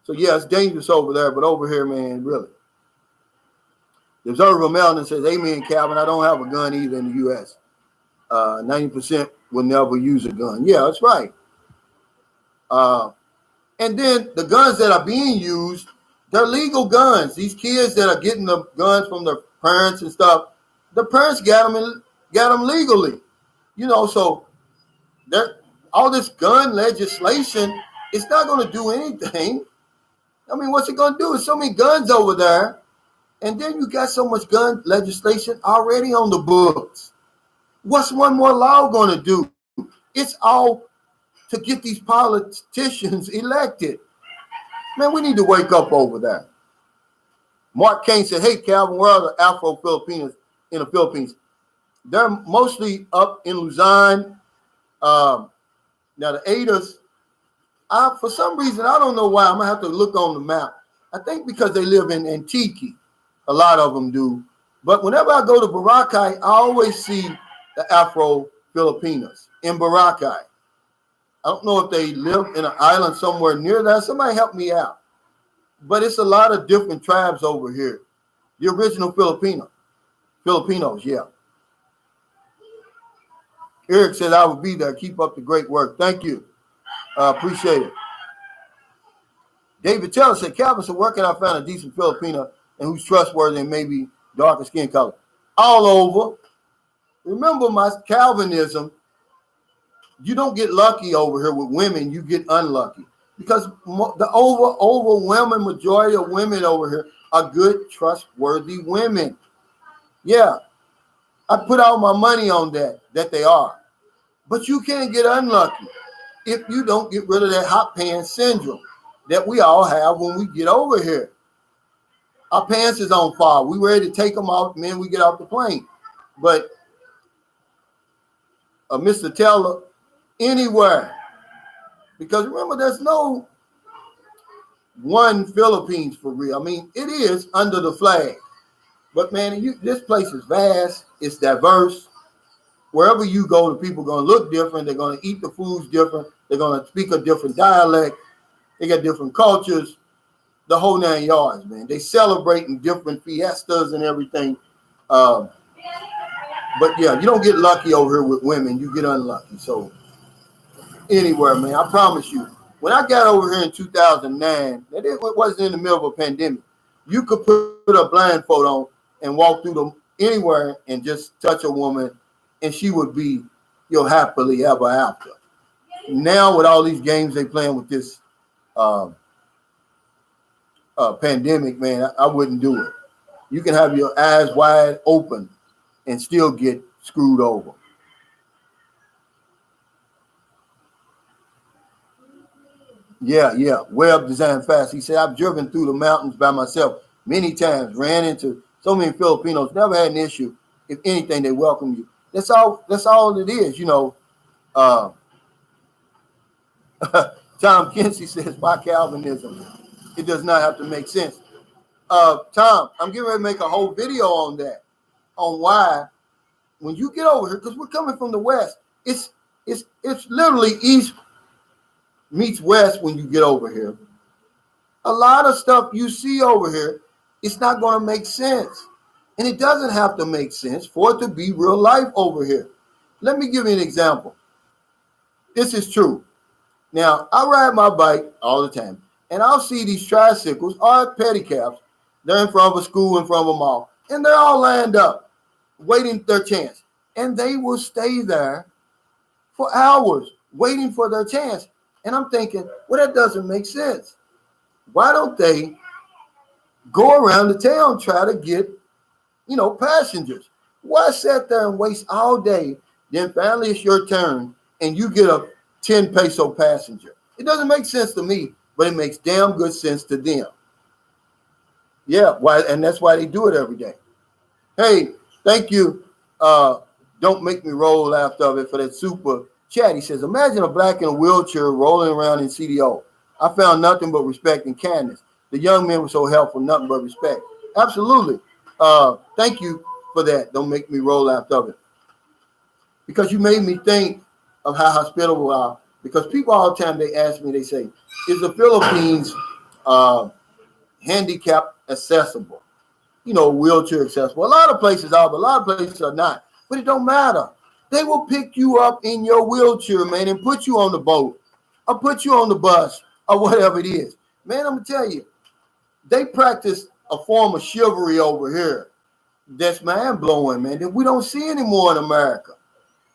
So, yeah, it's dangerous over there, but over here, man, really. The Observer Melvin says, amen, Calvin, I don't have a gun either in the U.S. 90% will never use a gun. Yeah, that's right. And then the guns that are being used, they're legal guns. These kids that are getting the guns from their parents and stuff, the parents got them legally. So all this gun legislation, it's not going to do anything. I mean, what's it going to do? There's so many guns over there. And then you got so much gun legislation already on the books. What's one more law going to do? It's all to get these politicians elected. Man, we need to wake up over there. Mark Kane said, hey, Calvin, where are the Afro-Filipinos in the Philippines? They're mostly up in Luzon. Now, the Adas, for some reason, I don't know why. I'm going to have to look on the map. I think because they live in Antique. A lot of them do. But whenever I go to Boracay, I always see the Afro-Filipinos in Boracay. I don't know if they live in an island somewhere near that. Somebody help me out. But it's a lot of different tribes over here. The original Filipinos, yeah. Eric said, I will be there. Keep up the great work. Thank you. Appreciate it. David Taylor said, Calvin said, where can I find a decent Filipino and who's trustworthy and maybe darker skin color? All over. Remember my Calvinism. You don't get lucky over here with women. You get unlucky because the overwhelming majority of women over here are good, trustworthy women. Yeah, I put all my money on that they are. But you can't get unlucky if you don't get rid of that hot pants syndrome that we all have when we get over here. Our pants is on fire. We ready to take them off, man, we get off the plane. But Mr. Taylor, anywhere. Because remember, there's no one Philippines for real. I mean, it is under the flag. But, man, this place is vast. It's diverse. Wherever you go, the people are going to look different. They're going to eat the foods different. They're going to speak a different dialect. They got different cultures. The whole 9 yards, man. They celebrating different fiestas and everything. But yeah, you don't get lucky over here with women. You get unlucky. So anywhere, man, I promise you. When I got over here in 2009, it wasn't in the middle of a pandemic. You could put a blindfold on and walk through anywhere and just touch a woman, and she would be your happily ever after. Now with all these games they playing with this pandemic, man, I wouldn't do it. You can have your eyes wide open and still get screwed over. Yeah. Web Design Fast. He said, I've driven through the mountains by myself many times, ran into so many Filipinos, never had an issue. If anything, they welcome you. That's all it is, you know. Tom Kinsey says, by Calvinism, it does not have to make sense. Tom, I'm getting ready to make a whole video on that, on why when you get over here, because we're coming from the West, it's literally East meets West when you get over here. A lot of stuff you see over here, it's not going to make sense. And it doesn't have to make sense for it to be real life over here. Let me give you an example. This is true. Now, I ride my bike all the time, and I'll see these tricycles or pedicabs. They're in front of a school, in front of a mall, and they're all lined up, waiting their chance. And they will stay there for hours, waiting for their chance. And I'm thinking, well, that doesn't make sense. Why don't they go around the town, try to get, passengers? Why sit there and waste all day? Then finally it's your turn and you get a 10 peso passenger. It doesn't make sense to me, but it makes damn good sense to them. Yeah, why? And that's why they do it every day. Hey, thank you. Don't make me roll after it for that super chat. He says, imagine a black in a wheelchair rolling around in CDO. I found nothing but respect and kindness. The young men were so helpful, nothing but respect. Absolutely. Thank you for that. Don't make me roll after it. Because you made me think of how hospitable we are. Because people all the time, they ask me, they say, is the Philippines handicap accessible? Wheelchair accessible. A lot of places are, but a lot of places are not. But it don't matter. They will pick you up in your wheelchair, man, and put you on the boat or put you on the bus or whatever it is. Man, I'm going to tell you, they practice a form of chivalry over here that's mind-blowing, man, that we don't see anymore in America.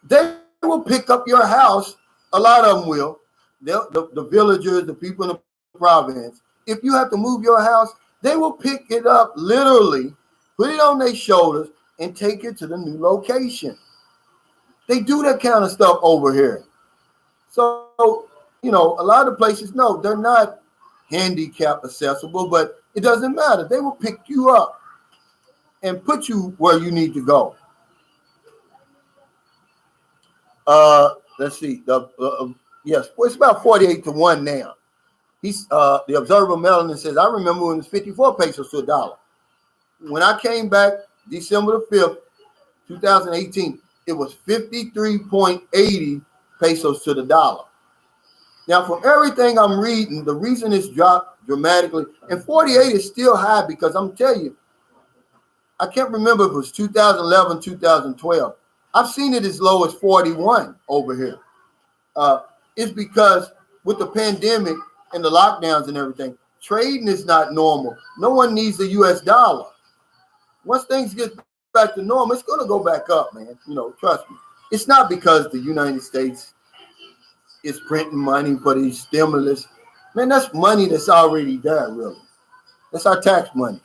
They will pick up your house. A lot of them will. The villagers, the people in the province. If you have to move your house, they will pick it up literally, put it on their shoulders, and take it to the new location. They do that kind of stuff over here. So, a lot of places, no, they're not handicap accessible, but it doesn't matter. They will pick you up and put you where you need to go. Let's see. Yes, well, it's about 48-1 now. He's the Observer Melanin says, I remember when it was 54 pesos to $1. When I came back December the 5th, 2018, it was 53.80 pesos to the dollar. Now, from everything I'm reading, the reason it's dropped dramatically, and 48 is still high because I'm telling you, I can't remember if it was 2011, 2012. I've seen it as low as 41 over here. It's because with the pandemic and the lockdowns and everything, trading is not normal. No one needs the US dollar. Once things get back to normal, it's going to go back up, man. Trust me. It's not because the United States is printing money for these stimulus. Man, that's money that's already there, really. That's our tax money.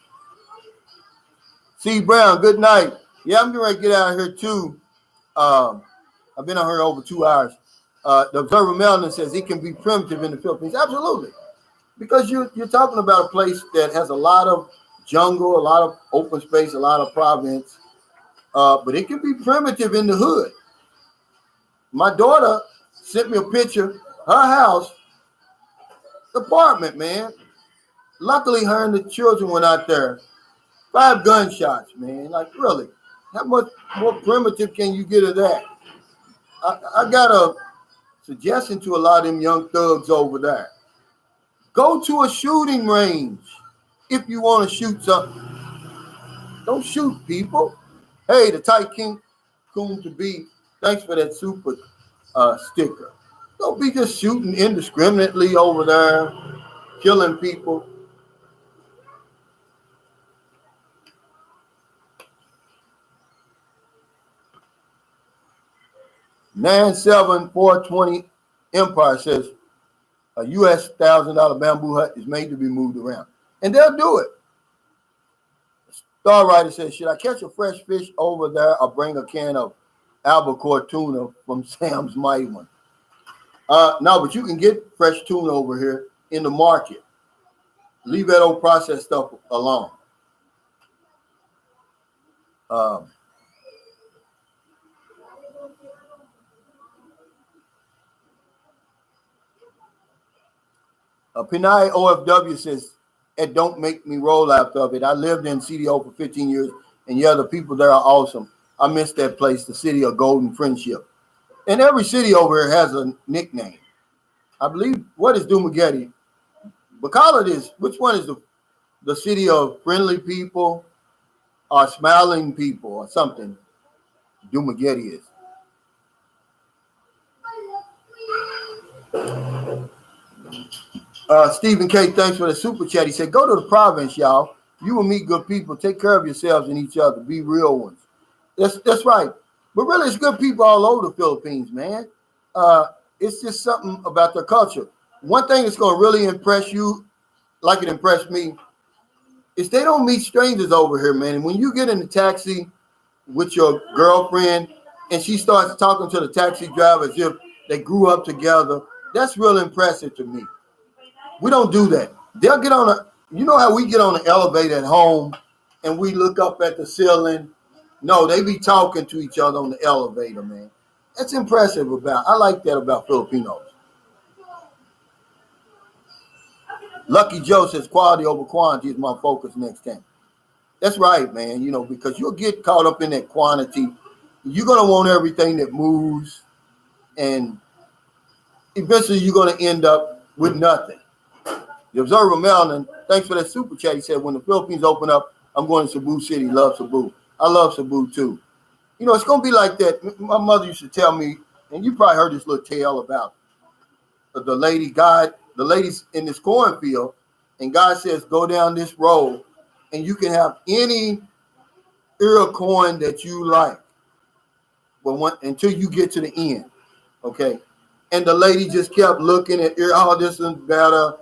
C. Brown, good night. Yeah, I'm getting ready to get out of here, too. I've been out here over 2 hours. The Observer Melanin says it can be primitive in the Philippines. Absolutely. Because you're talking about a place that has a lot of jungle, a lot of open space, a lot of province. But it can be primitive in the hood. My daughter sent me a picture, her house, apartment, man. Luckily, her and the children went out there. 5 gunshots, man. Like, really? How much more primitive can you get of that? I got a suggestion to a lot of them young thugs over there. Go to a shooting range if you want to shoot something. Don't shoot people. Hey, the Tight King coon to be. Thanks for that super sticker. Don't be just shooting indiscriminately over there, killing people. 97420 Empire says a U.S. $1,000 bamboo hut is made to be moved around. And they'll do it. Star Rider says, should I catch a fresh fish over there or bring a can of albacore tuna from Sam's Mighty One? No, but you can get fresh tuna over here in the market. Leave that old processed stuff alone. Pinay OFW says, it don't make me roll after of it. I lived in CDO for 15 years, and yeah, the people there are awesome. I miss that place, the city of golden friendship. And every city over here has a nickname. I believe, what is Dumagetti? But call it this. Which one is the city of friendly people or smiling people or something? Dumagetti is. Stephen K., thanks for the super chat. He said, go to the province, y'all. You will meet good people. Take care of yourselves and each other. Be real ones. That's right. But really, it's good people all over the Philippines, man. It's just something about their culture. One thing that's going to really impress you, like it impressed me, is they don't meet strangers over here, man. And when you get in the taxi with your girlfriend and she starts talking to the taxi driver as if they grew up together, that's real impressive to me. We don't do that. They'll get on you know how we get on the elevator at home and we look up at the ceiling? No, they be talking to each other on the elevator, man. That's impressive I like that about Filipinos. Lucky Joe says quality over quantity is my focus next time. That's right, man. You know, because you'll get caught up in that quantity. You're going to want everything that moves, and eventually you're going to end up with nothing. The Observer Melon, thanks for that super chat. He said, when the Philippines open up, I'm going to Cebu City. Love Cebu. I love Cebu too. You know, it's going to be like that. My mother used to tell me, and you probably heard this little tale about the ladies in this cornfield, and God says, go down this road, and you can have any ear coin that you like, until you get to the end, okay? And the lady just kept looking at this one's better.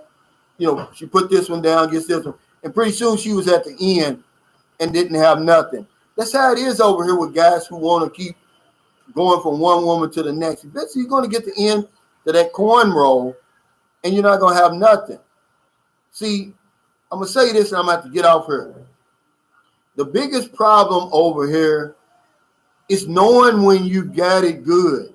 You know, she put this one down, gets this one, and pretty soon she was at the end and didn't have nothing. That's how it is over here with guys who want to keep going from one woman to the next. Eventually, you're going to get to the end to that coin roll, and you're not going to have nothing. See, I'm going to say this, and I'm going to have to get off here. The biggest problem over here is knowing when you've got it good.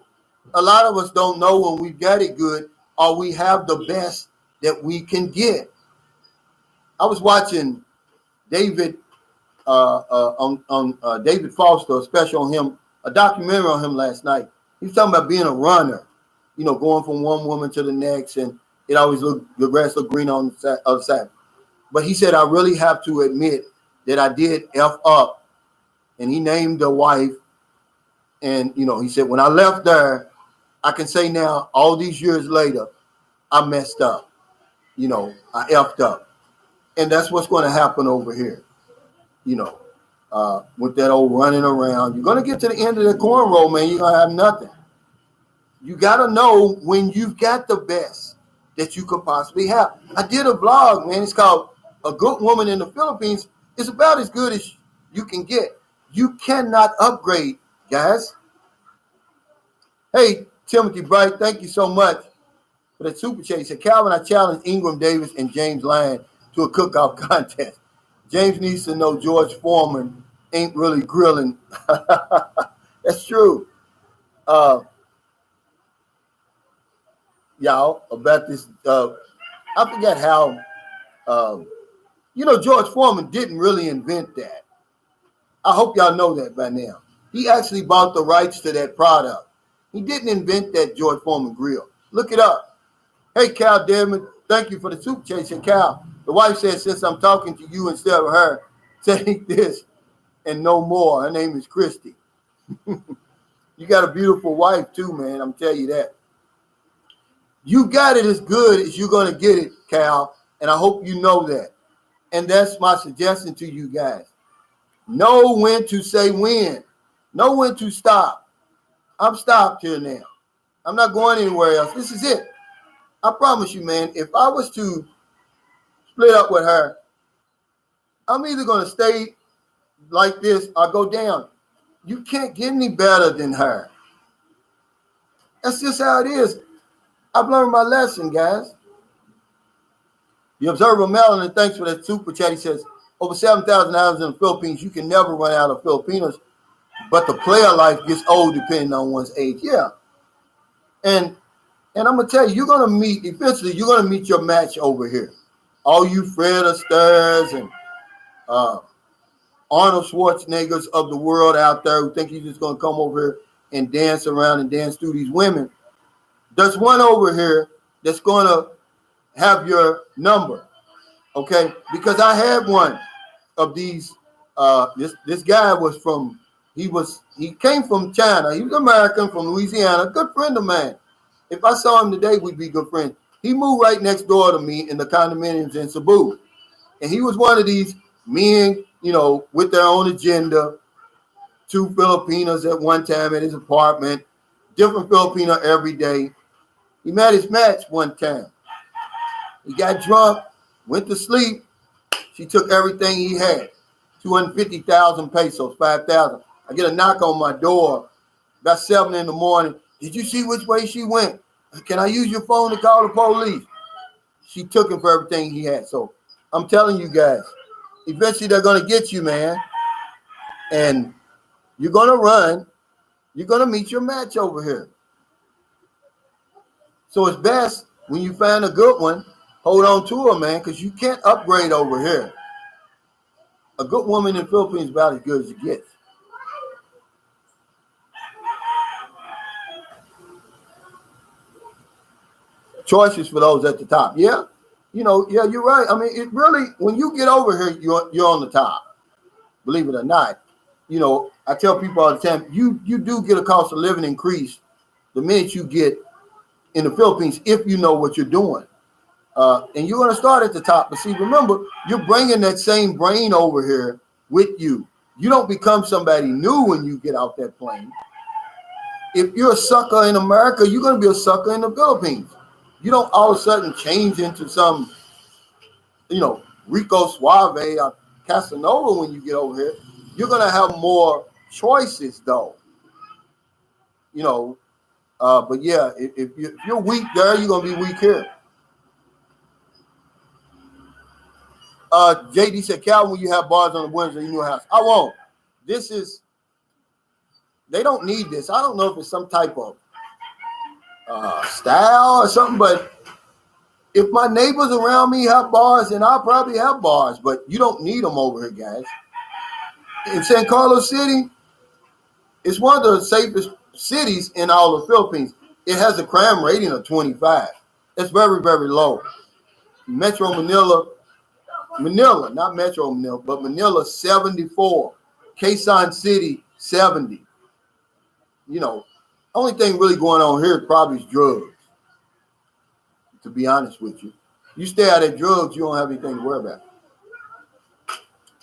A lot of us don't know when we've got it good or we have the best that we can get. I was watching David on David Foster, a special on him, a documentary on him last night. He was talking about being a runner, you know, going from one woman to the next, and it always the grass looked green on the other side. But he said, I really have to admit that I did F up. And he named the wife. And, you know, he said, when I left there, I can say now, all these years later, I messed up. You know, I effed up. And that's what's going to happen over here. You know, with that old running around. You're going to get to the end of the corn roll, man. You're going to have nothing. You got to know when you've got the best that you could possibly have. I did a vlog, man. It's called A Good Woman in the Philippines. It's about as good as you can get. You cannot upgrade, guys. Hey, Timothy Bright, thank you so much for that super chat. He said, Calvin, I challenge Ingram Davis and James Lyon to a cook-off contest. James needs to know George Foreman ain't really grilling. That's true. Y'all, about this, I forget how, you know, George Foreman didn't really invent that. I hope y'all know that by now. He actually bought the rights to that product. He didn't invent that George Foreman grill. Look it up. Hey, Cal Dedman, thank you for the super chat. Said, Cal, the wife said, since I'm talking to you instead of her, take this and no more. Her name is Christy. You got a beautiful wife too, man. I'm telling you that. You got it as good as you're going to get it, Cal. And I hope you know that. And that's my suggestion to you guys. Know when to say when. Know when to stop. I'm stopped here now. I'm not going anywhere else. This is it. I promise you, man, if I was to split up with her, I'm either going to stay like this or go down. You can't get any better than her. That's just how it is. I've learned my lesson, guys. The Observer Melon, thanks for that super chat. He says, over 7,000 hours in the Philippines, you can never run out of Filipinos, but the player life gets old depending on one's age. Yeah. And I'm going to tell you, you're going to meet, eventually, you're going to meet your match over here. All you Fred Astaire's and Arnold Schwarzeneggers of the world out there who think he's just going to come over here and dance around and dance through these women. There's one over here that's going to have your number, okay? Because I had one of these. This guy was from, he came from China. He was American from Louisiana, a good friend of mine. If I saw him today, we'd be good friends. He moved right next door to me in the condominiums in Cebu. And he was one of these men, you know, with their own agenda, 2 Filipinos at one time at his apartment, different Filipino every day. He met his match one time. He got drunk, went to sleep. She took everything he had, 250,000 pesos, 5,000. I get a knock on my door about 7 in the morning. Did you see which way she went? Can I use your phone to call the police? She took him for everything he had. So I'm telling you guys, eventually they're going to get you, man. And you're going to run. You're going to meet your match over here. So it's best when you find a good one, hold on to her, man, because you can't upgrade over here. A good woman in the Philippines is about as good as it gets. Choices for those at the top. Yeah, you know, yeah, you're right. I mean, it really, when you get over here, you're on the top. Believe it or not. You know, I tell people all the time, you do get a cost of living increase the minute you get in the Philippines if you know what you're doing. And you're going to start at the top. But see, remember, you're bringing that same brain over here with you. You don't become somebody new when you get off that plane. If you're a sucker in America, you're going to be a sucker in the Philippines. You don't all of a sudden change into some, you know, Rico Suave or Casanova when you get over here. You're going to have more choices, though. You know, but yeah, if you're weak there, you're going to be weak here. JD said, Calvin, will you have bars on the windows of your new house? I won't. They don't need this. I don't know if it's some type of style or something, but if my neighbors around me have bars, then I'll probably have bars, but you don't need them over here, guys. In San Carlos City, it's one of the safest cities in all the Philippines. It has a crime rating of 25. It's very, very low. Metro Manila, not Metro Manila, but Manila, 74. Quezon City, 70. You know, only thing really going on here probably is drugs, to be honest with you. You stay out of drugs, you don't have anything to worry about.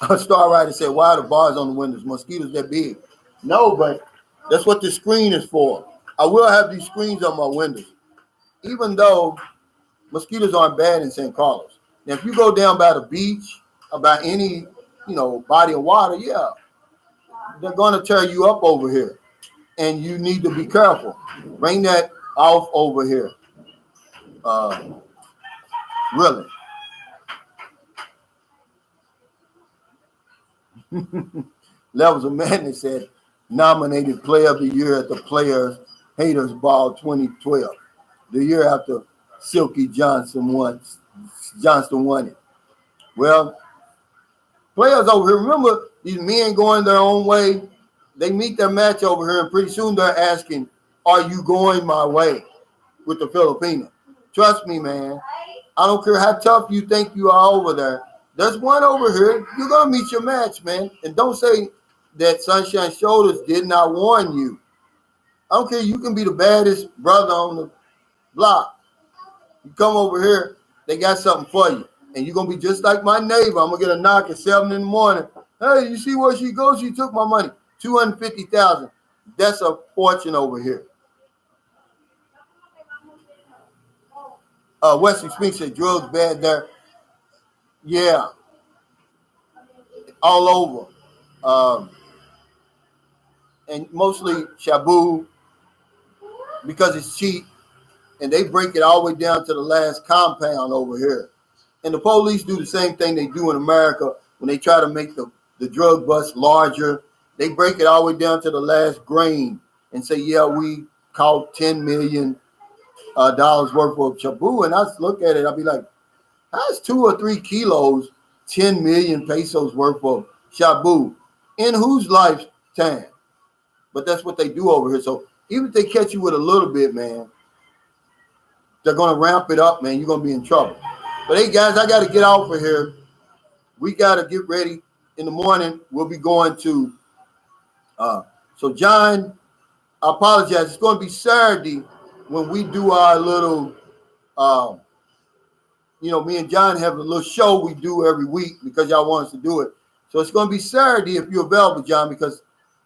A star writer said, why are the bars on the windows? Mosquitoes that big? No, but that's what the screen is for. I will have these screens on my windows, even though mosquitoes aren't bad in San Carlos. Now, if you go down by the beach or by any, you know, body of water, yeah, they're going to tear you up over here. And you need to be careful. Bring that off over here. Really. Levels of Madness said, nominated Player of the Year at the Players Haters Ball 2012. The year after Silky Johnson won it. Well, players over here, remember these men going their own way? They meet their match over here, and pretty soon they're asking, are you going my way with the Filipino? Trust me, man. I don't care how tough you think you are over there. There's one over here. You're going to meet your match, man. And don't say that Sunshine Shoulders did not warn you. I don't care. You can be the baddest brother on the block. You come over here, they got something for you. And you're going to be just like my neighbor. I'm going to get a knock at 7 in the morning. Hey, you see where she goes? She took my money. $250,000. That's a fortune over here. Wesley Smith said drugs bad there. Yeah. All over. And mostly Shabu because it's cheap. And they break it all the way down to the last compound over here. And the police do the same thing they do in America when they try to make the drug bust larger. They break it all the way down to the last grain and say, yeah, we caught $10 million worth of Shabu. And I look at it, I'll be like, how's 2 or 3 kilos, 10 million pesos worth of Shabu? In whose lifetime? But that's what they do over here. So even if they catch you with a little bit, man, they're going to ramp it up, man. You're going to be in trouble. But hey, guys, I got to get off of here. We got to get ready. In the morning, we'll be going to, so John, I apologize. It's going to be Saturday when we do our little, me and John have a little show we do every week because y'all want us to do it. So it's going to be Saturday if you're available, John, because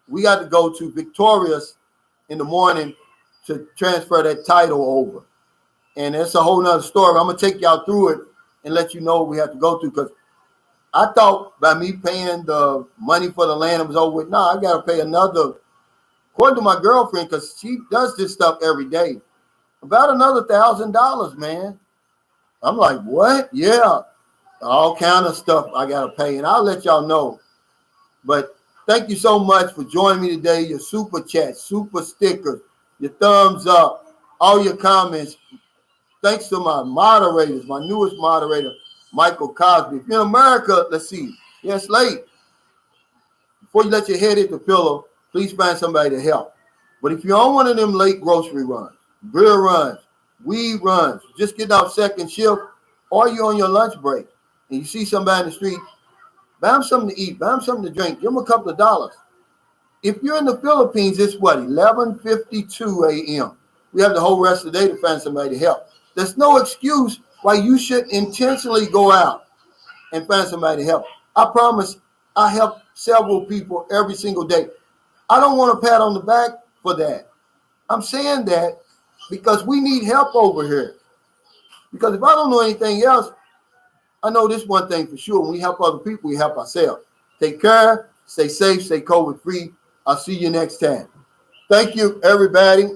we got to go to Victorious in the morning to transfer that title over. And it's a whole nother story. I'm going to take y'all through it and let you know what we have to go through, because I thought by me paying the money for the land it was over with. No, I got to pay another, according to my girlfriend, because she does this stuff every day, about another $1,000, man. I'm like, what? Yeah, all kind of stuff I got to pay, and I'll let y'all know. But thank you so much for joining me today. Your super chat, super stickers, your thumbs up, all your comments. Thanks to my moderators, my newest moderator, Michael Cosby. If you're in America, let's see. Yeah, it's late. Before you let your head hit the pillow, please find somebody to help. But if you're on one of them late grocery runs, beer runs, weed runs, just getting off second shift, or you're on your lunch break and you see somebody in the street, buy them something to eat, buy them something to drink, give them a couple of dollars. If you're in the Philippines, it's what, 11:52 a.m. We have the whole rest of the day to find somebody to help. There's no excuse why you should intentionally go out and find somebody to help. I promise I help several people every single day. I don't want a pat on the back for that. I'm saying that because we need help over here. Because if I don't know anything else, I know this one thing for sure. When we help other people, we help ourselves. Take care, stay safe, stay COVID free. I'll see you next time. Thank you, everybody.